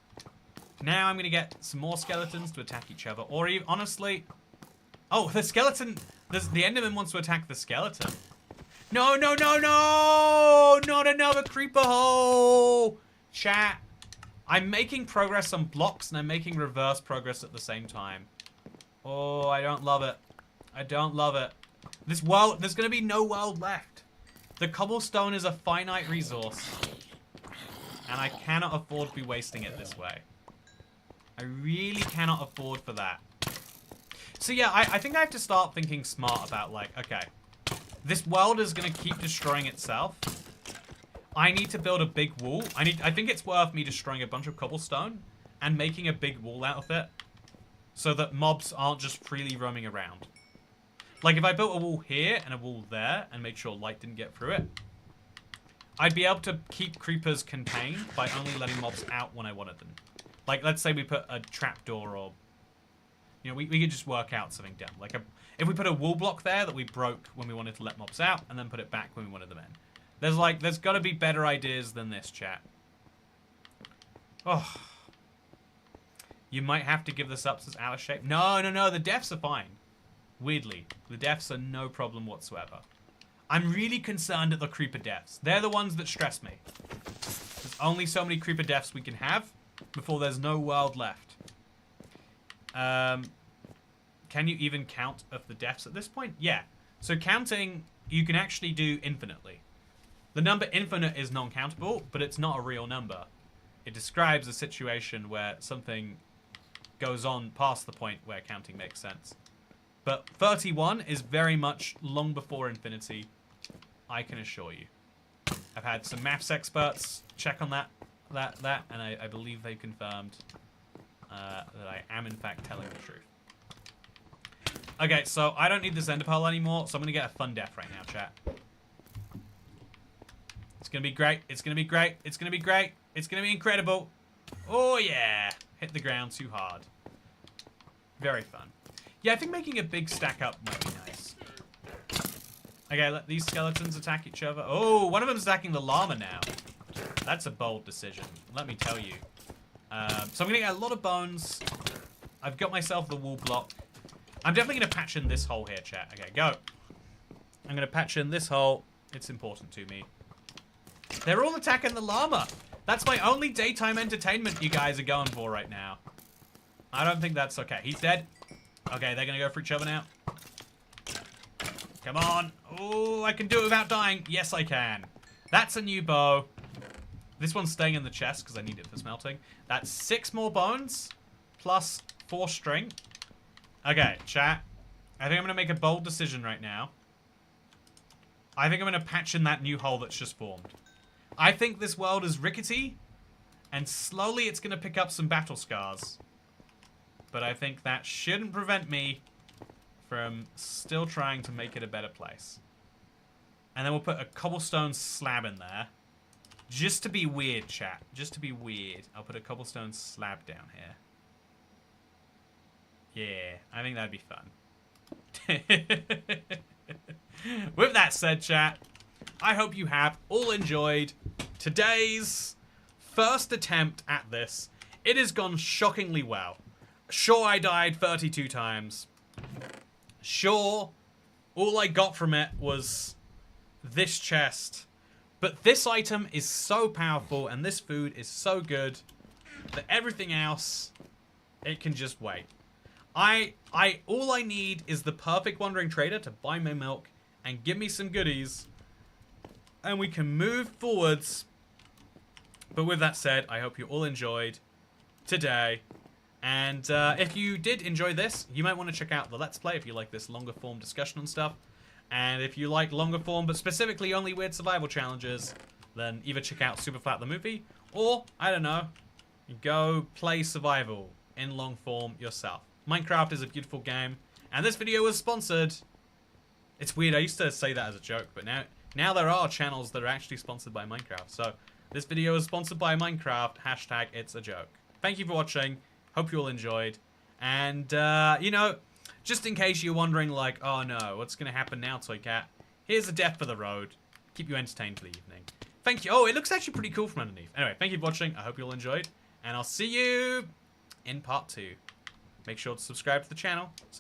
A: Now I'm going to get some more skeletons to attack each other. Or even, honestly... Oh, the skeleton... The Enderman wants to attack the skeleton. No, no, no, no! Not another creeper hole! Chat. I'm making progress on blocks and I'm making reverse progress at the same time. Oh, I don't love it. I don't love it. This world... There's going to be no world left. The cobblestone is a finite resource. And I cannot afford to be wasting it this way. I really cannot afford for that. So yeah, I think I have to start thinking smart about like, okay, this world is going to keep destroying itself. I need to build a big wall. I think it's worth me destroying a bunch of cobblestone and making a big wall out of it so that mobs aren't just freely roaming around. Like, if I built a wall here and a wall there and made sure light didn't get through it, I'd be able to keep creepers contained by only letting mobs out when I wanted them. Like, let's say we put a trapdoor or... You know, we could just work out something dumb. Like, if we put a wall block there that we broke when we wanted to let mobs out, and then put it back when we wanted them in. There's got to be better ideas than this, chat. Oh. You might have to give this up as Alice shape. No, the deaths are fine. Weirdly, the deaths are no problem whatsoever. I'm really concerned at the creeper deaths. They're the ones that stress me. There's only so many creeper deaths we can have before there's no world left. Can you even count of the deaths at this point? Yeah. So counting, you can actually do infinitely. The number infinite is non-countable, but it's not a real number. It describes a situation where something goes on past the point where counting makes sense. But 31 is very much long before infinity, I can assure you. I've had some maths experts check on that, and I believe they confirmed that I am in fact telling the truth. Okay, so I don't need this ender pearl anymore, so I'm gonna get a fun death right now, chat. It's gonna be great. It's gonna be great. It's gonna be great. It's gonna be incredible. Oh yeah! Hit the ground too hard. Very fun. Yeah, I think making a big stack up might be nice. Okay, let these skeletons attack each other. Oh, one of them's attacking the llama now. That's a bold decision, let me tell you. So I'm gonna get a lot of bones. I've got myself the wall block. I'm definitely gonna patch in this hole here, chat. Okay, go. I'm gonna patch in this hole. It's important to me. They're all attacking the llama. That's my only daytime entertainment you guys are going for right now. I don't think that's okay. He's dead. Okay, they're gonna go for each other now. Come on. Oh, I can do it without dying. Yes, I can. That's a new bow. This one's staying in the chest because I need it for smelting. That's 6 more bones plus 4 string. Okay, chat. I think I'm gonna make a bold decision right now. I think I'm gonna patch in that new hole that's just formed. I think this world is rickety, and slowly it's gonna pick up some battle scars. But I think that shouldn't prevent me from still trying to make it a better place. And then we'll put a cobblestone slab in there. Just to be weird, chat. Just to be weird. I'll put a cobblestone slab down here. Yeah, I think that'd be fun. With that said, chat, I hope you have all enjoyed today's first attempt at this. It has gone shockingly well. Sure, I died 32 times. Sure, all I got from it was this chest. But this item is so powerful and this food is so good that everything else, it can just wait. All I need is the perfect wandering trader to buy my milk and give me some goodies, and we can move forwards. But with that said, I hope you all enjoyed today. And if you did enjoy this, you might want to check out the Let's Play if you like this longer form discussion and stuff. And if you like longer form, but specifically only weird survival challenges, then either check out Superflat the movie, or, I don't know, go play survival in long form yourself. Minecraft is a beautiful game, and this video was sponsored. It's weird, I used to say that as a joke, but now there are channels that are actually sponsored by Minecraft. So this video is sponsored by Minecraft, hashtag it's a joke. Thank you for watching, hope you all enjoyed, and you know, just in case you're wondering like, oh no, what's gonna happen now, Toy Cat? Here's a death for the road, keep you entertained for the evening. Thank you. Oh, it looks actually pretty cool from underneath. Anyway, thank you for watching, I hope you all enjoyed, and I'll see you in part 2. Make sure to subscribe to the channel.